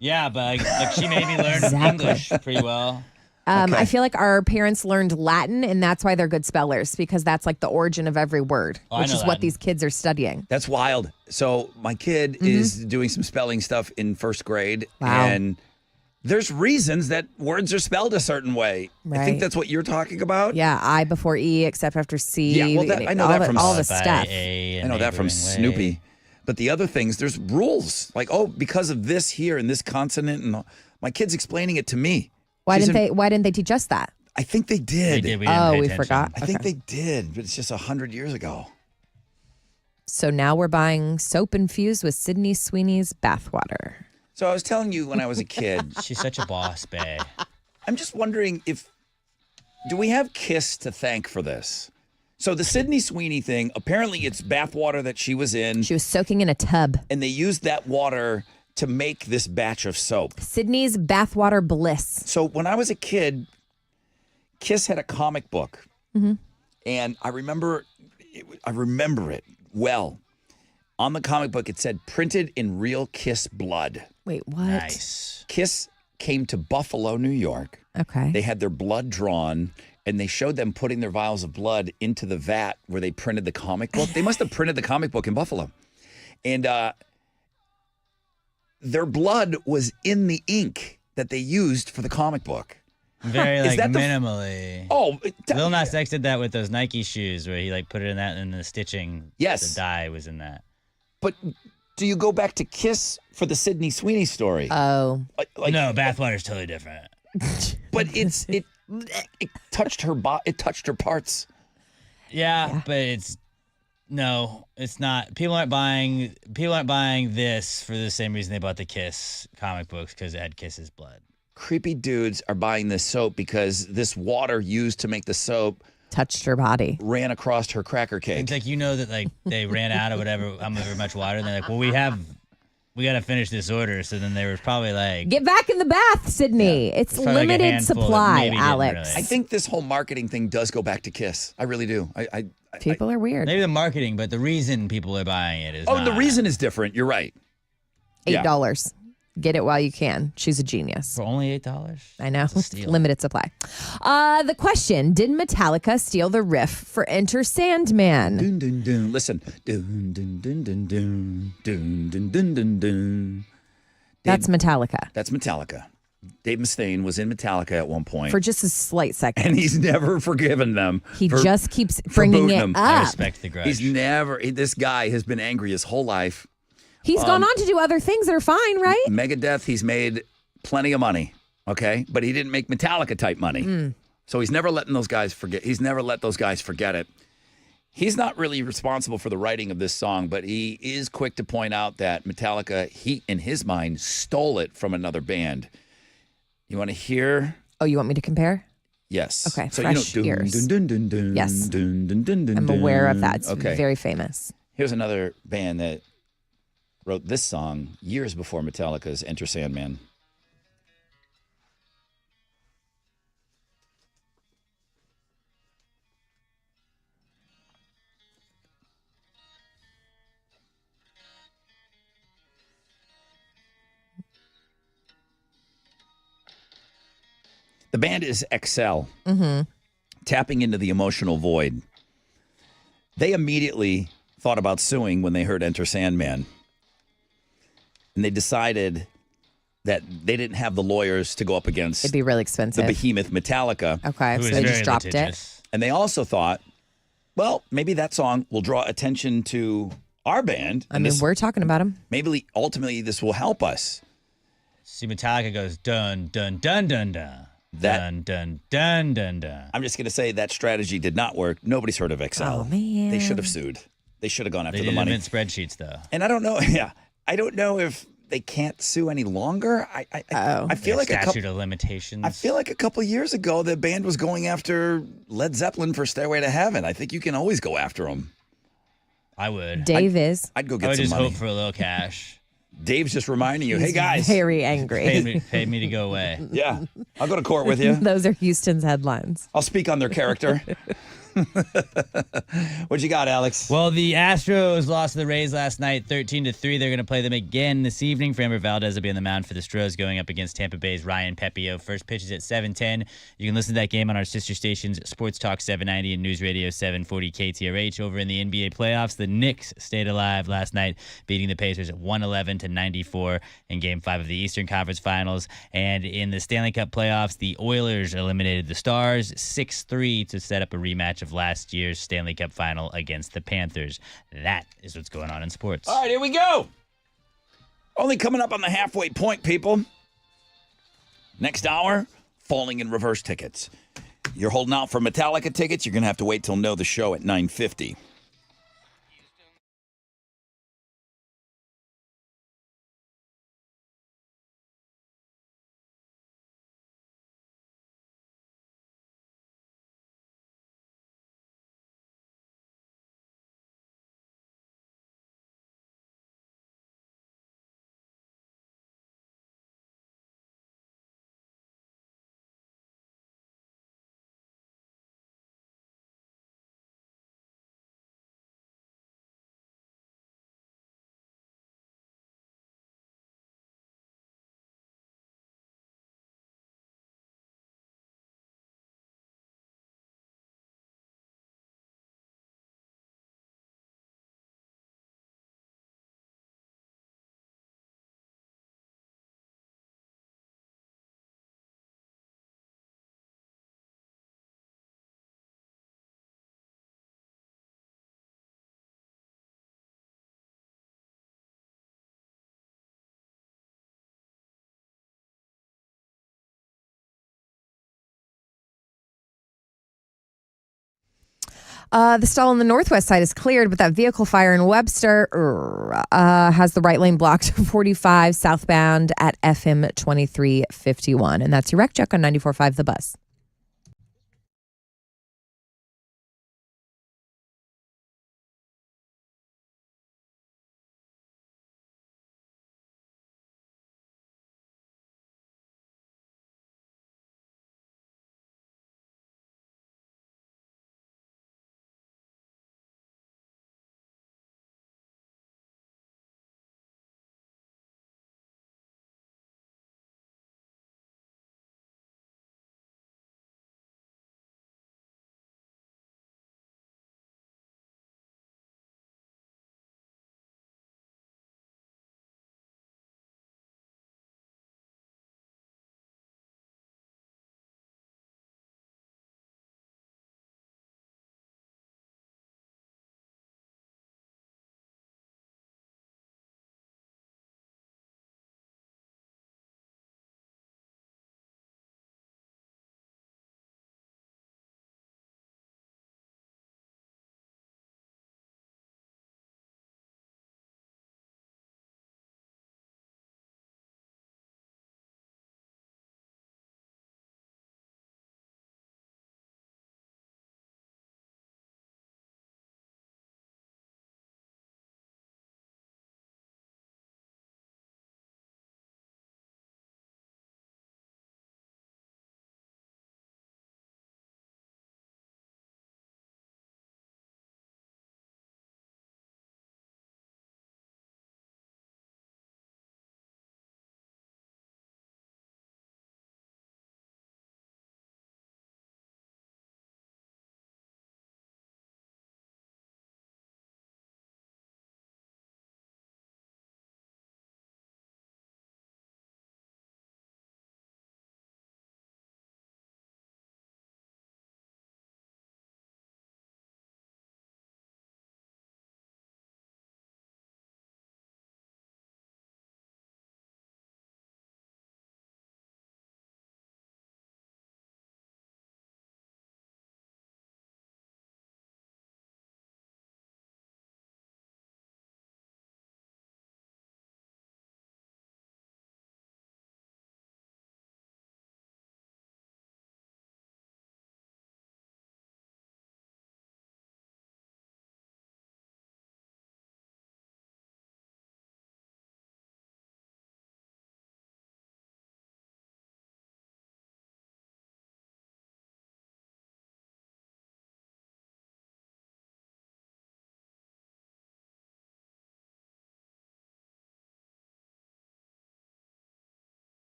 Yeah, but like she made me learn English pretty well. I feel like our parents learned Latin, and that's why they're good spellers, because that's like the origin of every word, which is what these kids are studying. That's wild. So my kid is doing some spelling stuff in 1st grade, wow. And there's reasons that words are spelled a certain way. Right. I think that's what you're talking about. Yeah, I before E, except after C. Yeah, well, I know that from all the stuff. I know that from Snoopy. But the other things, there's rules. Like, because of this here and this consonant, and my kid's explaining it to me. Why didn't they teach us that? I think they did. We forgot. I think they did, but it's just 100 years ago. So now we're buying soap infused with Sydney Sweeney's bathwater. So I was telling you when I was a kid. She's such a boss, bae. I'm just wondering do we have Kiss to thank for this? So the Sydney Sweeney thing, apparently it's bathwater that she was in. She was soaking in a tub. And they used that water to make this batch of soap. Sydney's bathwater bliss. So when I was a kid, Kiss had a comic book. Mm-hmm. And I remember it well. On the comic book, it said, printed in real Kiss blood. Wait, what? Nice. Kiss came to Buffalo, New York. Okay. They had their blood drawn, and they showed them putting their vials of blood into the vat where they printed the comic book. They must have printed the comic book in Buffalo. And their blood was in the ink that they used for the comic book. Very minimally. Lil Nas X did that with those Nike shoes where he put it in that and the stitching. Yes. The dye was in that. But do you go back to Kiss for the Sydney Sweeney story? Oh. No, bathwater's totally different. But it touched her it touched her parts. Yeah, but it's not. People aren't buying this for the same reason they bought the Kiss comic books, because it had Kiss's blood. Creepy dudes are buying this soap because this water used to make the soap touched her body, ran across her cracker cake. It's like, that they ran out of however much water, and they're like, well, we got to finish this order. So then they were probably like, get back in the bath, Sydney. Yeah. It's limited supply, Alex. I think this whole marketing thing does go back to Kiss. I really do. People are weird. Maybe the marketing, but the reason people are buying it is the reason is different. You're right. $8. Get it while you can. She's a genius. For only $8? I know. Limited supply. The question, did Metallica steal the riff for Enter Sandman? Dun, dun, dun. Listen. Dun, dun, dun, dun, dun. Dun, dun, dun, dun, dun. That's Metallica. That's Metallica. Dave Mustaine was in Metallica at one point. For just a slight second. And he's never forgiven them. He just keeps for bringing booting it them. I up. respect the grudge. This guy has been angry his whole life. He's gone on to do other things that are fine, right? Megadeth, he's made plenty of money, okay? But he didn't make Metallica type money. So he's never letting those guys forget. He's never let those guys forget it. He's not really responsible for the writing of this song, but he is quick to point out that Metallica, he, in his mind, stole it from another band. You want to hear? Oh, you want me to compare? Yes. Okay, So Fresh Ears. Yes. I'm aware of that. It's very famous. Here's another band that wrote this song years before Metallica's Enter Sandman. The band is Excel, tapping into the emotional void. They immediately thought about suing when they heard Enter Sandman. And they decided that they didn't have the lawyers to go up against It'd be really the expensive. behemoth Metallica. Okay, Who so is they very just dropped litigious. And they also thought, well, maybe that song will draw attention to our band. it. I mean, we're talking about him. Maybe ultimately this will help us. See, Metallica goes dun dun dun dun dun. Dun dun dun dun dun. I'm just going to say that strategy did not work. Nobody's heard of Excel. Oh, man. They should have sued. They should have gone after They the didn't money. invent spreadsheets, though. And I don't know. Yeah, I don't know if they can't sue any longer. I feel like statute of limitations. I feel like a couple years ago the band was going after Led Zeppelin for Stairway to Heaven. I think you can always go after them. I would. Dave is I'd go I get would some just money. hope for a little cash. Dave's just reminding you, hey guys, very angry. Pay me to go away. yeah, I'll go to court with you. Those are Houston's headlines. I'll speak on their character. What you got, Alex? Well, the Astros lost to the Rays last night, 13-3. They're going to play them again this evening. Framber Valdez will be on the mound for the Stros, going up against Tampa Bay's Ryan Pepio. First pitch is at 7:10. You can listen to that game on our sister stations, Sports Talk 790 and News Radio 740 KTRH. Over in the NBA playoffs, the Knicks stayed alive last night, beating the Pacers at 111-94 in Game 5 of the Eastern Conference Finals. And in the Stanley Cup playoffs, the Oilers eliminated the Stars 6-3 to set up a rematch of last year's Stanley Cup final against the Panthers. That is what's going on in sports. All right, here we go. Only coming up on the halfway point, people. Next hour, falling in reverse tickets. You're holding out for Metallica tickets. You're going to have to wait till Know the Show at 9:50. The stall on the northwest side is cleared, but that vehicle fire in Webster has the right lane blocked 45 southbound at FM 2351. And that's your wreck check on 94.5 The Bus.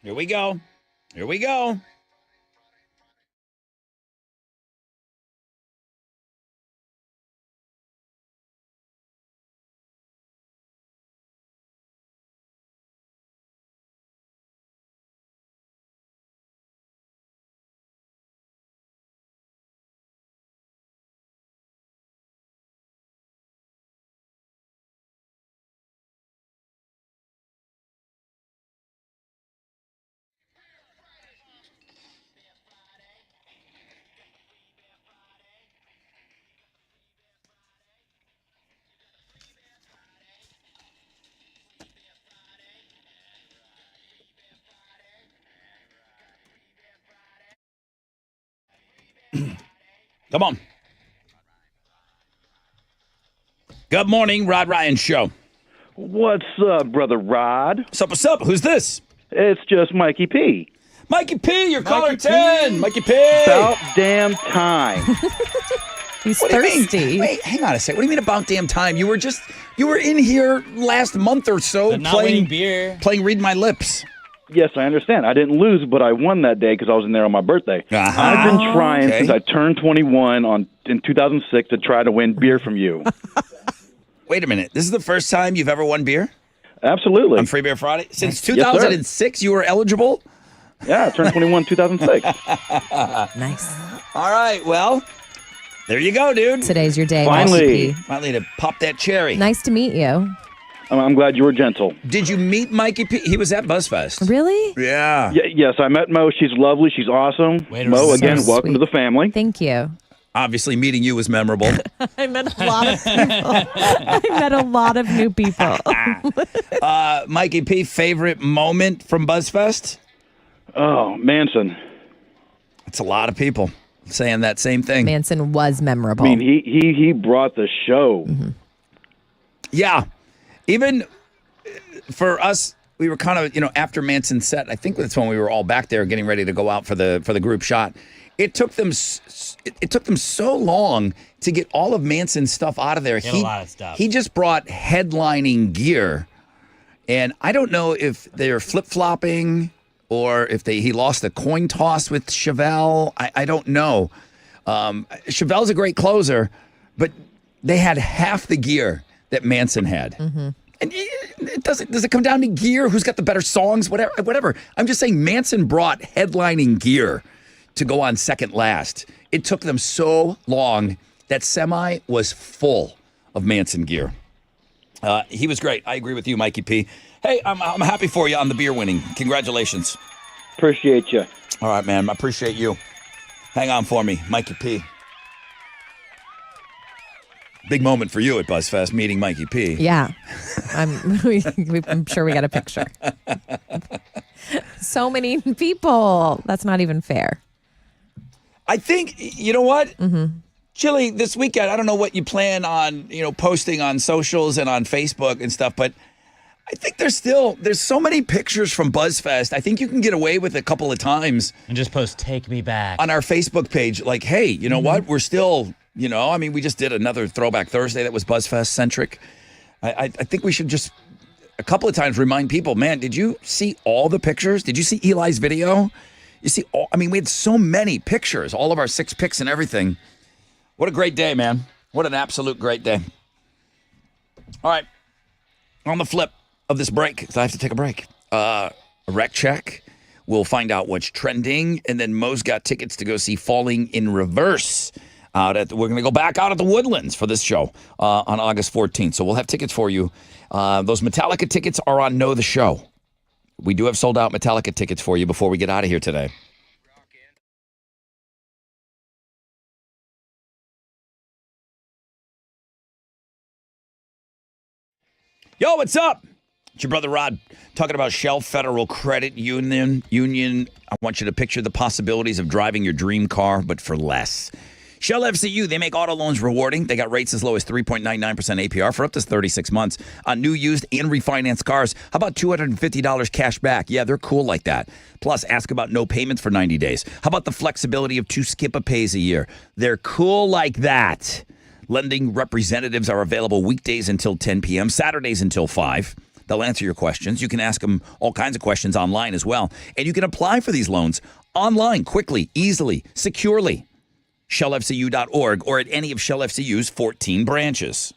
Here we go. Here we go. Come on. Good morning, Rod Ryan Show. What's up, Brother Rod? What's up? Who's this? It's just Mikey P. Mikey P, you're caller 10. Mikey P. About damn time. He's What do you mean? thirsty. Wait, hang on a second. What do you mean about damn time? You were in here last month or so But not winning beer. playing Read My Lips. Yes, I understand. I didn't lose, but I won that day because I was in there on my birthday. Uh-huh. I've been trying Okay. since I turned 21 in 2006 to try to win beer from you. Wait a minute. This is the first time you've ever won beer Absolutely. on Free Beer Friday? Since Yes, sir. 2006 you were eligible? Yeah, I turned 21 in 2006. Nice. All right, well, there you go, dude. Today's your day, Finally. Mikey P. Finally to pop that cherry. Nice to meet you. I'm glad you were gentle. Did you meet Mikey P? He was at BuzzFest. Really? Yeah. Yes, I met Mo. She's lovely. She's awesome. Way to Mo, so again, welcome sweet. to the family. Thank you. Obviously, meeting you was memorable. I met a lot of people. I met a lot of new people. Mikey P, favorite moment from BuzzFest? Oh, Manson. It's a lot of people saying that same thing. Manson was memorable. I mean, he brought the show. Yeah. Even for us, we were kind of, after Manson's set, I think that's when we were all back there getting ready to go out for the group shot. It took them so long to get all of Manson's stuff out of there. He had a lot of stuff. He just brought headlining gear. And I don't know if they're flip-flopping or if he lost a coin toss with Chevelle. I don't know. Chevelle's a great closer, but they had half the gear that Manson had. Mm-hmm. And does it come down to gear? Who's got the better songs? Whatever. I'm just saying Manson brought headlining gear to go on second last. It took them so long. That semi was full of Manson gear. He was great. I agree with you, Mikey P. Hey, I'm happy for you on the beer winning. Congratulations. Appreciate you. All right, man. I appreciate you. Hang on for me, Mikey P. Big moment for you at BuzzFest, meeting Mikey P. Yeah. I'm sure we got a picture. So many people. That's not even fair. I think, you know what? Mm-hmm. Chili, this weekend, I don't know what you plan on, posting on socials and on Facebook and stuff, but I think there's so many pictures from BuzzFest. I think you can get away with it a couple of times. And just post "Take Me Back" on our Facebook page. Like, hey, you know what? We're still, we just did another Throwback Thursday that was BuzzFest centric. I think we should just a couple of times remind people, man, did you see all the pictures? Did you see Eli's video? You see, we had so many pictures, all of our 6 picks and everything. What a great day, man. What an absolute great day. All right. On the flip of this break, because I have to take a break, a rec check. We'll find out what's trending. And then Mo's got tickets to go see Falling in Reverse. We're going to go back out at the Woodlands for this show on August 14th. So we'll have tickets for you. Those Metallica tickets are on Know the Show. We do have sold out Metallica tickets for you before we get out of here today. Yo, what's up? It's your brother Rod talking about Shell Federal Credit Union. I want you to picture the possibilities of driving your dream car, but for less. Shell FCU, they make auto loans rewarding. They got rates as low as 3.99% APR for up to 36 months on new, used, and refinanced cars. How about $250 cash back? Yeah, they're cool like that. Plus, ask about no payments for 90 days. How about the flexibility of 2 skip-a-pays a year? They're cool like that. Lending representatives are available weekdays until 10 p.m., Saturdays until 5. They'll answer your questions. You can ask them all kinds of questions online as well. And you can apply for these loans online, quickly, easily, securely. shellfcu.org or at any of Shell FCU's 14 branches.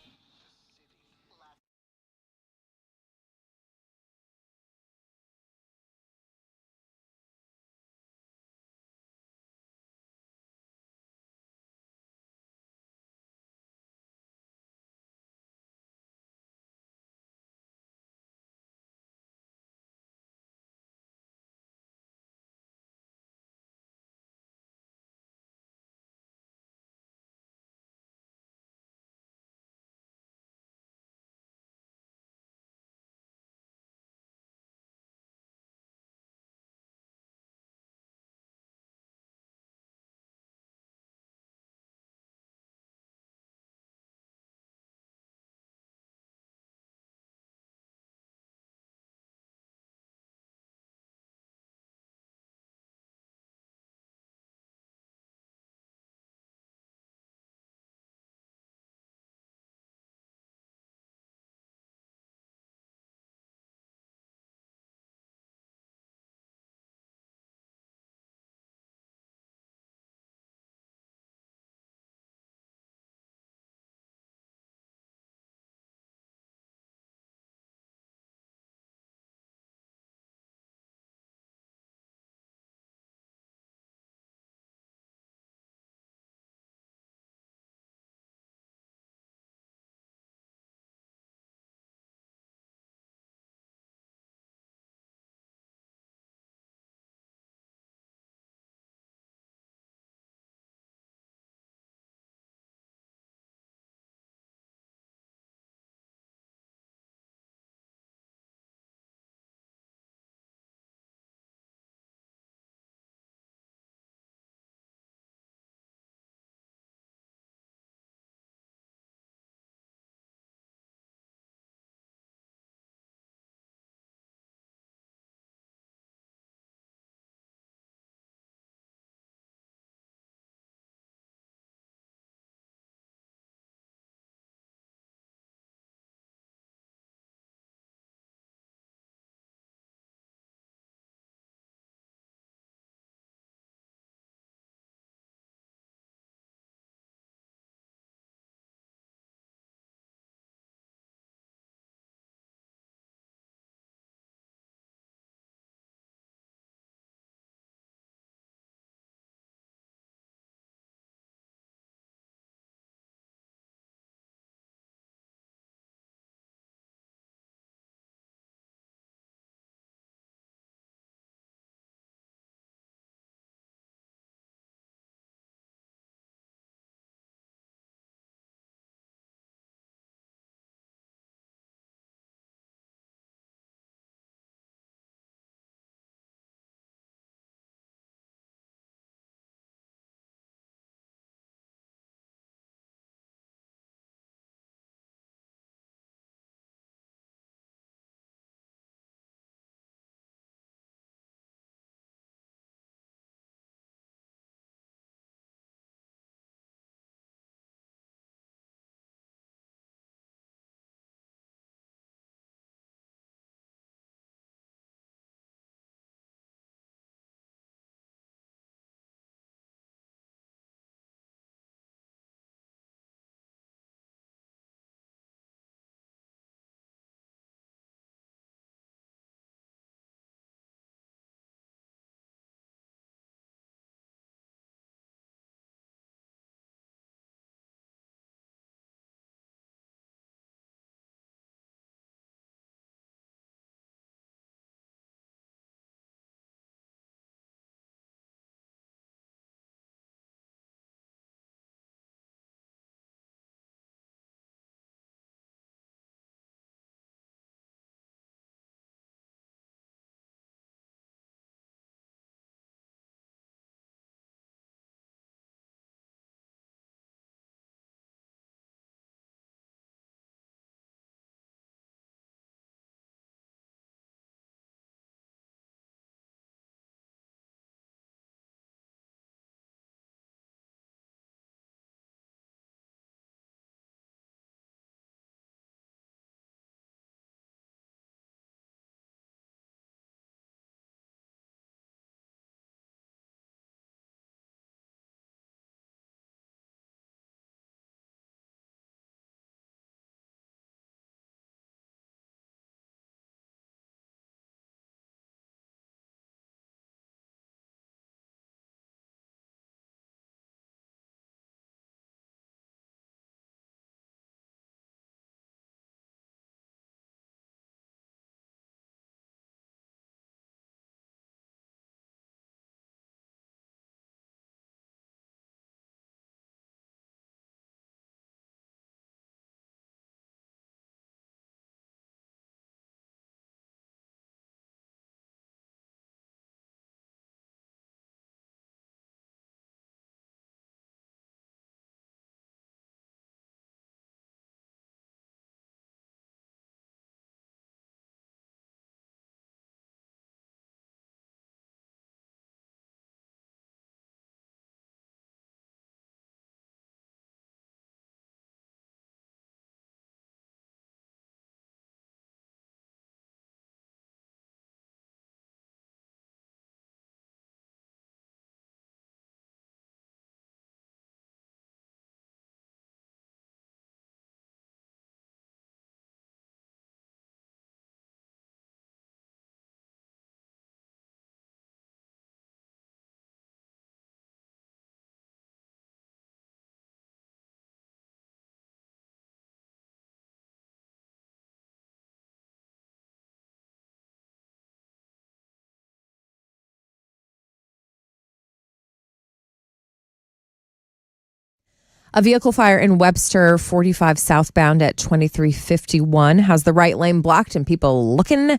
A vehicle fire in Webster 45 southbound at 2351 has the right lane blocked and people looking.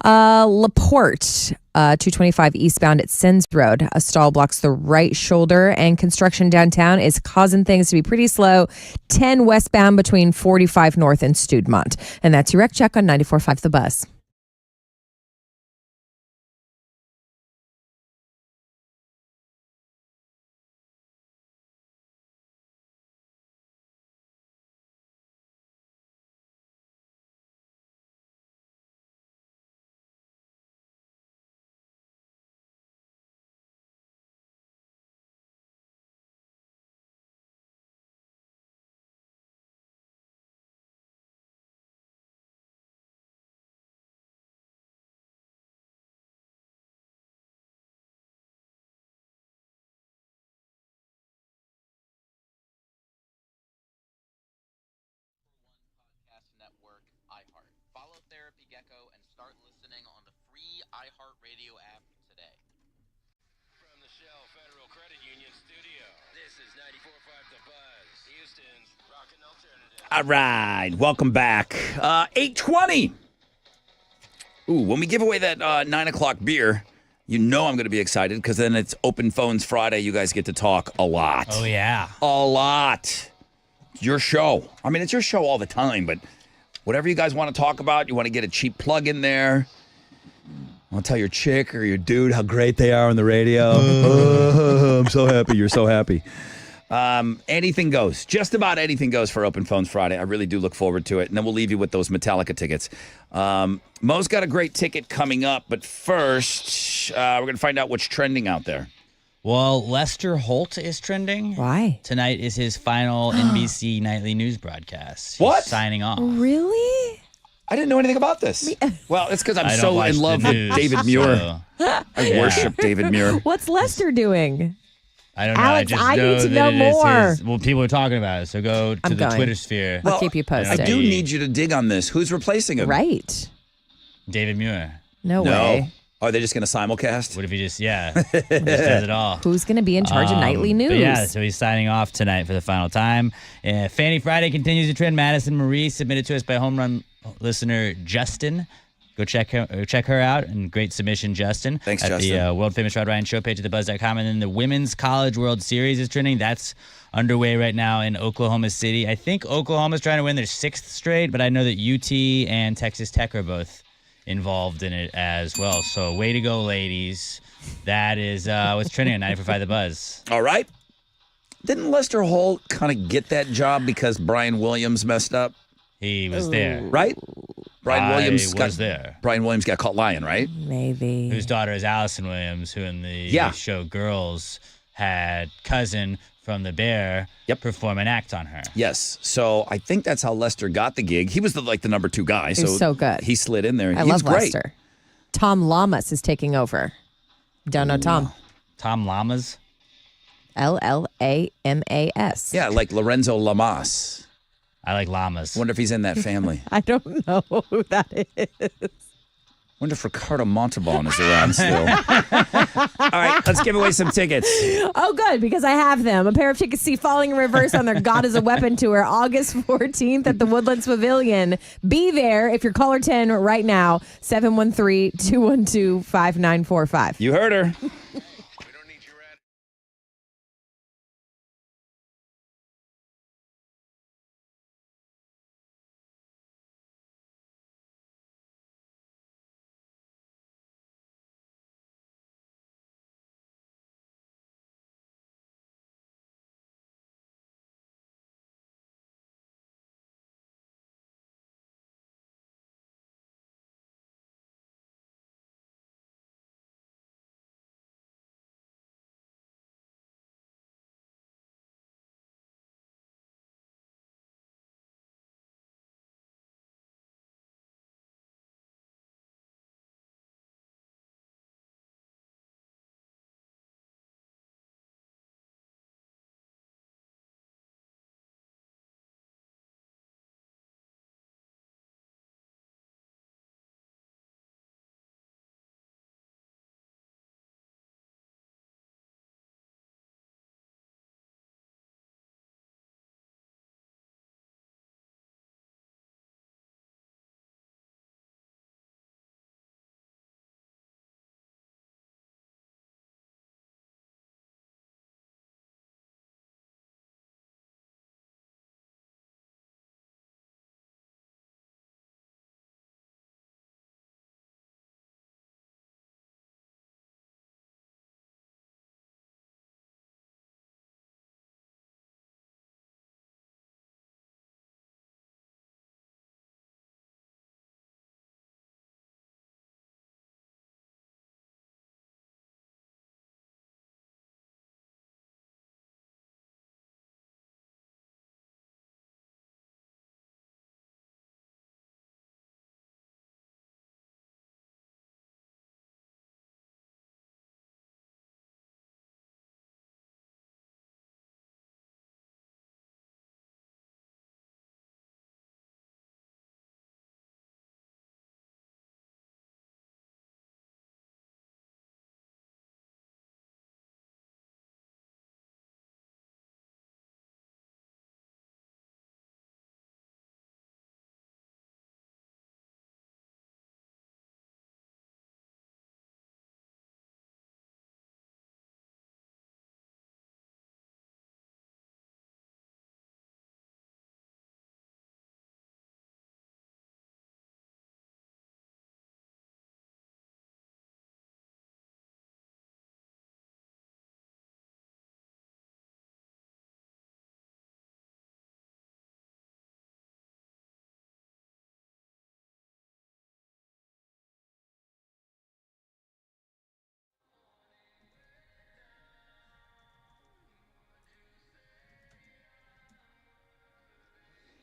LaPorte 225 eastbound at Sins Road. A stall blocks the right shoulder, and construction downtown is causing things to be pretty slow. 10 westbound between 45 North and Studmont. And that's your Rec Check on 94.5 The Buzz. Network, iHeart. Follow Therapy Gecko and start listening on the free iHeartRadio app today. From the Shell Federal Credit Union studio, this is 94.5 The Buzz, Houston's rockin' alternative. All right, welcome back. 8:20. Ooh, when we give away that 9 o'clock beer, you know I'm going to be excited because then it's Open Phones Friday. You guys get to talk a lot. Oh, yeah. A lot. It's your show. I mean, it's your show all the time, but whatever you guys want to talk about, you want to get a cheap plug in there. Want to tell your chick or your dude how great they are on the radio. I'm so happy. You're so happy. Anything goes. Just about anything goes for Open Phones Friday. I really do look forward to it. And then we'll leave you with those Metallica tickets. Mo's got a great ticket coming up. But first, we're going to find out what's trending out there. Well, Lester Holt is trending. Why? Tonight is his final NBC nightly news broadcast. He's What? signing off. Really? I didn't know anything about this. Well, it's because I'm I don't so watch in the love with news, David Muir. so- I worship David Muir. What's Lester doing? I don't know. Alex, I just I know need to that know it is more. his- well, people are talking about it, so go to I'm the going. Twitter sphere. I'll keep you I posted. do need you to dig on this. Who's replacing him? Right. David Muir. No way. Are they just going to simulcast? What if he just just does it all? Who's going to be in charge of nightly news? But yeah, so he's signing off tonight for the final time. Fanny Friday continues to trend. Madison Marie submitted to us by home run listener Justin. Go check her out. And great submission, Justin. Thanks, at Justin. the world famous Rod Ryan show page at thebuzz.com. And then the Women's College World Series is trending. That's underway right now in Oklahoma City. I think Oklahoma's trying to win their 6th straight, but I know that UT and Texas Tech are both involved in it as well. So way to go, ladies. That is what's trending on 94.5 The Buzz. All right. Didn't Lester Holt kind of get that job because Brian Williams messed up? He was there. Right? Brian Williams was there. Brian Williams got caught lying, right? Maybe. Whose daughter is Allison Williams, who in the Yeah. show Girls had cousin from The Bear perform an act on her. Yes. So I think that's how Lester got the gig. He was the number 2 guy. He was so good. He slid in there. I He was love great. Lester. Tom Lamas is taking over. Don't know Tom. Tom Lamas? Lamas. Yeah, like Lorenzo Lamas. I like llamas. Wonder if he's in that family. I don't know who that is. Wonder if Ricardo Montalban is around still. All right, let's give away some tickets. Oh, good, because I have them. A pair of tickets to see Falling in Reverse on their God is a Weapon tour, August 14th at the Woodlands Pavilion. Be there if you're caller 10 right now, 713-212-5945. You heard her.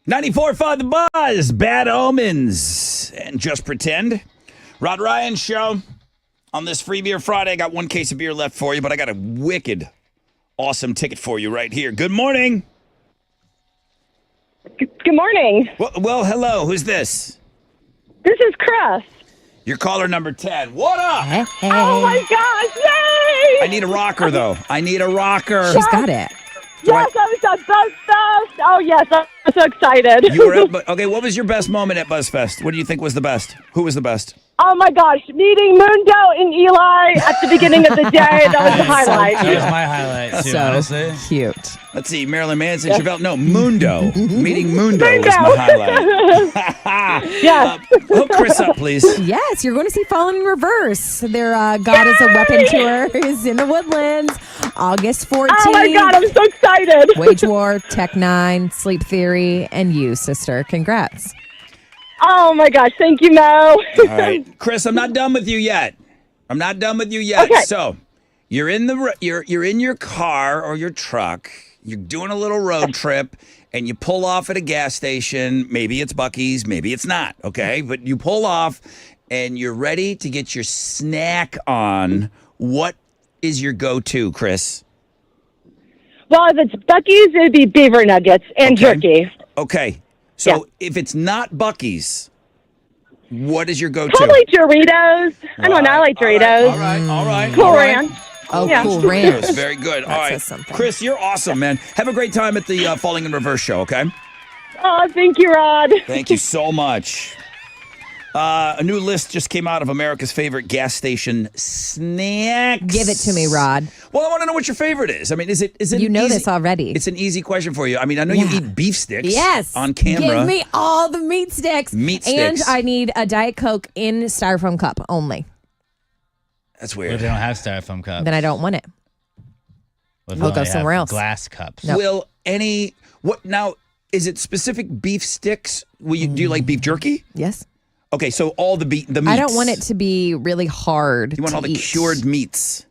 94.5 The Buzz, Bad Omens, and Just Pretend. Rod Ryan Show. On this Free Beer Friday, I got one case of beer left for you, but I got a wicked, awesome ticket for you right here. Good morning. Good morning. Well, hello. Who's this? This is Chris. Your caller number 10. What up? Hey. Oh my gosh! Yay! I need a rocker, though. I need a rocker. She's got it. Yes, I was at BuzzFest. Oh yes, I'm so excited. You were at, okay, what was your best moment at BuzzFest? What do you think was the best? Who was the best? Oh my gosh, meeting Mundo and Eli at the beginning of the day. That was the highlight. That was my highlight, too, So honestly. cute. Let's see, Marilyn Manson, Chevelle. No, Mundo. Meeting Mundo was my highlight. Yes. Hook Chris up, please. Yes, you're going to see Fallen in Reverse. Their God is a Weapon tour is in the Woodlands, August 14th. Oh my God, I'm so excited. Wage War, Tech Nine, Sleep Theory, and you, sister. Congrats. Oh my gosh, thank you, Mo. All right, Chris, I'm not done with you yet. Okay. So, you're in your car or your truck. You're doing a little road trip, and you pull off at a gas station. Maybe it's Buc-ee's, maybe it's not. Okay, but you pull off, and you're ready to get your snack on. What is your go-to, Chris? Well, if it's Buc-ee's, it'd be beaver nuggets and jerky. Okay. So if it's not Buc-ee's, what is your go-to? Probably Doritos. I don't know. I like Doritos. All right. Cool all right. Ranch. Oh, Yeah. Cool Ranch. Yes, very good. That All right. says something. Chris, you're awesome, man. Have a great time at the Falling in Reverse show, okay? Oh, thank you, Rod. Thank you so much. A new list just came out of America's favorite gas station snacks. Give it to me, Rod. Well, I want to know what your favorite is. I mean, is it You know easy, this already. It's an easy question for you. I mean, I know you Yeah. eat beef sticks Yes. on camera. Give me all the meat sticks. Meat And sticks. I need a Diet Coke in styrofoam cup only. That's What if weird. they don't have styrofoam cups? Then I don't want it. What if We'll they go only somewhere have else. Glass cups. No. Will now, is it specific beef sticks? Do you like beef jerky? Yes. Okay, so all the meats. I don't want it to be really hard. You want to all the eat. cured meats.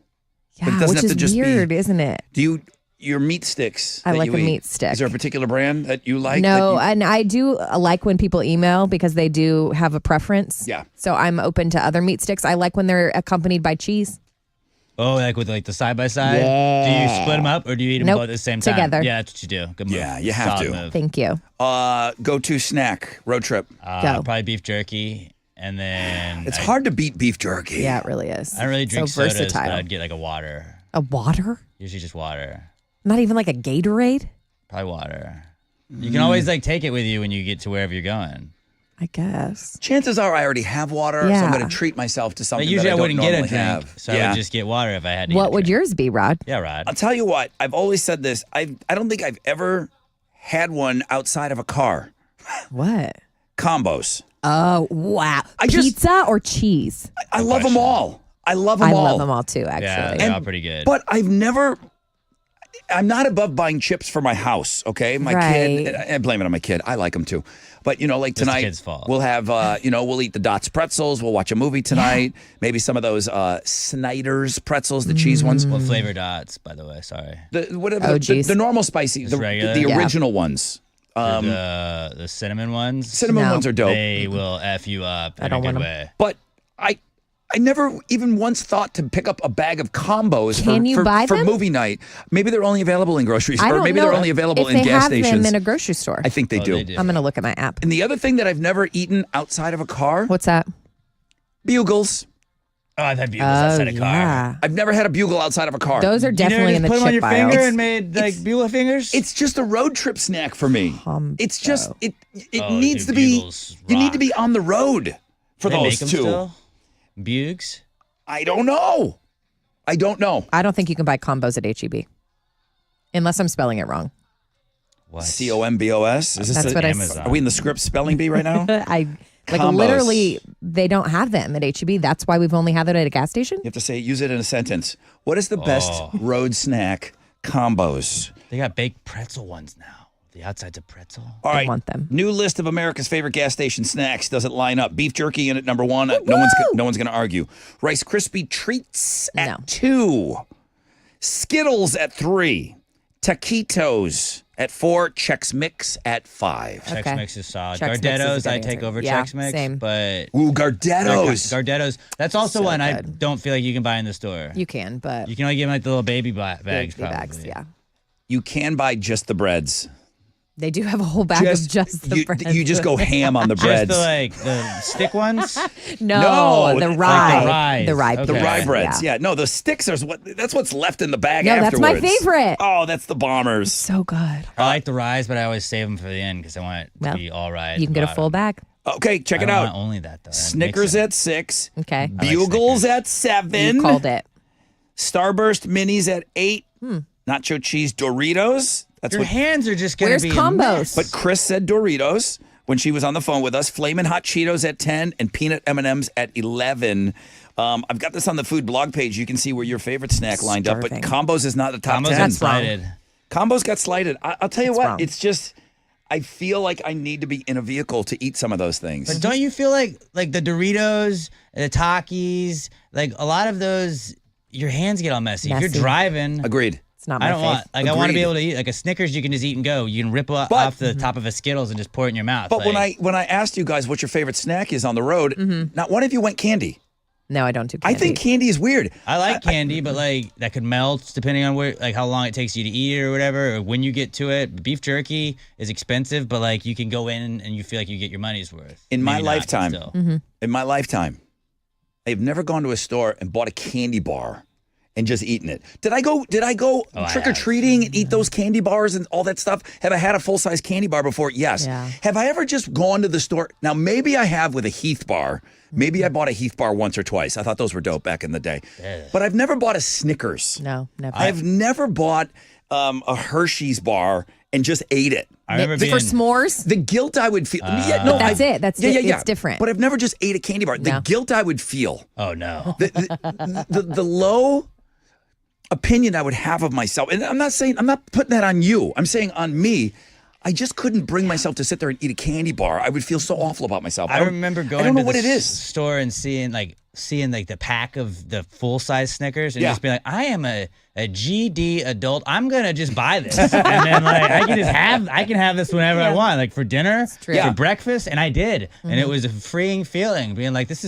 Yeah, but it doesn't which have to is just be- weird, isn't it? Do you your meat sticks? I that like you a eat, meat stick. Is there a particular brand that you like? No, that and I do like when people email because they do have a preference. Yeah. So I'm open to other meat sticks. I like when they're accompanied by cheese. Oh, like with like the side by side? Do you Yeah. split them up or do you eat them Nope, both at the same time? together. Yeah, that's what you do. Good move. Yeah, you have Solid to. Move. Thank you. go-to snack road trip? Go. Probably beef jerky, and then It's hard to beat beef jerky. Yeah, it really is. I don't really drink so sodas, but versatile. I'd get like a water. A water? Usually just water. Not even like a Gatorade? Probably water. You can always like take it with you when you get to wherever you're going. I guess. Chances are I already have water, so I'm Yeah. going to treat myself to something But usually that I I don't wouldn't get a normally drink, have. so I would just get water if I had to. What get a would drink. yours be, Rod? Yeah, Rod. I'll tell you what. I've always said this. I don't think I've ever had one outside of a car. What? Combos. Oh, wow. I just- Pizza or cheese? I love them all. I love them I all. love them all too, actually. Yeah, they're all pretty good. But I'm not above buying chips for my house, okay? My kid, I blame it on my kid. I like them too. But, like the tonight, kid's fault. we'll have, we'll eat the Dots pretzels. We'll watch a movie tonight. Maybe some of those Snyder's pretzels, the cheese ones. What flavor dots, by the way? Sorry. The normal spicy, Just regular? the Yeah. original ones. The cinnamon ones. Cinnamon ones are dope. They will F you up in a good way. But I never even once thought to pick up a bag of combos Can you buy for them? movie night. Maybe they're only available in groceries, I or don't maybe know they're only available if in they gas have stations. them in a grocery store. I think they do. I'm going to look at my app. And the other thing that I've never eaten outside of a car, What's that? bugles. Oh, I've had bugles outside a car. Yeah. I've never had a bugle outside of a car. Those are definitely in the put them on chip your aisle. finger and made like bugle fingers? It's just a road trip snack for me. It's just it Oh, needs dude, to be. bugles You need rock. to be on the road for They those make 'em two. still? Bugs? I don't know. I don't know. I don't think you can buy combos at HEB. Unless I'm spelling it wrong. What? COMBOS. Is this That's a- what I Amazon. Are we in the script spelling bee right now? I Combos. literally they don't have them at HEB. That's why we've only had it at a gas station. You have to use it in a sentence. What is the best road snack combos? They got baked pretzel ones now. The outside's a pretzel. All right. want them. New list of America's favorite gas station snacks doesn't line up. Beef jerky in at number 1. No one's going to argue. Rice Krispie treats at 2. Skittles at 3. Taquitos at 4. Chex Mix at 5. Chex Okay. Mix is solid. Chex Mix is a Gardettos, good I answer. take over Yeah, Chex Mix. same. But Ooh, Gardettos. Gardettos. That's also So one I good. don't feel like you can buy in the store. You can, but You can only get them like the little baby bags, baby probably. bags, yeah. You can buy just the breads. They do have a whole bag of just the bread. you just go ham on the Just breads. the stick ones? No, the like rye. the ryes. The rye. Okay. The rye pieces, breads. Yeah. No, the sticks are that's what's left in the bag No, afterwards. that's my favorite. Oh, that's the bombers. So good. I like the ryes, but I always save them for the end because I want it to Well, be all rye. You can get a full bag. Okay, check I it don't out. want only that, though. Snickers at 6. Okay. Bugles Snickers. at 7. You called it. Starburst minis at 8. Nacho cheese Doritos. That's Your what. hands are just going Where's to be combos? a mess. But Chris said Doritos when she was on the phone with us. Flamin' Hot Cheetos at 10 and peanut M&Ms at 11. I've got this on the food blog page. You can see where your favorite snack lined up. But Starving. combos is not the top Combos 10. got slighted. Combos got slighted. I'll tell you That's what. wrong. It's just. I feel like I need to be in a vehicle to eat some of those things. But don't you feel like the Doritos, the Takis, like a lot of those, your hands get all messy. If Messy. you're driving, Agreed. It's not my I don't want fave. I want to be Agreed. able to eat like a Snickers. You can just eat and go. You can rip off the top of a Skittles and just pour it in your mouth. But like, when I asked you guys what your favorite snack is on the road, not one of you went candy. No, I don't do I candy. think candy is weird. I like candy, but like that could melt depending on where, like how long it takes you to eat it or whatever, or when you get to it. Beef jerky is expensive, but like you can go in and you feel like you get your money's worth. In my Maybe not, but lifetime, still. in my lifetime, I've never gone to a store and bought a candy bar and just eaten it. Did I go I trick or have. treating and eat those candy bars and all that stuff? Have I had a full size candy bar before? Yes. Yeah. Have I ever just gone to the store? Now maybe I have with a Heath bar. Maybe I bought a Heath bar once or twice. I thought those were dope back in the day. But I've never bought a Snickers. No, never. I've never bought a Hershey's bar and just ate it. I remember For being s'mores? The guilt I would feel. Yeah, no, But that's it. That's it. yeah. It's different. But I've never just ate a candy bar. The No. guilt I would feel, Oh no. the low opinion I would have of myself, and I'm not putting that on you. I'm saying on me. I just couldn't bring myself to sit there and eat a candy bar. I would feel so awful about myself. I remember going I don't know to what the it is. store and seeing the pack of the full size Snickers and Yeah. just being like, I am a GD adult. I'm gonna just buy this, and then like I can have this whenever I want, like for dinner, true. Yeah. for breakfast, and I did, and it was a freeing feeling, being like, this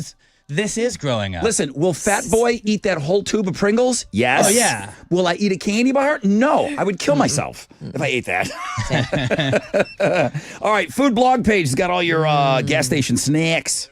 is growing up. Listen, will Fat Boy eat that whole tube of Pringles? Yes. Oh, yeah. Will I eat a candy bar? No. I would kill myself if I ate that. All right, food blog page has got all your gas station snacks.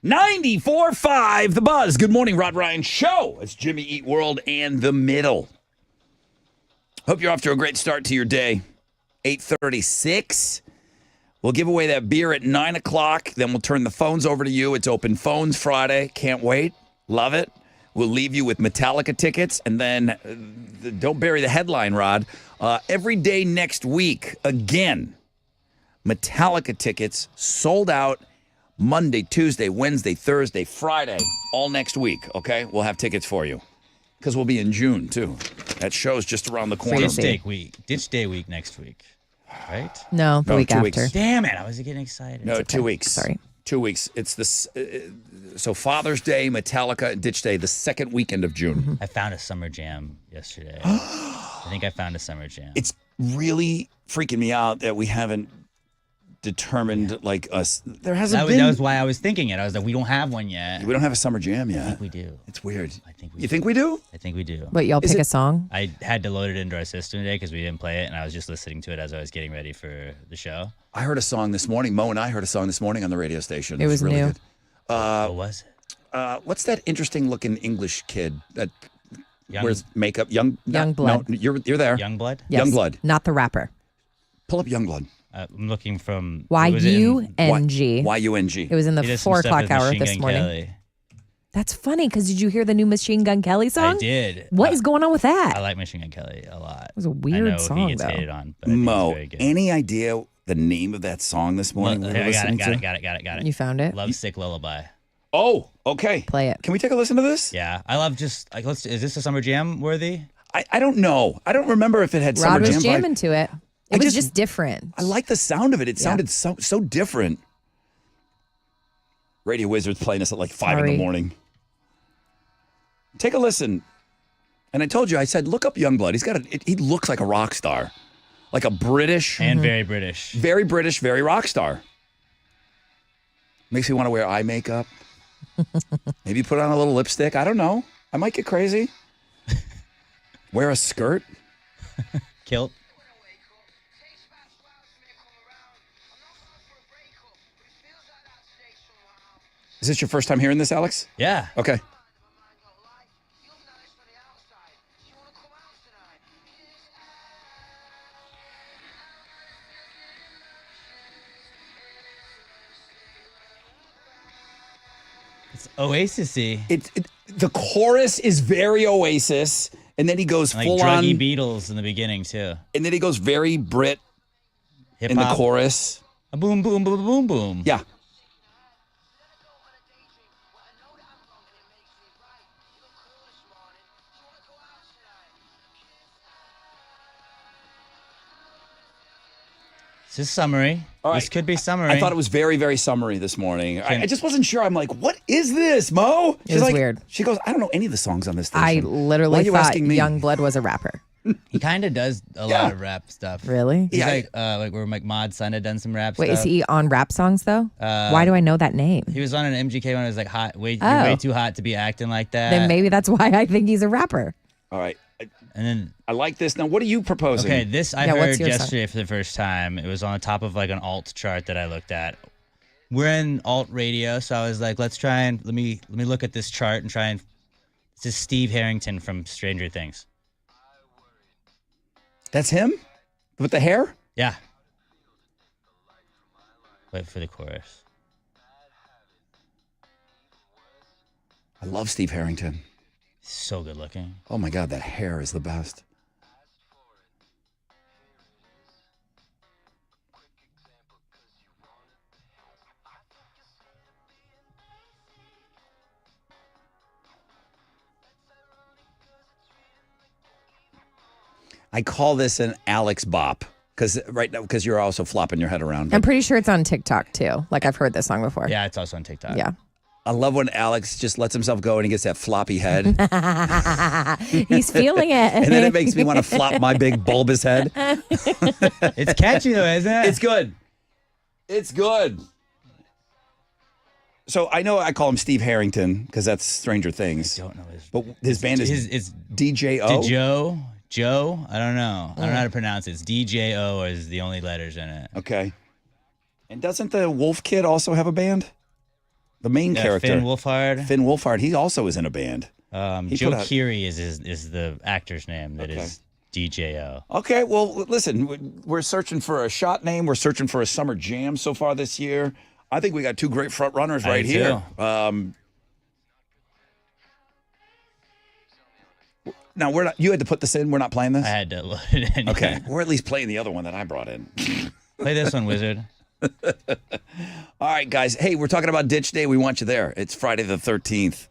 94.5 The Buzz. Good morning, Rod Ryan Show. It's Jimmy Eat World and The Middle. Hope you're off to a great start to your day. 8:36. We'll give away that beer at 9 o'clock. Then we'll turn the phones over to you. It's Open Phones Friday. Can't wait. Love it. We'll leave you with Metallica tickets. And then, don't bury the headline, Rod. Every day next week, again, Metallica tickets sold out Monday, Tuesday, Wednesday, Thursday, Friday, all next week, okay? We'll have tickets for you because we'll be in June, too. That show's just around the corner. Ditch Day week next week, right? No, the week 2 after. weeks. Damn it, I was getting excited. No, okay. 2 weeks. Sorry. 2 weeks. It's this. So Father's Day, Metallica, Ditch Day, the second weekend of June. I found a summer jam yesterday. I think I found a summer jam. It's really freaking me out that we haven't determined, like, us. There hasn't been. That was why I was thinking it. I was like, we don't have one yet. We don't have a summer jam yet. I think we do. It's weird. I think You think we do? I think we do. But y'all pick a song? I had to load it into our system today because we didn't play it, and I was just listening to it as I was getting ready for the show. I heard a song this morning. Mo and I heard a song this morning on the radio station. It was really new. good. What was it? What's that interesting looking English kid that Young- wears makeup? Youngblood. No, you're there. Youngblood? Yes. Youngblood. Not the rapper. Pull up Youngblood. I'm looking from Y-U-N-G. Y-U-N-G. It was in the He does some 4 stuff o'clock with hour Machine this Gun morning. Kelly. That's funny because did you hear the new Machine Gun Kelly song? I did. What is going on with that? I like Machine Gun Kelly a lot. It was a weird I know song, he gets though. hated on, but I think Mo, it's very good. any idea the name of that song this morning? Well, we were I got listening to? it. You found it? Love Sick Lullaby. Oh, okay. Play it. Can we take a listen to this? Yeah, I love just like is this a summer jam worthy? I don't know. I don't remember if it had summer Rod jam was vibe. jamming to it. I It was just- just different. I like the sound of it. It Yeah. sounded so different. Radio Wizard's playing us at like 5 in the Sorry. morning. Take a listen. And I told you, I said, look up Youngblood. He looks like a rock star. Like a British. And very British. Very British, very rock star. Makes me want to wear eye makeup. Maybe put on a little lipstick. I don't know. I might get crazy. Wear a skirt. Kilt. Is this your first time hearing this, Alex? Yeah. Okay. It's Oasis-y. The chorus is very Oasis, and then he goes Like full on. druggy Beatles in the beginning too. And then he goes very Brit Hip in the hop. chorus. A boom boom boom boom boom. Yeah. This is summary. All This right. could be summary. I thought it was very, very summery this morning. I just wasn't sure. I'm like, what is this, Mo? It was like, weird. She goes, I don't know any of the songs on this station. I Why literally are you thought asking me? Youngblood was a rapper. He kind of does a lot of rap stuff. Really? He's Yeah, like where Mod's son had done some rap Wait, stuff. is he on rap songs though? Why do I know that name? He was on an MGK one. It was like hot. You're Oh. way too hot to be acting like that. Then maybe that's why I think he's a rapper. All right. And then I like this. Now, what are you proposing? okay, this I Yeah, what's heard your song? yesterday for the first time. It was on the top of like an alt chart that I looked at. We're in alt radio, so I was like, let's try and let me look at this chart and try and. This is Steve Harrington from Stranger Things. That's him? With the hair? Yeah. Wait for the chorus. I love Steve Harrington. So good looking. Oh my God, that hair is the best. I call this an Alex bop because you're also flopping your head around. I'm pretty sure it's on TikTok too. Like I've heard this song before. Yeah, it's also on TikTok. Yeah. I love when Alex just lets himself go and he gets that floppy head. He's feeling it. And then it makes me want to flop my big bulbous head. It's catchy though, isn't it? It's good. It's good. So I know I call him Steve Harrington because that's Stranger Things. I don't know his. But his band is It's DJO. Joe? I don't know. I don't know how to pronounce it. It's DJO is the only letters in it. Okay. And doesn't the Wolf Kid also have a band? The main character. Finn Wolfhard. Finn Wolfhard. He also is in a band. He Joe put out- Keery is the actor's name that is DJO. Okay, well, listen, we're searching for a shot name. We're searching for a summer jam so far this year. I think we got two great front runners right here. Now, we're not. You had to put this in. We're not playing this? I had to load it in. Okay, we're at least playing the other one that I brought in. Play this one, Wizard. All right, guys. Hey, we're talking about Ditch Day. We want you there. It's Friday the 13th.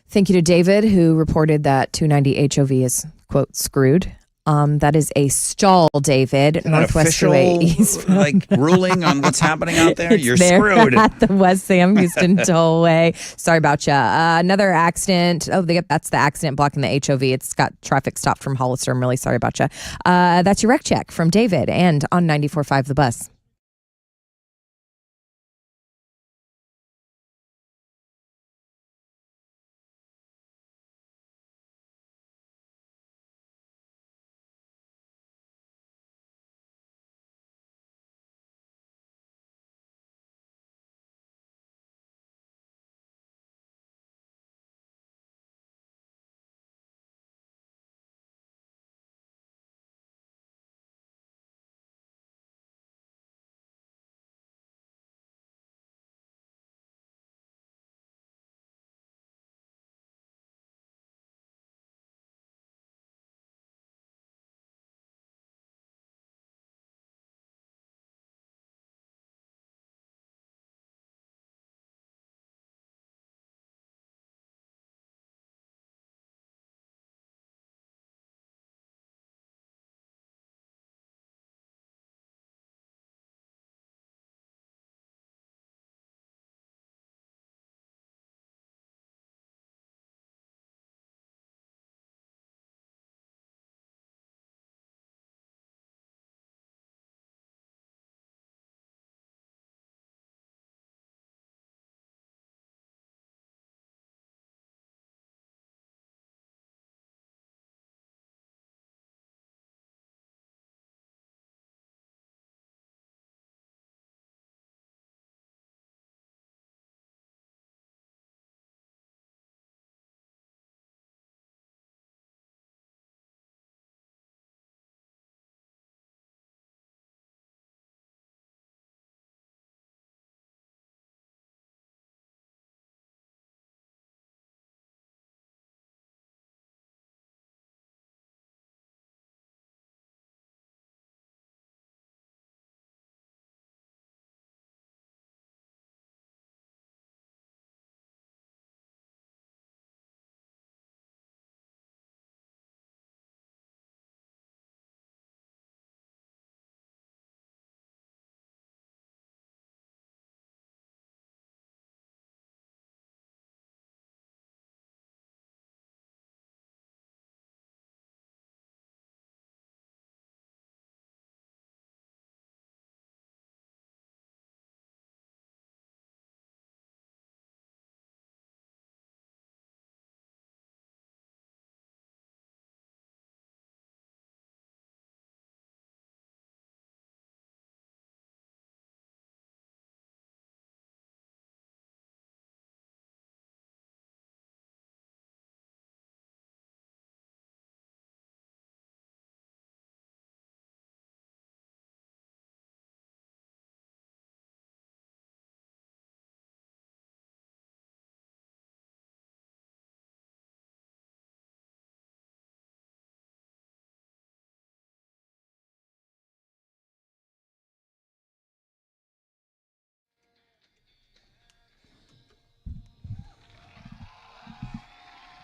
Thank you to David, who reported that 290 HOV is, quote, screwed. That is a stall, David. Northwest Way East. Like ruling on what's happening out there? It's You're there screwed. at the West Sam Houston Tollway. Sorry about you. Another accident. Oh, that's the accident blocking the HOV. It's got traffic stopped from Hollister. I'm really sorry about you. That's your wreck check from David and on 94.5 The Bus.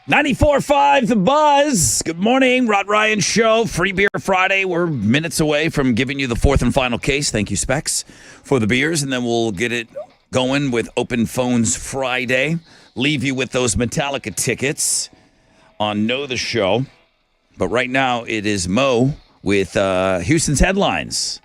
.94.5 The Buzz. Good morning, Rod Ryan Show. Free Beer Friday. We're minutes away from giving you the fourth and final case. Thank you, Specs, for the beers. And then we'll get it going with Open Phones Friday. Leave you with those Metallica tickets on Know the Show. But right now, it is Mo with Houston's headlines.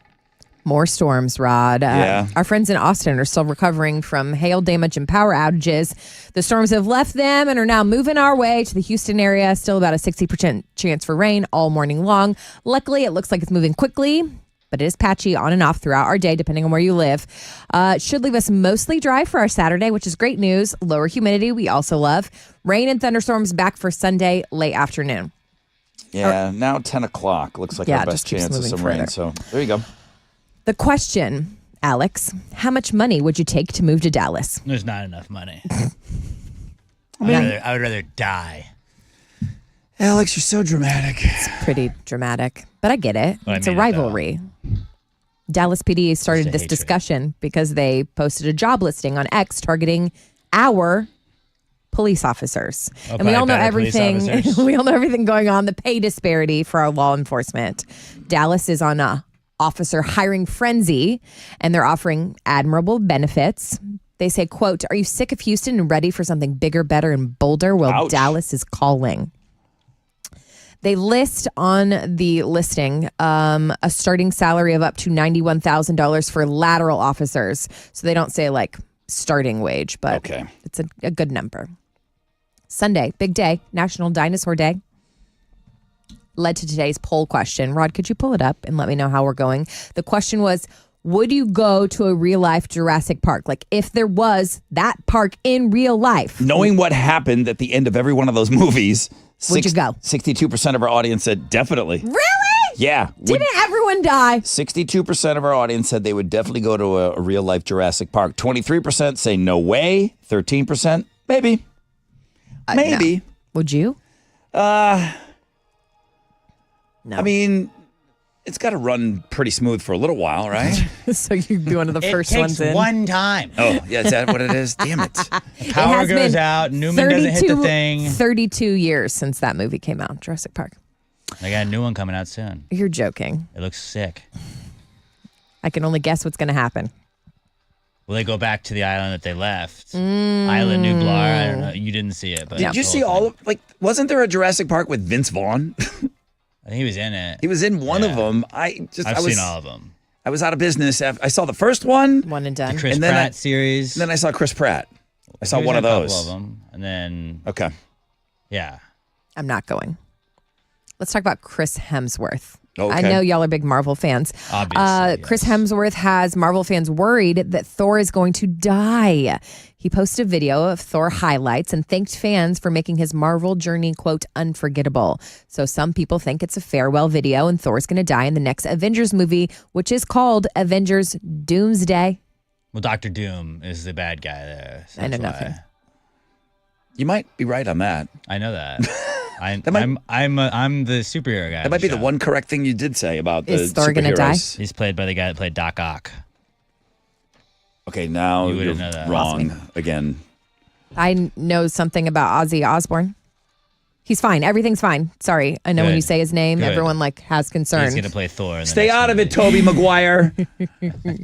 More storms, Rod. Yeah. Our friends in Austin are still recovering from hail damage and power outages. The storms have left them and are now moving our way to the Houston area. Still about a 60% chance for rain all morning long. Luckily, it looks like it's moving quickly, but it is patchy on and off throughout our day, depending on where you live. It should leave us mostly dry for our Saturday, which is great news. Lower humidity, we also love. Rain and thunderstorms back for Sunday late afternoon. Yeah, now 10 o'clock. Looks like our best chance of some rain. So there you go. The question, Alex, how much money would you take to move to Dallas? There's not enough money. I would rather die. Alex, you're so dramatic. It's pretty dramatic, but I get it. It's a rivalry. Dallas PD started this discussion because they posted a job listing on X targeting our police officers. Oh, And we all know probably better police everything. officers. We all know everything going on, the pay disparity for our law enforcement. Dallas is on a officer hiring frenzy, and they're offering admirable benefits. They say, quote, "Are you sick of Houston and ready for something bigger, better, and bolder? Well, Ouch. Dallas is calling." They list on the listing a starting salary of up to $91,000 for lateral officers. So they don't say like starting wage, but Okay. it's a good number. Sunday, big day, National Dinosaur Day. Led to today's poll question. Rod, could you pull it up and let me know how we're going? The question was, would you go to a real life Jurassic Park? Like if there was that park in real life. Knowing what happened at the end of every one of those movies, Would you go? 62% of our audience said definitely. Really? Yeah. Didn't everyone die? 62% of our audience said they would definitely go to a real life Jurassic Park. 23% say no way. 13% maybe. Maybe. No. Would you? No. I mean, it's got to run pretty smooth for a little while, right? So you'd be one of the It first takes ones in. one time. Oh, yeah. Is that what it is? Damn it. Power has goes been out. Newman doesn't hit the thing. 32 years since that movie came out, Jurassic Park. They got a new one coming out soon. You're joking. It looks sick. I can only guess what's going to happen. Will they go back to the island that they left? Island Nublar. I don't know. You didn't see it, but Did you see all of, like, wasn't there a Jurassic Park with Vince Vaughn? I think he was in it. He was in one of Yeah. them. I've I was seen all of them. I was out of business. I saw the first one. One and done. Chris And then Pratt series. And then I saw Chris Pratt. I saw He was one in of a couple those. of them, and then Okay. yeah, I'm not going. Let's talk about Chris Hemsworth. Okay. I know y'all are big Marvel fans. Obviously, Chris yes. Hemsworth has Marvel fans worried that Thor is going to die. He posted a video of Thor highlights and thanked fans for making his Marvel journey, quote, unforgettable. So some people think it's a farewell video and Thor's going to die in the next Avengers movie, which is called Avengers Doomsday. well, Doctor Doom is the bad guy there. So I know that's why. nothing. You might be right on that. I know that. I'm the superhero guy. That might be the one correct thing you did say about the Is Thor gonna die? superheroes. He's played by the guy that played Doc Ock. Okay, now You you're wouldn't know that. wrong again. I know something about Ozzy Osbourne. He's fine. Everything's fine. Sorry. I know when Good. you say his name, Good. everyone like has concerns. He's gonna play Thor. In the Stay next out of movie. it, Toby Maguire.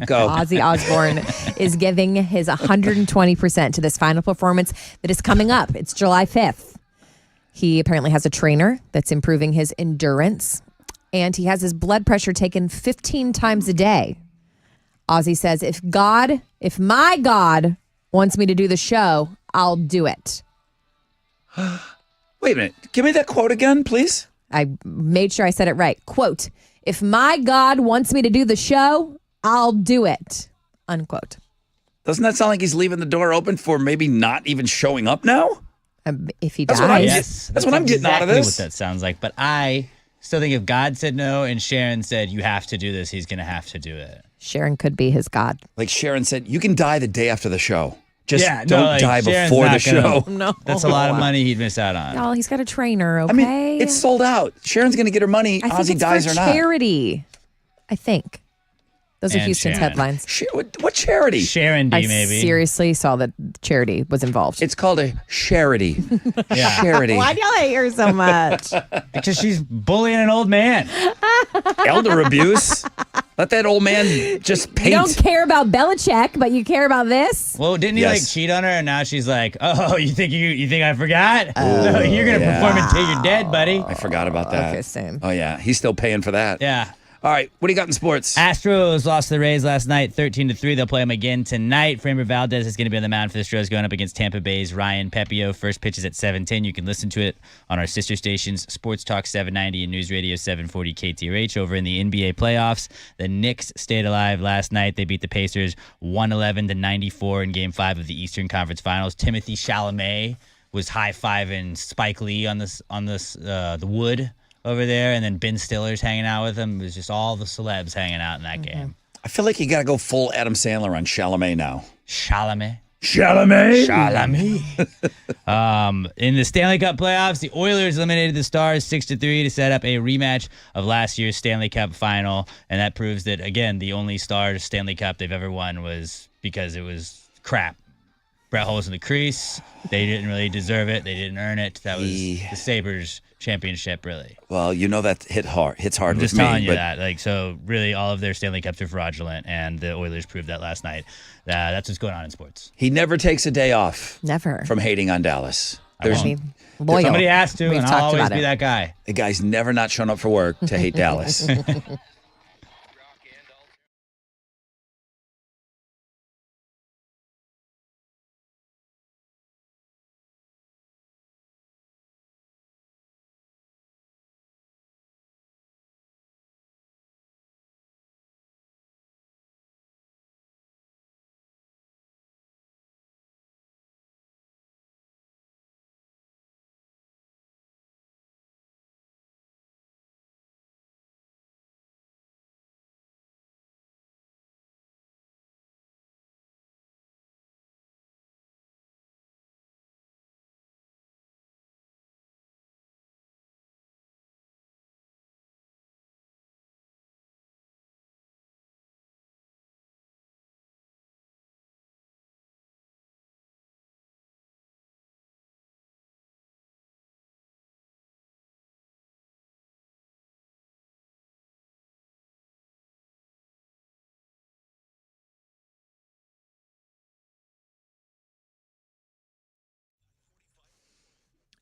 Go. Ozzy Osbourne is giving his 120% to this final performance that is coming up. It's July 5th. He apparently has a trainer that's improving his endurance, and he has his blood pressure taken 15 times a day. Ozzy says, if my God wants me to do the show, I'll do it. Wait a minute. Give me that quote again, please. I made sure I said it right. Quote, if my God wants me to do the show, I'll do it. Unquote. Doesn't that sound like he's leaving the door open for maybe not even showing up now? If he That's what I'm dies. getting- Yes, that's what I'm getting out of exactly this. What that sounds like, but I still think if God said no and Sharon said you have to do this, he's gonna have to do it. Sharon could be his God. Like Sharon said, you can die the day after the show. Just Yeah, no, don't like, die Sharon's before the not show. gonna- No. That's a lot of money he'd miss out on. Y'all, he's got a trainer, okay? I mean, it's sold out. Sharon's going to get her money. I think Ozzy it's dies for or not. charity. I think. Those are And Houston's Sharon. headlines. What charity? Sharon D, I maybe. seriously saw that charity was involved. It's called a charity. Yeah. Charity. Why do y'all hate her so much? Because she's bullying an old man. Elder abuse. Let that old man just You paint. don't care about Belichick, but you care about this? Well, didn't he Yes. like cheat on her, and now she's like, "Oh, you think I forgot? No, you're gonna perform until you're dead, buddy." I forgot about that. Okay, same. Oh, yeah. He's still paying for that. Yeah. All right. What do you got in sports? Astros lost to the Rays last night, 13-3. They'll play them again tonight. Framber Valdez is going to be on the mound for the Astros, going up against Tampa Bay's Ryan Pepio. First pitch is at 7:10. You can listen to it on our sister stations, Sports Talk 790 and News Radio 740 KTRH. Over in the NBA playoffs, the Knicks stayed alive last night. They beat the Pacers 111-94 in Game 5 of the Eastern Conference Finals. Timothy Chalamet was high-fiving Spike Lee on the wood over there, and then Ben Stiller's hanging out with him. It was just all the celebs hanging out in that game. I feel like you got to go full Adam Sandler on Chalamet now. Chalamet. Chalamet? Chalamet. In the Stanley Cup playoffs, the Oilers eliminated the Stars 6-3 to set up a rematch of last year's Stanley Cup final, and that proves that, again, the only Stars Stanley Cup they've ever won was because it was crap. Brett Hull's in the crease. They didn't really deserve it. They didn't earn it. That was the Sabres championship, really. Well, that hits hard I'm with just me. telling you but that. So really all of their Stanley Cups are fraudulent, and the Oilers proved that last night. That's what's going on in sports. He never takes a day off. Never. From hating on Dallas. Loyal. Somebody has to, We've and I'll talked always about be it. that guy. The guy's never not shown up for work to hate Dallas.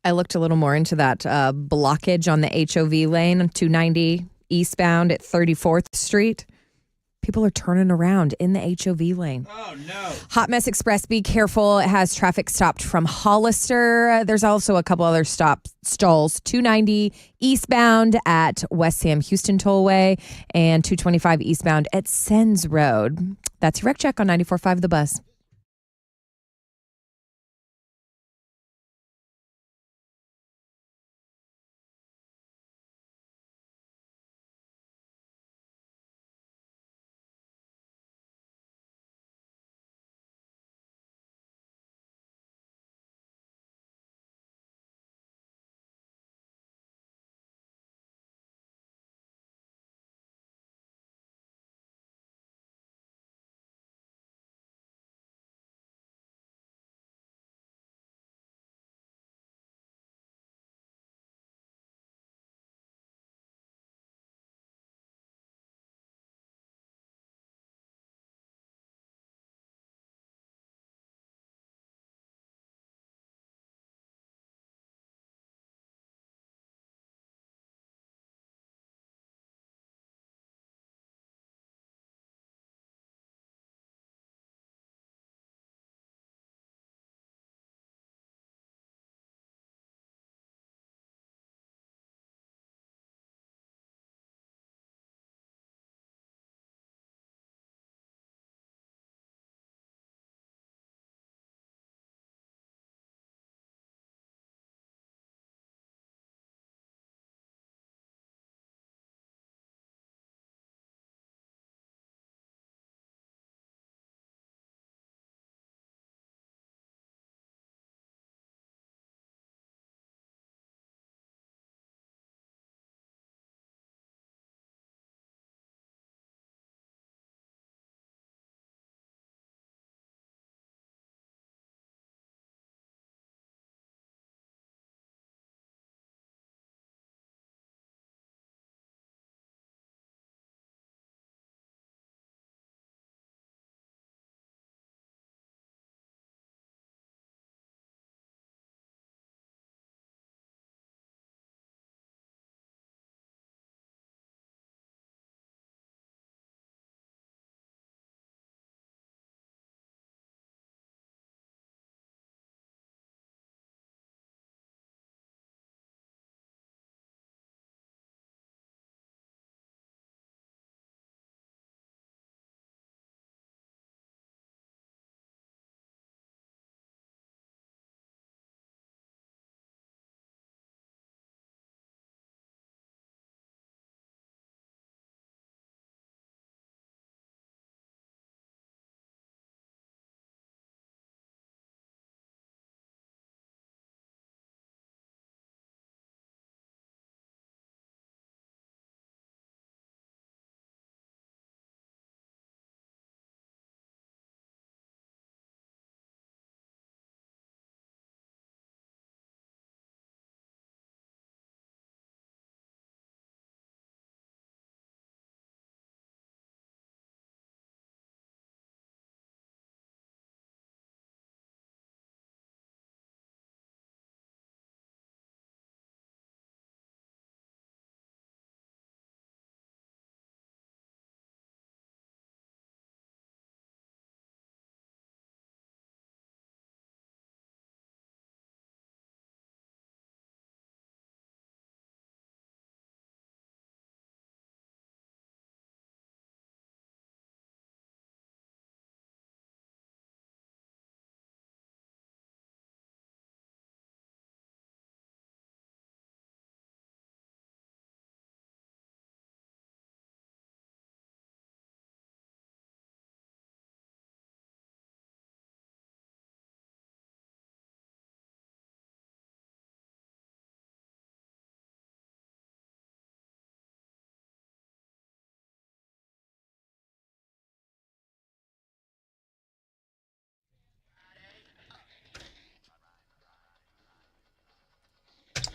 I looked a little more into that blockage on the HOV lane, 290 eastbound at 34th Street. People are turning around in the HOV lane. Oh, no. Hot Mess Express, be careful. It has traffic stopped from Hollister. There's also a couple other stalls. 290 eastbound at West Sam Houston Tollway and 225 eastbound at Sens Road. That's your Rec Check on 94.5 The Buzz.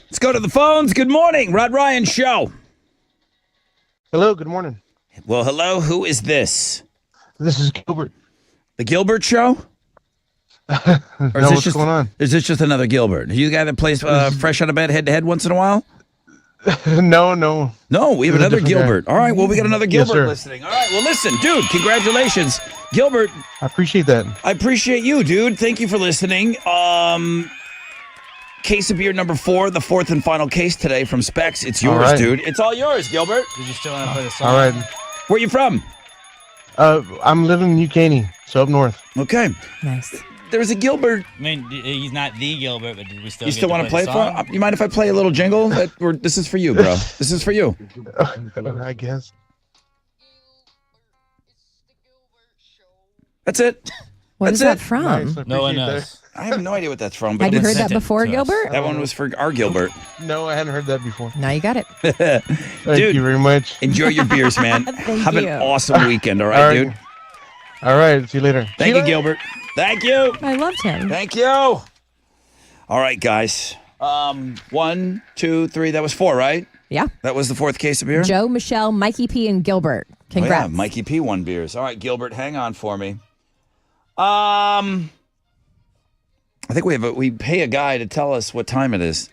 Let's go to the phones. Good morning, Rod Ryan Show. Hello, good morning. Well, hello. Who is this? This is Gilbert. The Gilbert Show? Or No, what's going on? Is this just another Gilbert? You the guy that plays fresh out of bed head-to-head once in a while? No. No, we have This is a another different Gilbert. guy. All right, well, we got another Yes, Gilbert sir. listening. All right, well, listen, dude, congratulations. Gilbert, I appreciate that. I appreciate you, dude. Thank you for listening. Case of beer number 4, the fourth and final case today from Specs. It's yours, right. dude. It's all yours, Gilbert. Did you still want to play the song? All right. Where you from? I'm living in New Caney, so up north. Okay. Nice. There's a Gilbert. I mean, he's not the Gilbert, but did we still You get still want to play the for song? him? You mind if I play a little jingle? This is for you, bro. This is for you. I guess. That's it. What is That's that it. from? Nice, I No one appreciate knows. I have no idea what that's from. But Have you heard it's- that before, to us. Gilbert? That one was for our Gilbert. No, I hadn't heard that before. Now you got it. Thank Dude. you very much. Enjoy your beers, man. Thank Have you. an awesome weekend, all All right, right. dude? All right, see you later. Thank you, Gilbert. Thank you. I loved him. Thank you. All right, guys. 1, 2, 3. That was 4, right? Yeah. That was the fourth case of beer? Joe, Michelle, Mikey P, and Gilbert. Oh, yeah. Congrats. Mikey P won beers. All right, Gilbert, hang on for me. I think we pay a guy to tell us what time it is.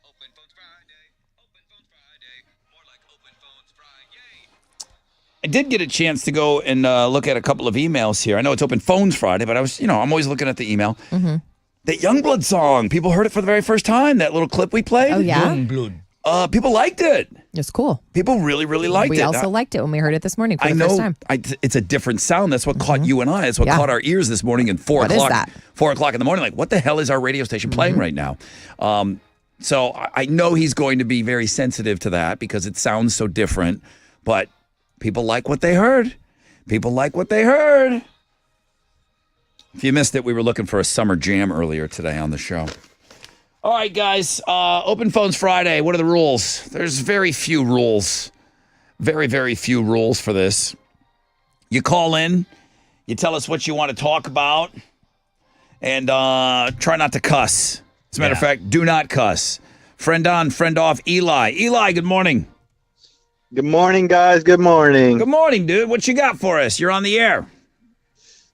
Open Phones Friday. Open Phones Friday. More like Open Phones Friday. I did get a chance to go and look at a couple of emails here. I know it's Open Phones Friday, but I was, I'm always looking at the email. Mm-hmm. That Youngblood song, people heard it for the very first time. That little clip we played. Oh, yeah? Youngblood. People liked it. It's cool. People really, really liked it. We also liked it when we heard it this morning for I the know first time. it's a different sound. That's what caught you and I. It's what Yeah. caught our ears this morning at 4 What is o'clock. that? 4 o'clock in the morning. Like, what the hell is our radio station playing right now? So I know he's going to be very sensitive to that because it sounds so different. But people like what they heard. People like what they heard. If you missed it, we were looking for a summer jam earlier today on the show. All right, guys. Open Phones Friday. What are the rules? There's very few rules. Very, very few rules for this. You call in. You tell us what you want to talk about. And try not to cuss. As a matter of fact, do not cuss. Friend on, friend off, Eli. Eli, good morning. Good morning, guys. Good morning. Good morning, dude. What you got for us? You're on the air.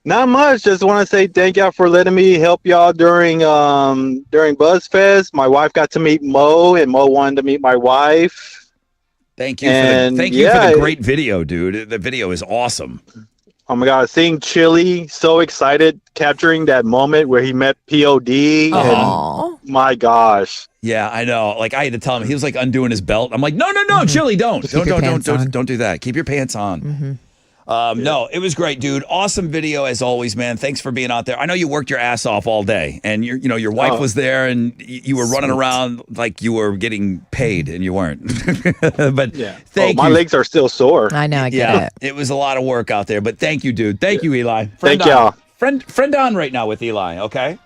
Not much. Just want to say thank y'all for letting me help y'all during BuzzFest. My wife got to meet Mo, and Mo wanted to meet my wife. Thank you. And, Thank you for the great video, dude. The video is awesome. Oh my God, seeing Chili, so excited, capturing that moment where he met POD. And my gosh. Yeah, I know. Like I had to tell him, he was like undoing his belt. I'm like, no, Chili, don't do that. Keep your pants on. No, it was great, dude. Awesome video as always, man. Thanks for being out there. I know you worked your ass off all day, and your wife was there, and you were running around like you were getting paid, and you weren't. But thank you. My legs are still sore. I know. I get it. It was a lot of work out there, but thank you, dude. Thank you, Eli. Thank y'all. Friend on right now with Eli. Okay.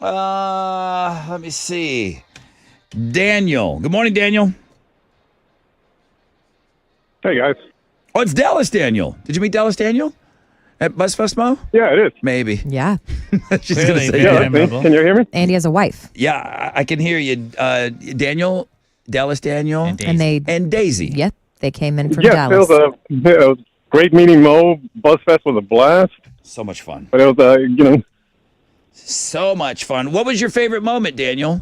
Let me see. Daniel. Good morning, Daniel. Hey, guys. Oh, it's Dallas Daniel. Did you meet Dallas Daniel at BuzzFest, Mo? Yeah, it is. Maybe. Yeah. She's going to say Yeah, can you hear me? And he has a wife. Yeah, I can hear you. Daniel, Dallas Daniel, And Daisy. Yep. They came in from Yes, Dallas. it was great meeting Mo. BuzzFest was a blast. So much fun. But it was, So much fun. What was your favorite moment, Daniel?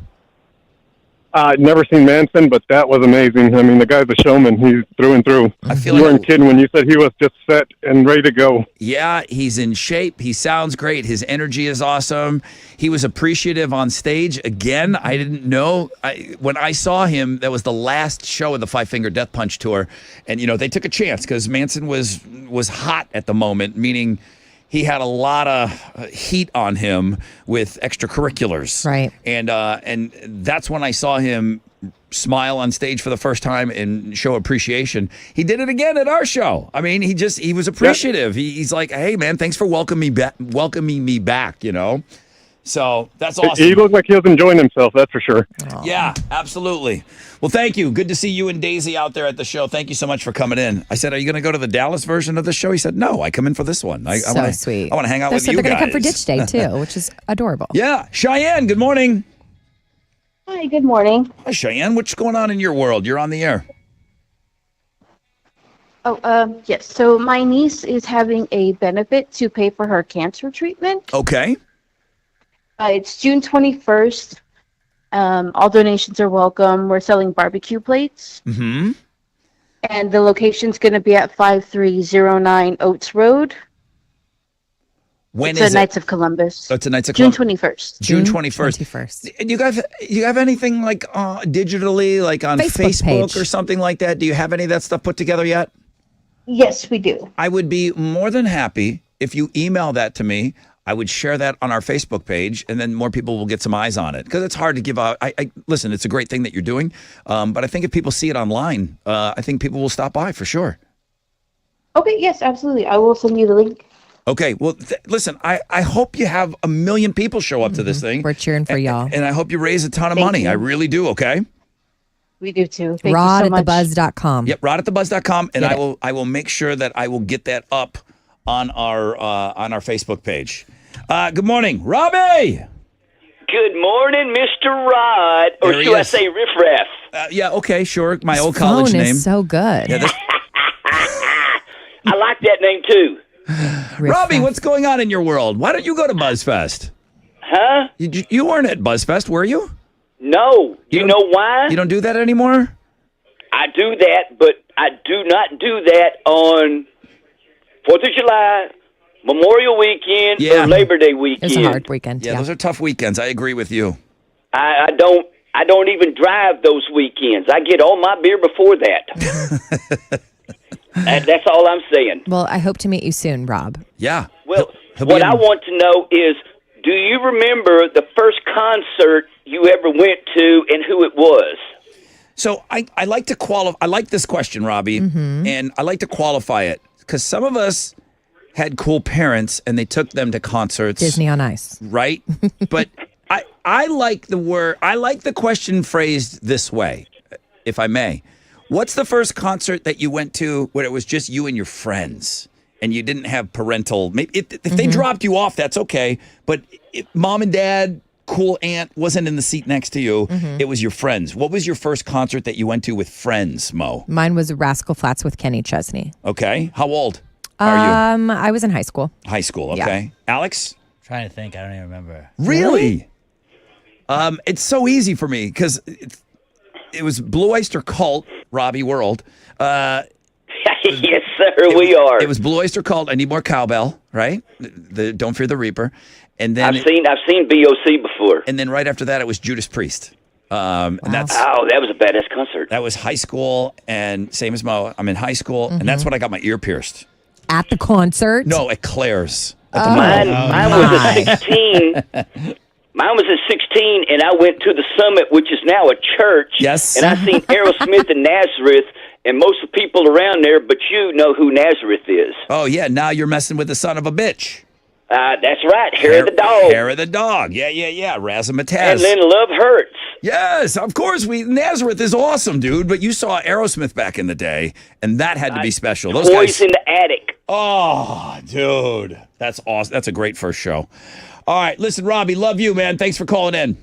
I'd never seen Manson, but that was amazing. I mean, the guy's a showman. He's through and through. I feel you like weren't kidding when you said he was just set and ready to go. Yeah, he's in shape. He sounds great. His energy is awesome. He was appreciative on stage. Again, I didn't know. When I saw him, that was the last show of the Five Finger Death Punch tour. And, they took a chance because Manson was hot at the moment, meaning he had a lot of heat on him with extracurriculars. Right. And that's when I saw him smile on stage for the first time and show appreciation. He did it again at our show. I mean, he was appreciative. He's like, hey, man, thanks for welcoming me back, So that's awesome. He looked like he was enjoying himself, that's for sure. Yeah, absolutely. Well, thank you. Good to see you and Daisy out there at the show. Thank you so much for coming in. I said, are you going to go to the Dallas version of the show? He said, no, I come in for this one. I wanna, sweet. I want to hang out with you They're guys. going to come for Ditch Day, too, which is adorable. Yeah. Cheyenne, good morning. Hi, good morning. Hi, Cheyenne. What's going on in your world? You're on the air. Yes. So my niece is having a benefit to pay for her cancer treatment. Okay. It's June 21st. All donations are welcome. We're selling barbecue plates. Mm-hmm. And the location's going to be at 5309 Oates Road. When It's is a Knights of Columbus. Oh, it's a Knights of June Columbus. 21st. June 21st. Do you have anything like digitally, like on Facebook Facebook page. or something like that? Do you have any of that stuff put together yet? Yes, we do. I would be more than happy if you email that to me. I would share that on our Facebook page, and then more people will get some eyes on it. Because it's hard to give out. Listen, it's a great thing that you're doing, but I think if people see it online, I think people will stop by for sure. Okay, yes, absolutely. I will send you the link. Okay, well, listen, I hope you have 1 million people show up to this thing. We're cheering for y'all. And I hope you raise a ton of Thank money. you. I really do, okay? We do too. Thank Rod you so at much. thebuzz.com. Yep, rodAtTheBuzz.com, and Get I will make sure that I will get that up on our Facebook page. Good morning, Robbie. Good morning, Mr. Rod, or There he should I is. say Riffraff? Yeah, okay, sure. My old Phone college name. is so good. Yeah, I like that name too. Robbie, what's going on in your world? Why don't you go to BuzzFest? Huh? You weren't at BuzzFest, were you? No. You know why? You don't do that anymore? I do that, but I do not do that on 4th of July, Memorial Weekend, Yeah. or Labor Day weekend. It's a hard weekend. Yeah, those are tough weekends. I agree with you. I don't even drive those weekends. I get all my beer before that. That's all I'm saying. Well, I hope to meet you soon, Rob. Yeah. Well, He'll be what in- I want to know is, do you remember the first concert you ever went to and who it was? So I like to qualify. I like this question, Robbie, and I like to qualify it because some of us had cool parents and they took them to concerts. Disney on Ice. Right? But I like the word. I like the question phrased this way, if I may. What's the first concert that you went to where it was just you and your friends and you didn't have parental? Maybe if they dropped you off, that's okay. But if mom and dad, cool aunt wasn't in the seat next to you, it was your friends. What was your first concert that you went to with friends, Mo? Mine was Rascal Flatts with Kenny Chesney. Okay. How old are you? I was in high school. High school, Yeah. okay. Alex? Trying to think. I don't even remember. Really? It's so easy for me because it was Blue Oyster Cult, Robbie World. Yes, sir, we are. It was Blue Oyster Cult. I Need More Cowbell, right? The Don't Fear the Reaper. And then I've seen BOC before. And then right after that, it was Judas Priest. And that's that was a badass concert. That was high school, and same as Mo. I'm in high school, and that's when I got my ear pierced. At the concert? No, at Claire's. Mine was at 16. Mine was at 16, and I went to the Summit, which is now a church. Yes. And I seen Aerosmith and Nazareth, and most of the people around there, but you know who Nazareth is. Oh yeah, now you're messing with the son of a bitch. That's right, Hair of the Dog. Hair of the Dog. Yeah. Razzmatazz. And then Love Hurts. Yes, of course. Nazareth is awesome, dude. But you saw Aerosmith back in the day, and that had to be special. Those Boys guys. in the Attic. Oh, dude, that's awesome. That's a great first show. All right, listen, Robbie, love you, man. Thanks for calling in.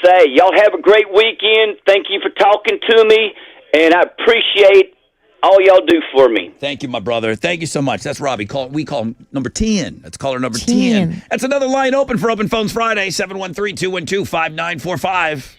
Say, y'all have a great weekend. Thank you for talking to me, and I appreciate all y'all do for me. Thank you, my brother. Thank you so much. That's Robbie. We call him number 10. That's caller number 10. That's another line open for Open Phones Friday, 713-212-5945.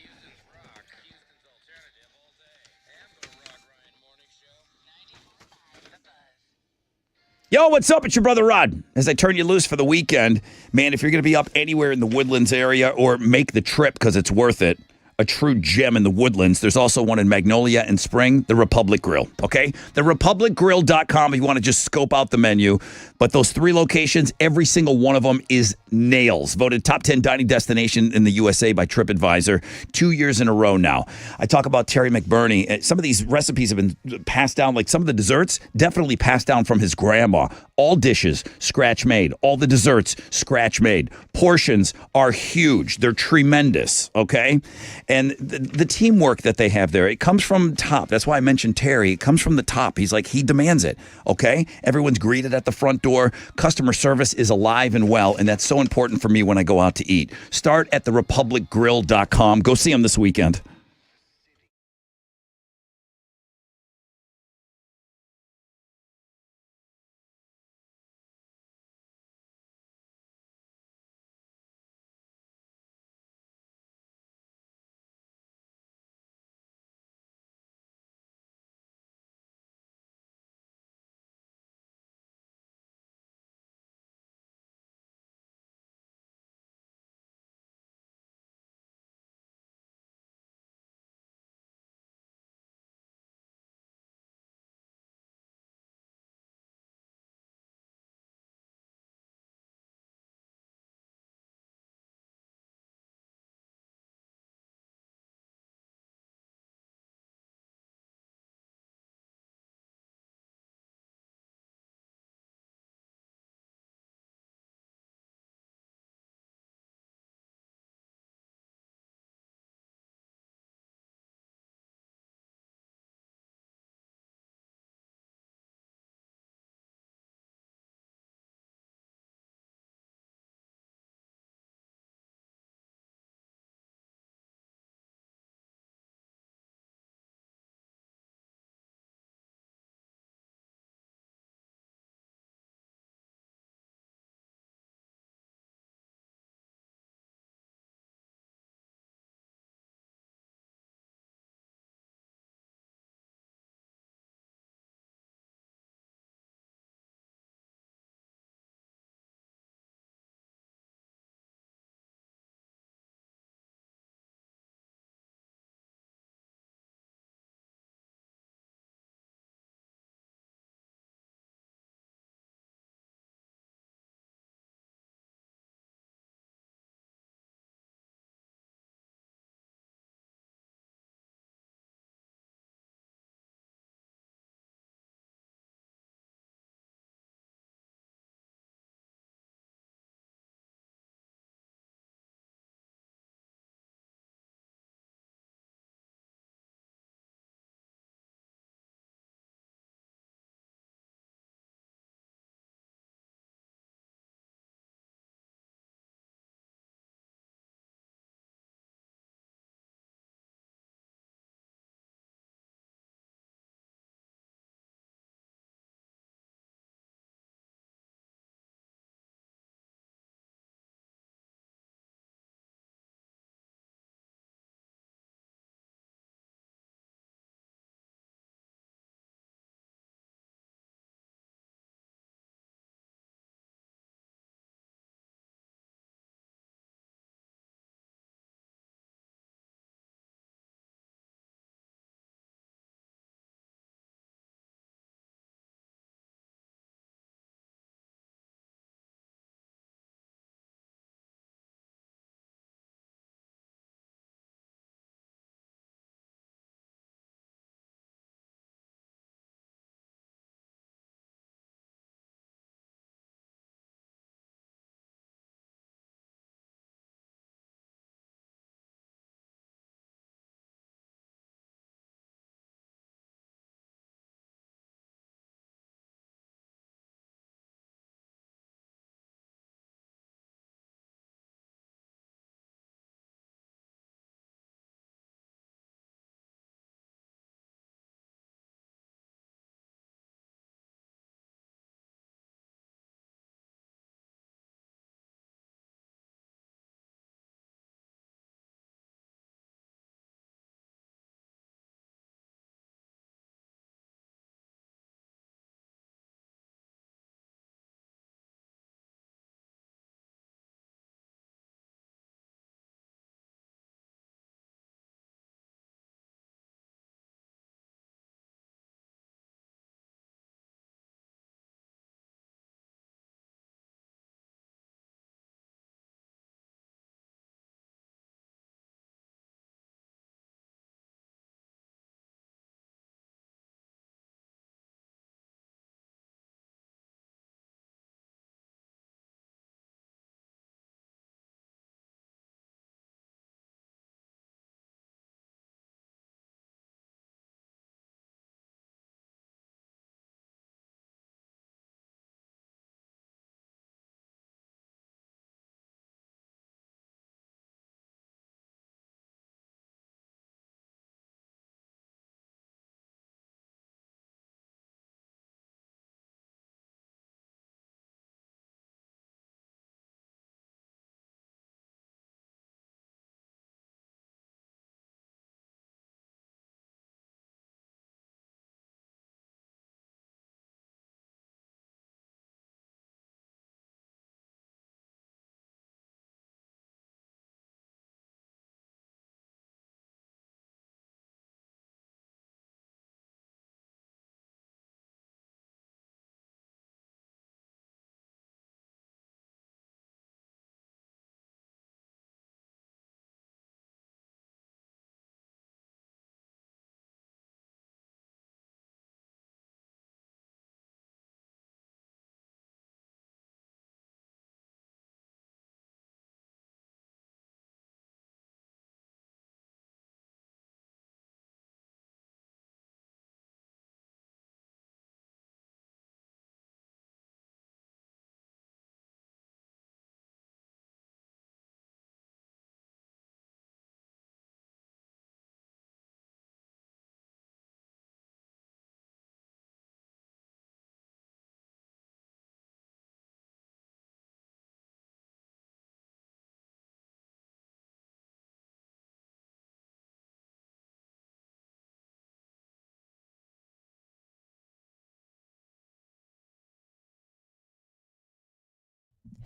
Yo, what's up? It's your brother Rod. As I turn you loose for the weekend, man, if you're going to be up anywhere in the Woodlands area or make the trip because it's worth it, a true gem in the Woodlands. There's also one in Magnolia and Spring, the Republic Grill, okay? TheRepublicGrill.com if you want to just scope out the menu. But those 3 locations, every single one of them is nails. Voted top 10 dining destination in the USA by TripAdvisor 2 years in a row now. I talk about Terry McBurney. Some of these recipes have been passed down, like some of the desserts, definitely passed down from his grandma. All dishes, scratch made. All the desserts, scratch made. Portions are huge. They're tremendous, okay? And the teamwork that they have there, it comes from top. That's why I mentioned Terry. It comes from the top. He's like, he demands it, okay? Everyone's greeted at the front door. Customer service is alive and well, and that's so important for me when I go out to eat. Start at therepublicgrill.com. Go see them this weekend.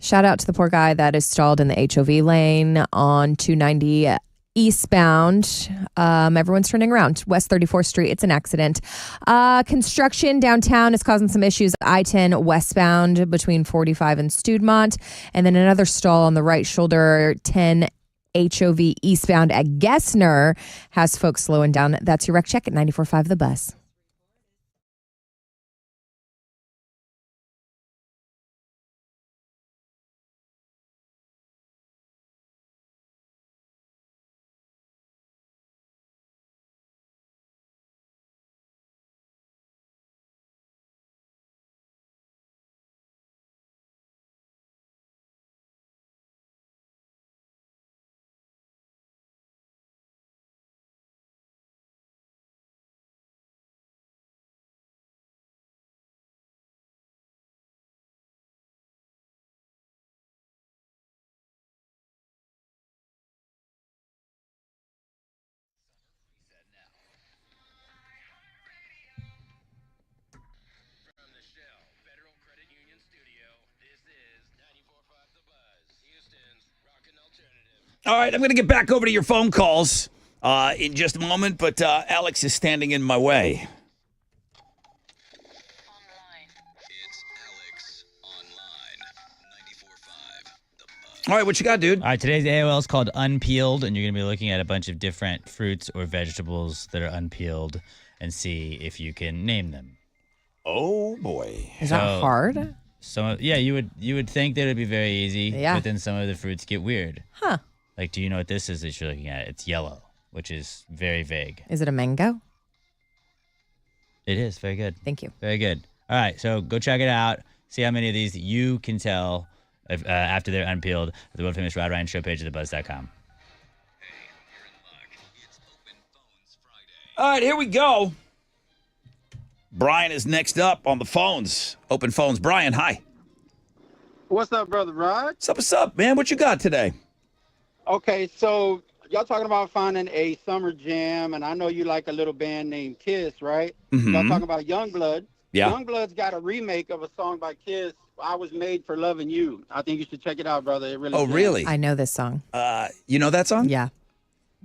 Shout out to the poor guy that is stalled in the HOV lane on 290 eastbound. Everyone's turning around. West 34th Street. It's an accident. Construction downtown is causing some issues. I-10 westbound between 45 and Studemont. And then another stall on the right shoulder, 10 HOV eastbound at Gessner has folks slowing down. That's your wreck check at 94.5 The Buzz. From the Shell Federal Credit Union Studio, this is 94.5 The Buzz, Houston's rockin' alternative. All right, I'm going to get back over to your phone calls in just a moment, but Alex is standing in my way. All right, what you got, dude? All right, today's AOL is called Unpeeled, and you're going to be looking at a bunch of different fruits or vegetables that are unpeeled and see if you can name them. Oh, boy. Is that hard? Yeah, you would think that it would be very easy, Yeah. but then some of the fruits get weird. Huh. Like, do you know what this is that you're looking at? It's yellow, which is very vague. Is it a mango? It is. Very good. Thank you. Very good. All right, so go check it out. See how many of these you can tell after they're unpeeled at the world famous Rod Ryan Show page at thebuzz.com. All right, here we go. Brian is next up on the phones. Open phones. Brian, hi. What's up, brother Rod? What's up, man? What you got today? Okay, so y'all talking about finding a summer jam, and I know you like a little band named Kiss, right? Mhm. Y'all talking about Youngblood. Yeah. Youngblood's got a remake of a song by Kiss, I Was Made for Loving You. I think you should check it out, brother. It really Oh, jams. really? I know this song. You know that song? Yeah.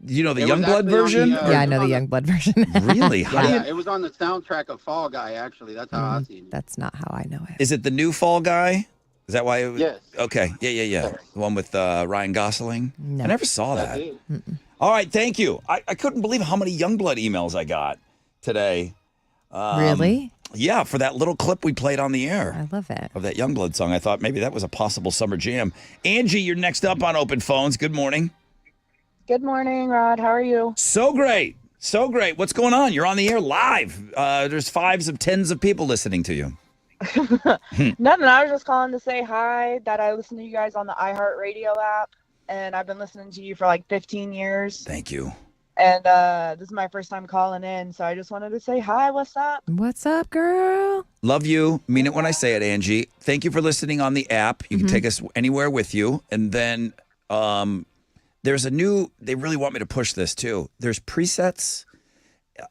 You know the It was Youngblood actually on version? the, Yeah, I know the Youngblood version. Really? How do Yeah, you- it was on the soundtrack of Fall Guy, actually. That's how I seen it. That's not how I know it. Is it the new Fall Guy? Is that why it was? Yes. Okay. Yeah. The one with Ryan Gosling? No. I never saw that. That's it. All right, thank you. I couldn't believe how many Youngblood emails I got today. Really? Yeah, for that little clip we played on the air. I love it. Of that Youngblood song. I thought maybe that was a possible summer jam. Angie, you're next up on Open Phones. Good morning. Good morning, Rod. How are you? So great. So great. What's going on? You're on the air live. There's fives of tens of people listening to you. Nothing. I was just calling to say hi, that I listen to you guys on the iHeartRadio app, and I've been listening to you for like 15 years. Thank you. And this is my first time calling in, so I just wanted to say hi. What's up? What's up, girl? Love you. Mean it when I say it, Angie. Thank you for listening on the app. You can take us anywhere with you. And then there's a new, they really want me to push this too. There's presets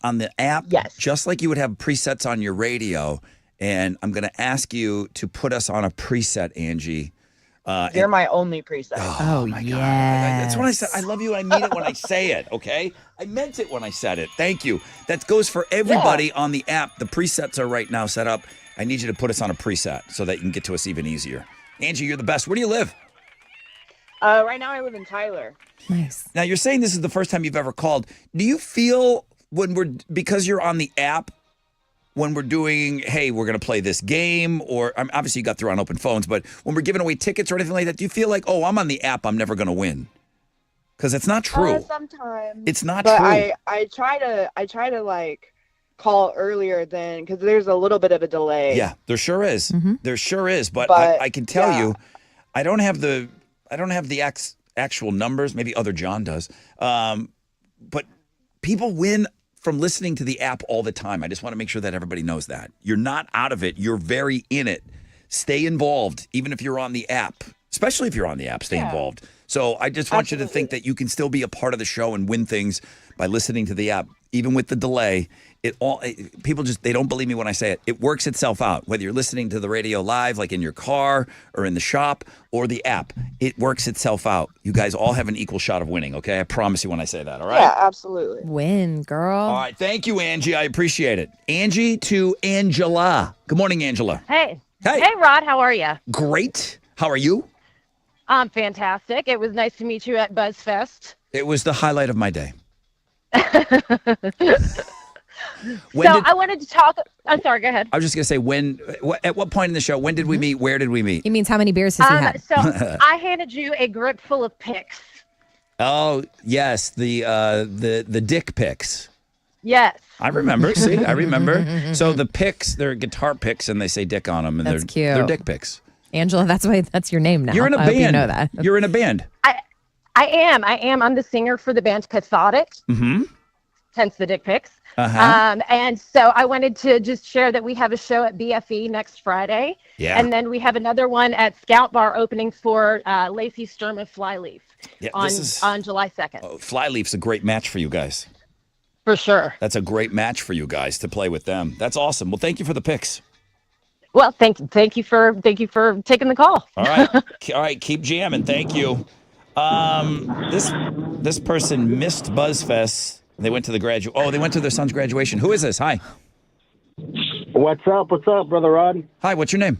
on the app, just like you would have presets on your radio. And I'm going to ask you to put us on a preset, Angie. You're my only preset. Oh, my God. That's what I said. I love you. I mean it when I say it, okay? I meant it when I said it. Thank you. That goes for everybody on the app. The presets are right now set up. I need you to put us on a preset so that you can get to us even easier. Angie, you're the best. Where do you live? Right now I live in Tyler. Nice. Now, you're saying this is the first time you've ever called. Do you feel because you're on the app, when we're doing, hey, we're going to play this game, or obviously you got through on Open Phones, but when we're giving away tickets or anything like that, do you feel like, oh, I'm on the app, I'm never going to win? Because it's not true. Sometimes. It's not but true. I try to like call earlier than, because there's a little bit of a delay. Yeah, there sure is. There sure is. But But, I can tell yeah. you, I don't have the actual numbers. Maybe other John does. But people win from listening to the app all the time. I just want to make sure that everybody knows that. You're not out of it. You're very in it. Stay involved, even if you're on the app. Especially if you're on the app, stay involved. So I just want you to think that you can still be a part of the show and win things by listening to the app, even with the delay. People just, they don't believe me when I say it. It works itself out. Whether you're listening to the radio live, like in your car or in the shop or the app, it works itself out. You guys all have an equal shot of winning, okay? I promise you when I say that, all right? Yeah, absolutely. Win, girl. All right. Thank you, Angie. I appreciate it. Angie to Angela. Good morning, Angela. Hey. Hey. Hey, Rod. How are you? Great. How are you? I'm fantastic. It was nice to meet you at BuzzFest. It was the highlight of my day. I wanted to talk. I'm sorry. Go ahead. I was just going to say, at what point in the show, when did we meet? Where did we meet? He means how many beers has he had? So I handed you a grip full of pics. Oh, yes. The dick pics. Yes. I remember. See, I remember. So the pics, they're guitar picks and they say dick on them. And That's cute. They're dick pics. Angela, that's your name now. You're in a I band. hope you know that. You're in a band. I am. I'm the singer for the band Cathartic. Mm-hmm. Hence the dick pics. Uh-huh. And so I wanted to just share that we have a show at BFE next Friday. Yeah. And then we have another one at Scout Bar opening for Lacey Sturm of Flyleaf on July 2nd. Flyleaf's a great match for you guys. For sure. That's a great match for you guys to play with them. That's awesome. Well, thank you for the picks. Well, thank you for taking the call. All right. All right. Keep jamming. Thank you. This person missed BuzzFest. They went to they went to their son's graduation. Who is this? Hi. What's up? What's up, Brother Rod? Hi. What's your name?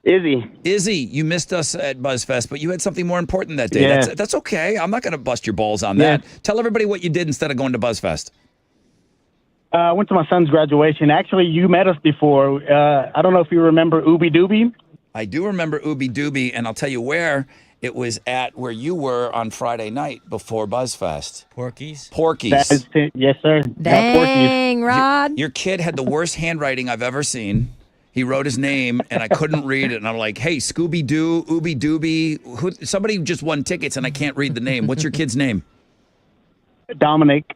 Izzy. Izzy, you missed us at BuzzFest, but you had something more important that day. Yeah. That's okay. I'm not going to bust your balls on that. Tell everybody what you did instead of going to BuzzFest. I went to my son's graduation. Actually, you met us before. I don't know if you remember Ooby Dooby. I do remember Ooby Dooby, and I'll tell you where. It was at where you were on Friday night before BuzzFest. Porky's? Porky's. That is it. Yes, sir. Dang, Rod. Your kid had the worst handwriting I've ever seen. He wrote his name, and I couldn't read it. And I'm like, hey, Scooby-Doo, Ooby Dooby. Somebody just won tickets, and I can't read the name. What's your kid's name? Dominic.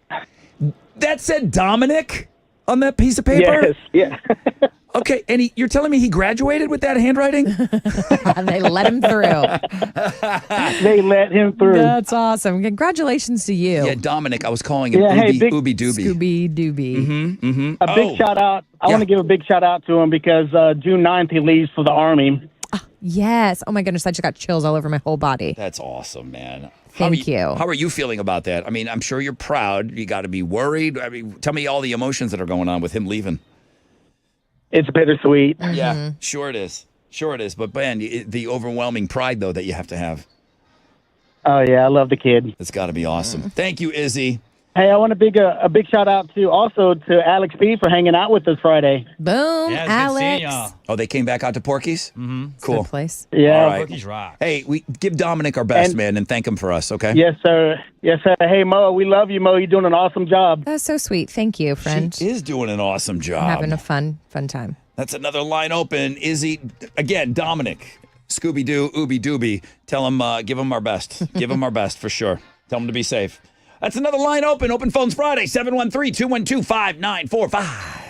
That said Dominic on that piece of paper? Yes, yeah. Okay, and you're telling me he graduated with that handwriting? They let him through. They let him through. That's awesome. Congratulations to you. Yeah, Dominic. I was calling him Ooby Dooby. Scooby Dooby. Mm-hmm, mm-hmm. A big shout out. I want to give a big shout out to him because June 9th he leaves for the Army. Yes. Oh my goodness, I just got chills all over my whole body. That's awesome, man. Thank you. How are you feeling about that? I mean, I'm sure you're proud. You got to be worried. I mean, tell me all the emotions that are going on with him leaving. It's bittersweet. Yeah, sure it is. Sure it is. But, man, the overwhelming pride, though, that you have to have. Oh, yeah. I love the kid. It's got to be awesome. Thank you, Izzy. Hey, I want a big shout out to Alex B for hanging out with us Friday. Boom, Yeah, it's good Alex. seeing y'all. Oh, they came back out to Porky's? Mm-hmm. Cool. Good place. Yeah. All right. Porky's rock. Hey, we give Dominic our best, man, and thank him for us, okay? Yes, sir. Yes, sir. Hey, Mo, we love you, Mo. You're doing an awesome job. That's so sweet. Thank you, friend. She is doing an awesome job. Having a fun time. That's another line open. Izzy, again, Dominic, Scooby-Doo, Ooby Dooby. Tell him, give him our best. Give him our best for sure. Tell him to be safe. That's another line open. Open Phones Friday, 713-212-5945.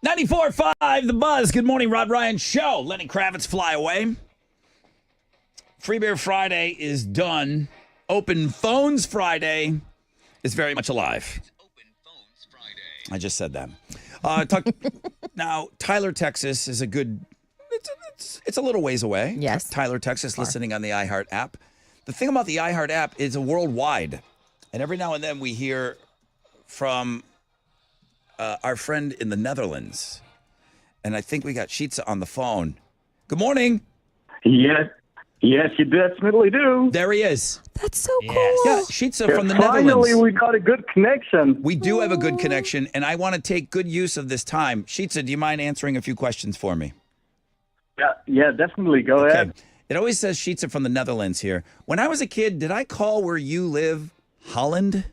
94.5 The Buzz. Good morning, Rod Ryan Show. Lenny Kravitz, Fly Away. Free Beer Friday is done. Open Phones Friday is very much alive. I just said that. Now, Tyler, Texas is a good, it's a little ways away. Yes. Tyler, Texas, listening on the iHeart app. The thing about the iHeart app is a worldwide. And every now and then we hear from our friend in the Netherlands. And I think we got Sheetza on the phone. Good morning. Yes, you definitely do. There he is. That's so cool. Yeah, Sheetza from the Netherlands. Finally, we got a good connection. We do have a good connection, and I want to take good use of this time. Sheetza, do you mind answering a few questions for me? Yeah, definitely. Go ahead. It always says Sheetza from the Netherlands here. When I was a kid, did I call where you live Holland?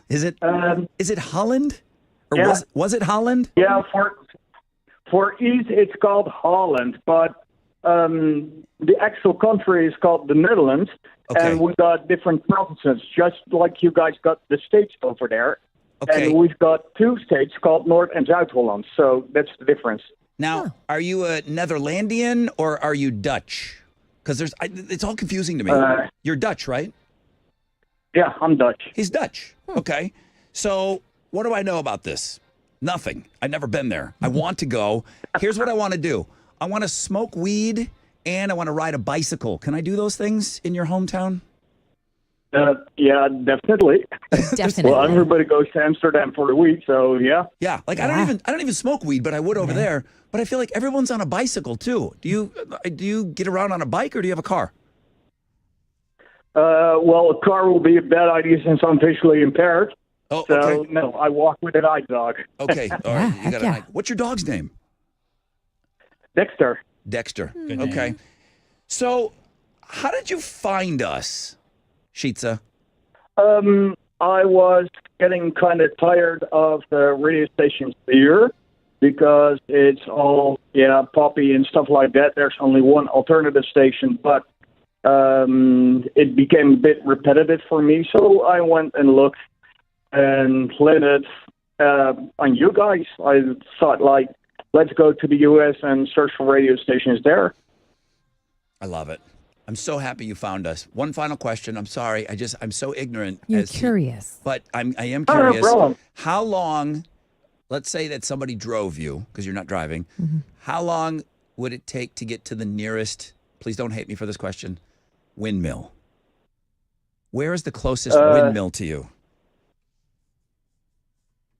Is it Holland? Or Yeah. was it Holland? Yeah, for East, it's called Holland, but the actual country is called the Netherlands, and we got different provinces, just like you guys got the states over there. Okay. And we've got two states called North and South Holland, so that's the difference. Now, are you a Netherlandian or are you Dutch? Because it's all confusing to me. You're Dutch, right? Yeah, I'm Dutch. He's Dutch. Okay. So what do I know about this? Nothing. I've never been there. I want to go. Here's what I want to do. I want to smoke weed and I want to ride a bicycle. Can I do those things in your hometown? Yeah, definitely. Definitely. Well, everybody goes to Amsterdam for the week, so yeah. Yeah, like I don't even smoke weed, but I would over there. But I feel like everyone's on a bicycle too. Do you get around on a bike or do you have a car? Well, a car will be a bad idea since I'm visually impaired. Oh, so okay. no, I walk with an guide dog. Okay, all right. You got a What's your dog's name? Dexter. Dexter. Good Okay. name. So, how did you find us, Sheetza? I was getting kind of tired of the radio stations here because it's all, poppy and stuff like that. There's only one alternative station, but it became a bit repetitive for me. So I went and looked and landed on you guys. I thought, let's go to the U.S. and search for radio stations there. I love it. I'm so happy you found us. One final question. I'm sorry. I'm so ignorant. You're curious. But I am Oh, no curious. problem. How long, let's say that somebody drove you, because you're not driving, how long would it take to get to the nearest, please don't hate me for this question, windmill? Where is the closest windmill to you?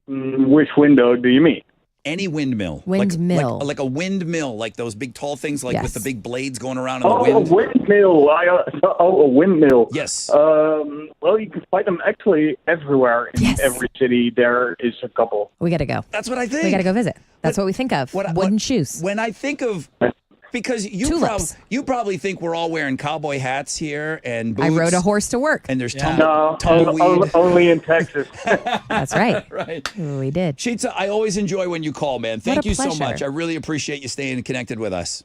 Which window do you mean? Any windmill. Windmill. Like a windmill, like those big tall things, like with the big blades going around in the Oh, wind. a windmill. A windmill. Yes. Well, you can find them actually everywhere. In every city, there is a couple. We got to go. That's what I think. We got to go visit. That's what we think of. Wooden shoes. When I think of, because you probably think we're all wearing cowboy hats here and boots. I rode a horse to work. And there's No, tumbleweed. only in Texas. That's right. Right. We did. Sheetza, I always enjoy when you call, man. Thank What a you so pleasure. much. I really appreciate you staying connected with us.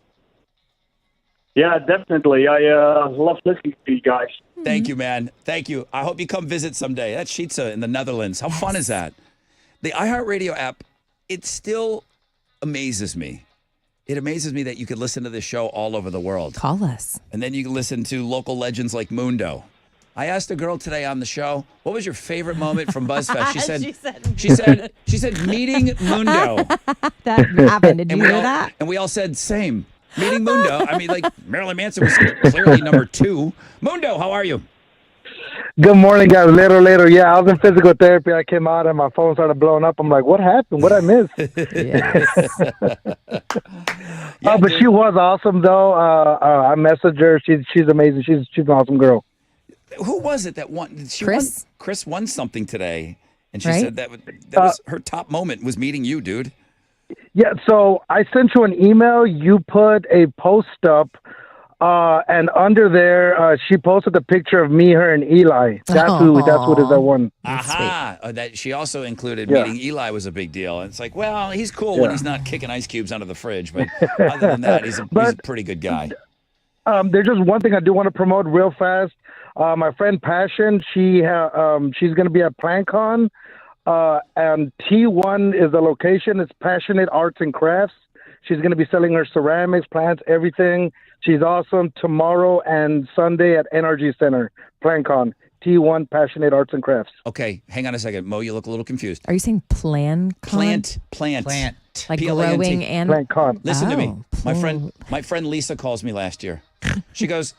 Yeah, definitely. I love listening to you guys. Thank you, man. Thank you. I hope you come visit someday. That's Sheetza in the Netherlands. How fun is that? The iHeartRadio app, it still amazes me. It amazes me that you could listen to this show all over the world. Call us. And then you can listen to local legends like Mundo. I asked a girl today on the show, what was your favorite moment from BuzzFest? She said meeting Mundo. That happened. Did you hear all, that? And we all said same. Meeting Mundo. I mean, like Marilyn Manson was clearly number 2. Mundo, how are you? Good morning, guys. Later. Yeah, I was in physical therapy. I came out and my phone started blowing up. I'm like, what happened? What I miss? But she was awesome, though. I messaged her. She's amazing. She's an awesome girl. Who was it that won? Chris? Chris won something today, and she Right? said that was her top moment was meeting you, dude. Yeah, so I sent you an email. You put a post up, and under there, she posted a picture of me, her, and Eli. That's who is that one. Aha! That she also included Yeah. meeting Eli was a big deal. And it's like, well, he's cool when he's not kicking ice cubes out of the fridge, but other than that, he's a pretty good guy. There's just one thing I do want to promote real fast. My friend Passion, she's going to be at PlankCon And T1 is the location. It's Passionate Arts and Crafts. She's going to be selling her ceramics, plants, everything. She's awesome. Tomorrow and Sunday at NRG Center, PlantCon. T1 Passionate Arts and Crafts. Okay, hang on a second. Mo, you look a little confused. Are you saying PlantCon? Plant. Like PLANT. growing and PlantCon. Listen to me. My friend Lisa calls me last year. She goes,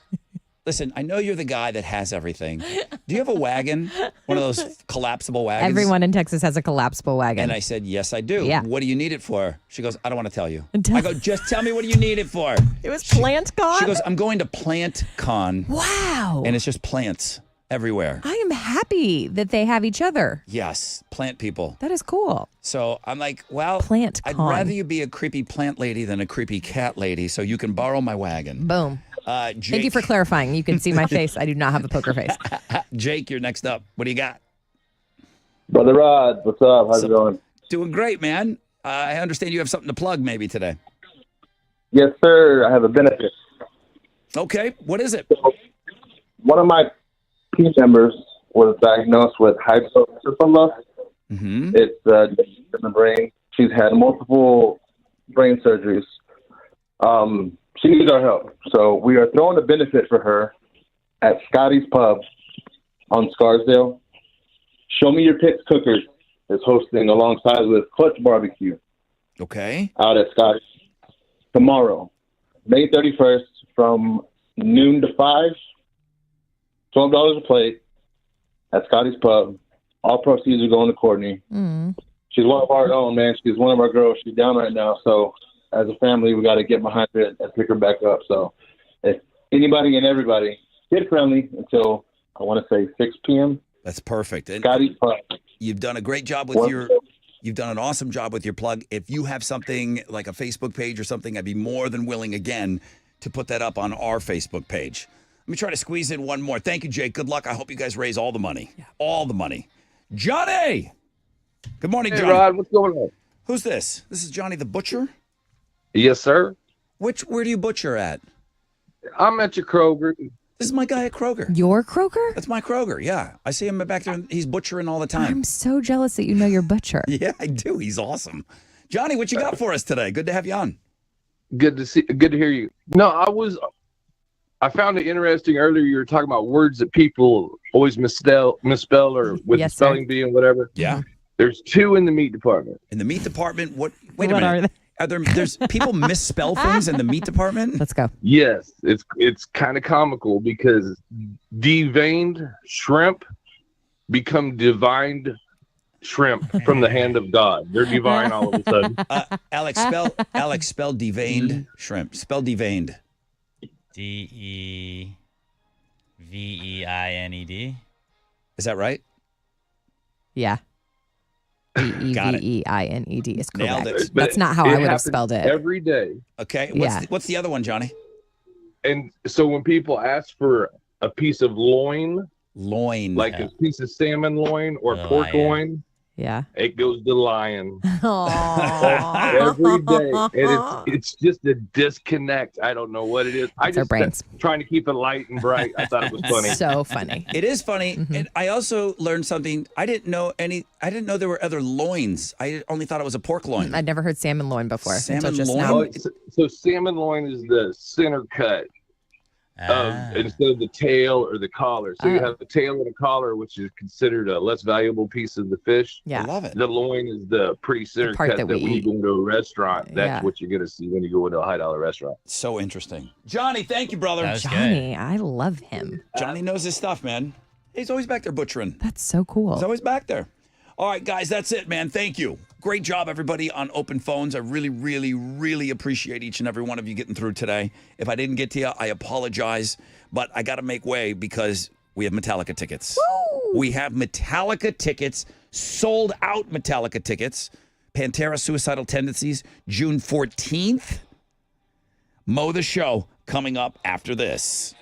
listen, I know you're the guy that has everything. Do you have a wagon? One of those collapsible wagons? Everyone in Texas has a collapsible wagon. And I said, yes, I do. Yeah. What do you need it for? She goes, I don't want to tell you. I go, just tell me what you need it for. It was PlantCon? She goes, I'm going to PlantCon. Wow. And it's just plants everywhere. I am happy that they have each other. Yes, plant people. That is cool. So I'm like, well, PlantCon. I'd rather you be a creepy plant lady than a creepy cat lady, so you can borrow my wagon. Boom. Jake, Thank you for clarifying. You can see my face. I do not have a poker face. Jake, you're next up. What do you got? Brother Rod, what's up? How's it going? Doing great, man. I understand you have something to plug maybe today. Yes, sir. I have a benefit. Okay, what is it? One of my team members was diagnosed with hydrocephalus. Mm-hmm. It's in the brain. She's had multiple brain surgeries. She needs our help. So we are throwing a benefit for her at Scotty's Pub on Scarsdale. Show Me Your Pits Cookers is hosting alongside with Clutch Barbecue. Okay. Out at Scotty's tomorrow, May 31st from noon to 5. $12 a plate at Scotty's Pub. All proceeds are going to Courtney. Mm. She's one of our own, man. She's one of our girls. She's down right now. So as a family, we got to get behind it and pick her back up. So if anybody and everybody, kid friendly until I want to say 6 p.m. That's perfect. And Scotty's Pub. you've done a great job with you've done an awesome job with your plug. If you have something like a Facebook page or something, I'd be more than willing again to put that up on our Facebook page. Let me try to squeeze in one more. Thank you, Jake. Good luck. I hope you guys raise all the money. Yeah. All the money. Johnny! Good morning, Johnny. Hey, Rod. What's going on? Who's this? This is Johnny the Butcher? Yes, sir. Where do you butcher at? I'm at your Kroger. This is my guy at Kroger. Your Kroger? That's my Kroger, yeah. I see him back there. He's butchering all the time. I'm so jealous that you know your butcher. Yeah, I do. He's awesome. Johnny, what you got for us today? Good to have you on. Good to hear you. No, I found it interesting earlier. You were talking about words that people always misspell or with the spelling bee and whatever. Yeah. There's 2 in the meat department. In the meat department? Wait a minute. There's people misspell things in the meat department? Let's go. Yes, it's kind of comical because deveined shrimp become divined shrimp from the hand of God. They're divine all of a sudden. Alex, spell deveined shrimp. Spell deveined. Deveined. Is that right? Yeah. Got it. Deveined is Nailed correct. it. That's not how I would have spelled it. Every day. Okay. Yeah. What's the other one, Johnny? And so when people ask for a piece of loin, like yeah. a piece of salmon loin or pork loin, yeah, it goes to lion. Every day. And it's just a disconnect. I don't know what it is. I just trying to keep it light and bright. I thought it was funny. So funny. It is funny. Mm-hmm. And I also learned something. I didn't know there were other loins. I only thought it was a pork loin. I'd never heard salmon loin before. Salmon just loin? now. Oh, so salmon loin is the center cut instead of the tail or the collar. So you have the tail and the collar, which is considered a less valuable piece of the fish. Yeah. I love it. The loin is the pretty center part cut that that we when you eat. go into a restaurant, that's Yeah. what you're going to see when you go into a $high restaurant. So interesting. Johnny, thank you, brother. That was Johnny, I love him. Johnny knows his stuff, man. He's always back there butchering. That's so cool. He's always back there. All right, guys, that's it, man. Thank you. Great job, everybody, on open phones. I really, really, really appreciate each and every one of you getting through today. If I didn't get to you, I apologize. But I got to make way because we have Metallica tickets. Woo! We have Metallica tickets, sold out Metallica tickets. Pantera Suicidal Tendencies, June 14th. Mo the Show coming up after this.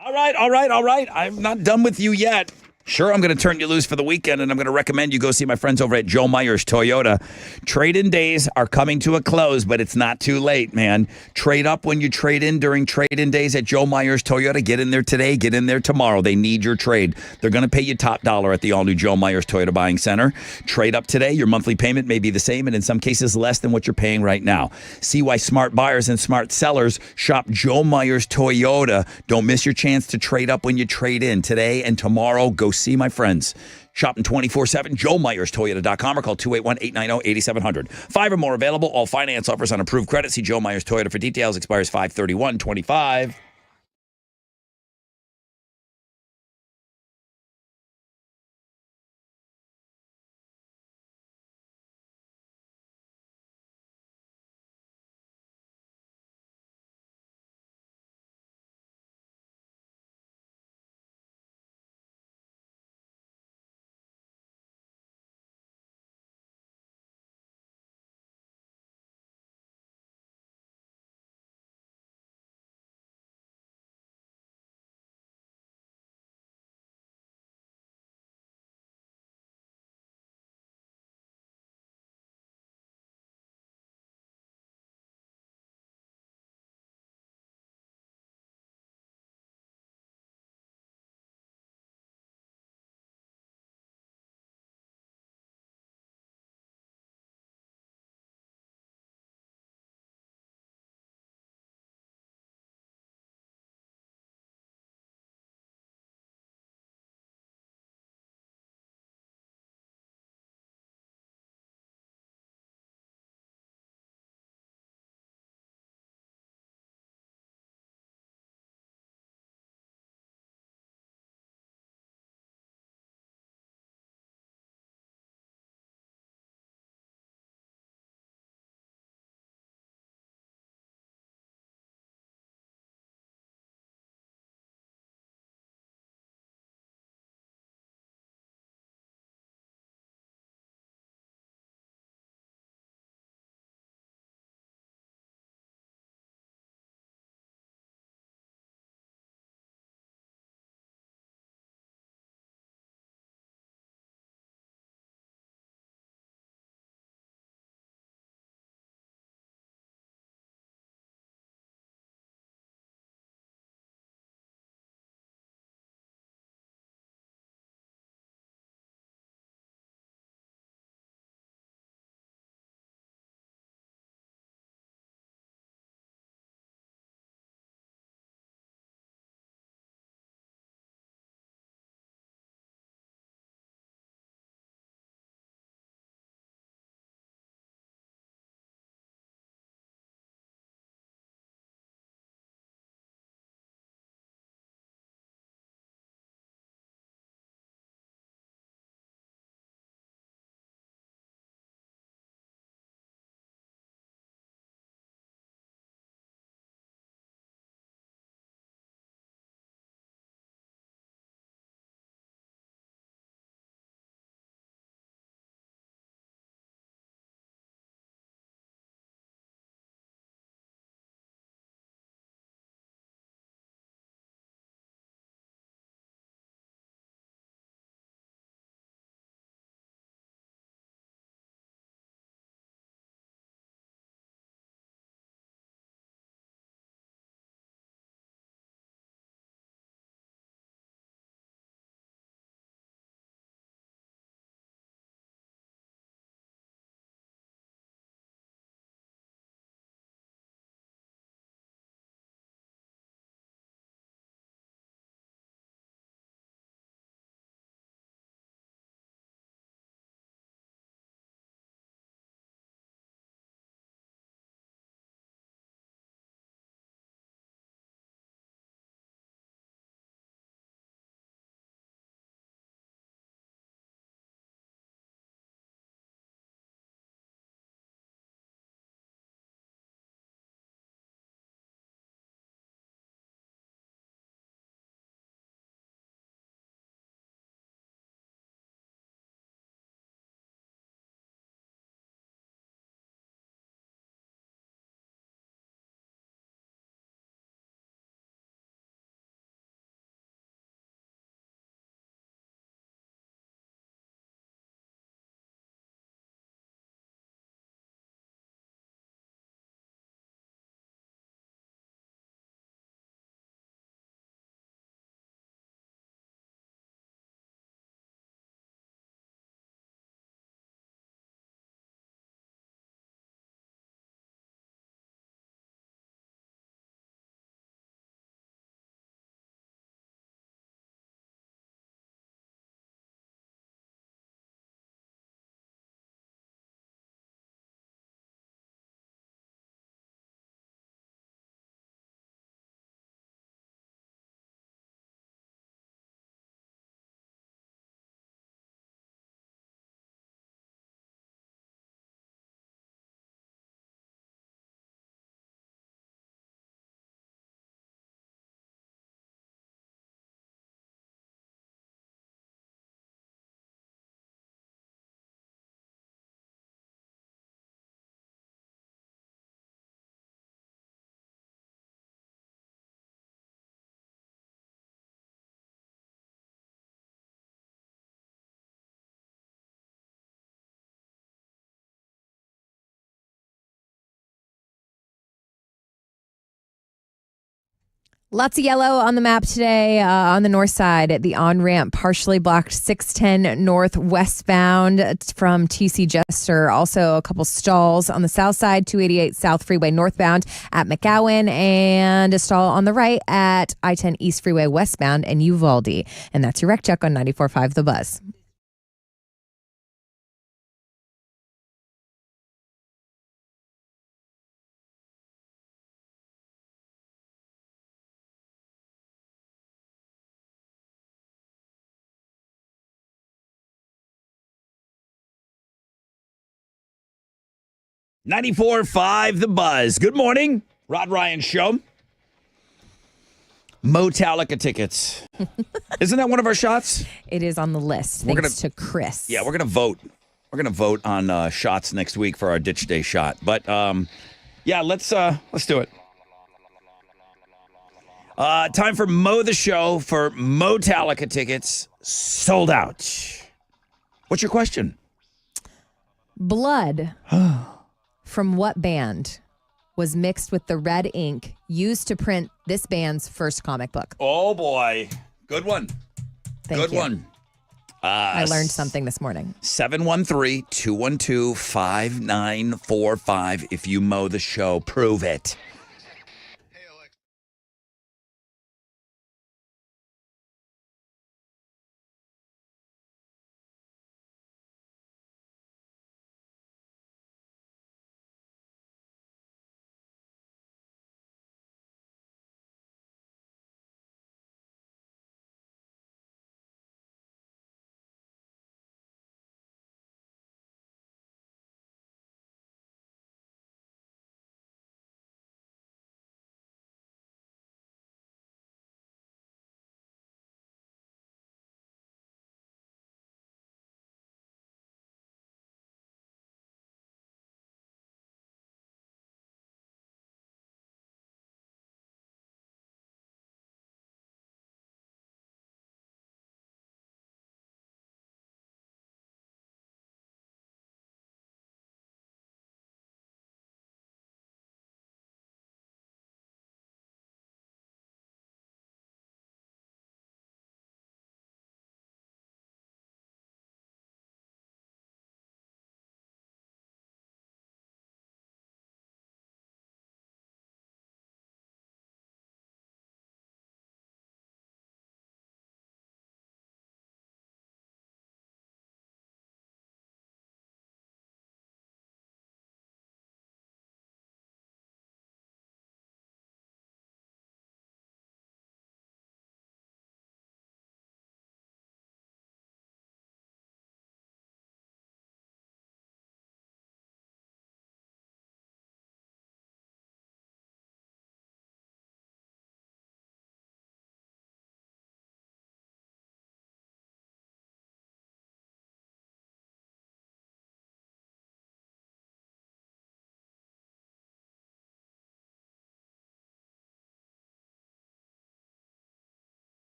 All right. I'm not done with you yet. Sure, I'm going to turn you loose for the weekend, and I'm going to recommend you go see my friends over at Joe Myers Toyota. Trade-in days are coming to a close, but it's not too late, man. Trade up when you trade in during trade-in days at Joe Myers Toyota. Get in there today, get in there tomorrow. They need your trade. They're going to pay you top dollar at the all-new Joe Myers Toyota Buying Center. Trade up today. Your monthly payment may be the same, and in some cases less than what you're paying right now. See why smart buyers and smart sellers shop Joe Myers Toyota. Don't miss your chance to trade up when you trade in today and tomorrow. Go see my friends. Shopping 24/7, joemyerstoyota.com or call 281-890-8700. 5 or more available. All finance offers on approved credit. See Joe Myers Toyota for details. Expires 5/31/25. Lots of yellow on the map today on the north side. The on-ramp partially blocked 610 north westbound from TC Jester. Also a couple stalls on the south side, 288 South Freeway northbound at McGowan, and a stall on the right at I-10 East Freeway westbound and Uvalde. And that's your wreck check on 94.5 The Buzz. .94.5 The Buzz. Good morning. Rod Ryan Show. Metallica tickets. Isn't that one of our shots? It is on the list, thanks to Chris. Yeah, we're going to vote. We're going to vote on shots next week for our Ditch Day shot. But, yeah, let's do it. Time for Mo the Show for Metallica tickets. Sold out. What's your question? Blood from what band was mixed with the red ink used to print this band's first comic book? Oh, boy. Good one. Thank you. One. I learned something this morning. 713-212-5945. If you mow the show, prove it.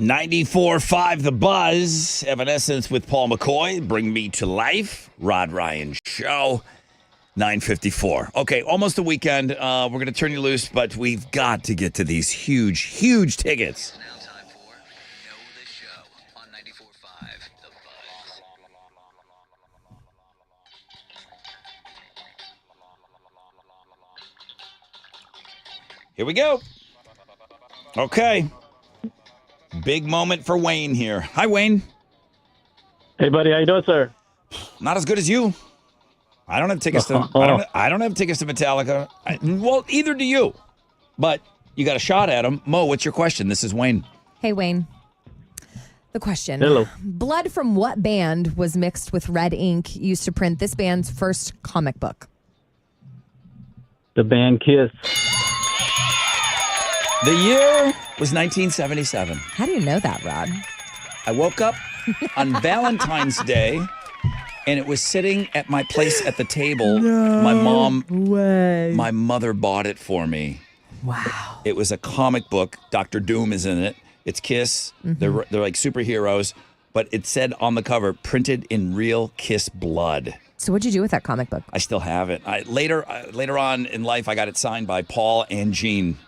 94.5 The Buzz. Evanescence with Paul McCoy. Bring Me to Life. Rod Ryan Show. 9:54. Okay, almost the weekend. We're going to turn you loose, but we've got to get to these huge, huge tickets. Here we go. Okay. Big moment for Wayne here. Hi, Wayne. Hey, buddy. How you doing, sir? Not as good as you. I don't have tickets to. I don't have tickets to Metallica. Well, either do you. But you got a shot at them. Mo, what's your question? This is Wayne. Hey, Wayne. The question. Hello. Blood from what band was mixed with red ink used to print this band's first comic book? The band Kiss. The year was 1977. How do you know that, Rod? I woke up on Valentine's Day, and it was sitting at my place at the table. My mother bought it for me. Wow. It was a comic book. Dr. Doom is in it. It's Kiss. Mhm. They're like superheroes, but it said on the cover, printed in real Kiss blood. So what'd you do with that comic book? I still have it. Later on in life, I got it signed by Paul and Jean.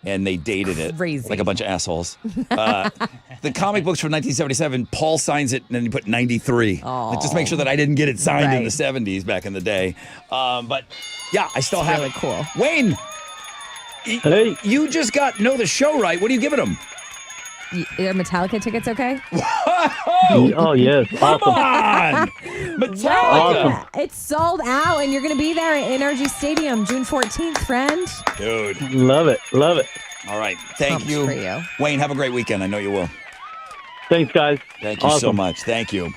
And they dated it like a bunch of assholes. The comic books from 1977, Paul signs it, and then he put 93. Just make sure that I didn't get it signed in the 70s back in the day. But yeah, I still have really it. Cool. Wayne, hey, you just got know the show right. What are you giving them? Are Metallica tickets okay? Oh, yes. Come Awesome. on! Metallica! Awesome. It's sold out, and you're going to be there at NRG Stadium June 14th, friend. Dude. Love it. Love it. All right. Thank Pumped you. for you. Wayne, have a great weekend. I know you will. Thanks, guys. Thank you so Awesome. much. Thank you.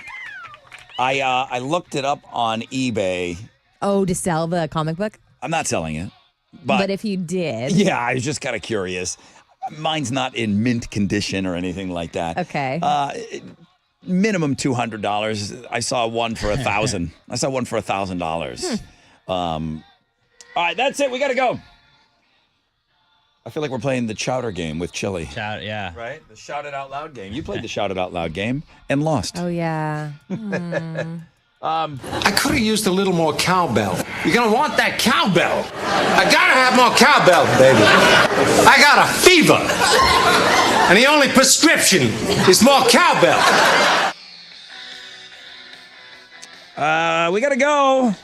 I looked it up on eBay. Oh, to sell the comic book? I'm not selling it. But if you did. Yeah, I was just kind of curious. Mine's not in mint condition or anything like that. Okay. Minimum $200. I saw one for $1,000. I saw one for $1,000. All right, that's it. We got to go. I feel like we're playing the chowder game with Chili. Yeah. Right? The shout it out loud game. You played the shout it out loud game and lost. Oh, yeah. I could have used a little more cowbell. You're gonna want that cowbell. I gotta have more cowbell, baby. I got a fever. And the only prescription is more cowbell. We got to go.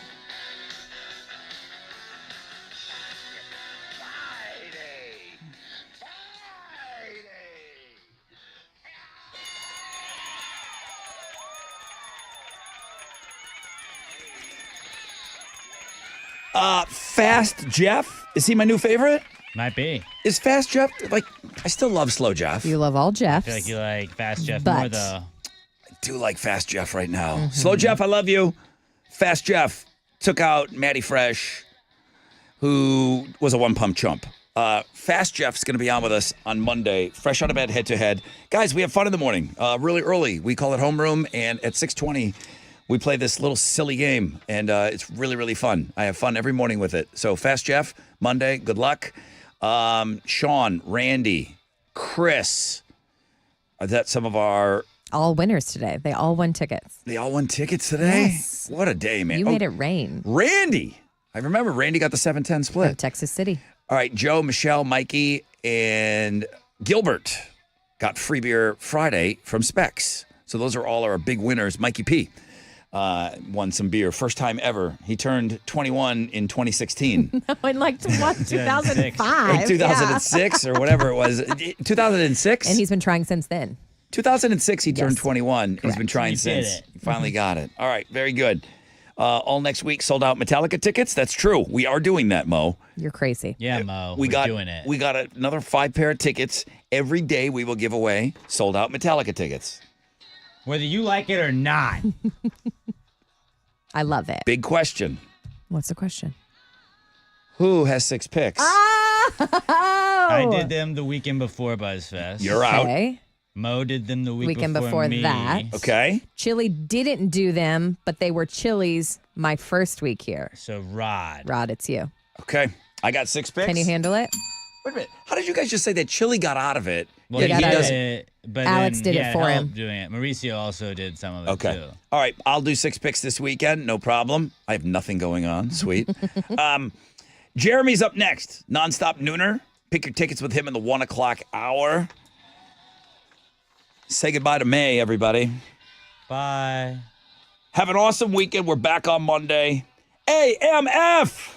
Fast Jeff. Is he my new favorite? Might be. Is Fast Jeff, like, I still love Slow Jeff. You love all I Jeffs. feel like you like Fast Jeff But- more, though. I do like Fast Jeff right now. Slow Jeff, I love you. Fast Jeff took out Matty Fresh, who was a one-pump chump. Fast Jeff's going to be on with us on Monday, fresh out of bed, head-to-head. Guys, we have fun in the morning, really early. We call it homeroom, and at 6:20, we play this little silly game, and it's really, really fun. I have fun every morning with it. So Fast Jeff, Monday, good luck. Sean, Randy, Chris, are that some of our... All winners today. They all won tickets. They all won tickets today? Yes. What a day, man. You made it rain. Randy. I remember Randy got the 7-10 split. Of Texas City. All right, Joe, Michelle, Mikey, and Gilbert got free beer Friday from Specs. So those are all our big winners. Mikey P won some beer. First time ever. He turned 21 in 2016. No, in like 2005. Like 2006 or whatever it was. 2006? And he's been trying since then. 2006, he turned 21. He's been trying You did since. it. He finally got it. All right, very good. All next week, sold out Metallica tickets. That's true. We are doing that, Mo. You're crazy. Yeah, Mo. We're We're doing it. We got another 5 pair of tickets. Every day we will give away sold out Metallica tickets. Whether you like it or not. I love it. Big question. What's the question? Who has 6 picks? I did them the weekend before BuzzFest. You're out. Okay. Mo did them the Weekend before me. that. Okay. Chili didn't do them, but they were Chili's my first week here. So Rod. Rod, it's you. Okay. I got 6 picks. Can you handle it? Wait a minute. How did you guys just say that Chili got out of it? Well, yet he he did doesn't. it, but Alex then did he it had for help him. doing it. Mauricio also did some of it Okay. too. All right. I'll do 6 picks this weekend. No problem. I have nothing going on. Sweet. Jeremy's up next. Nonstop Nooner. Pick your tickets with him in the 1 o'clock hour. Say goodbye to May, everybody. Bye. Have an awesome weekend. We're back on Monday. AMF.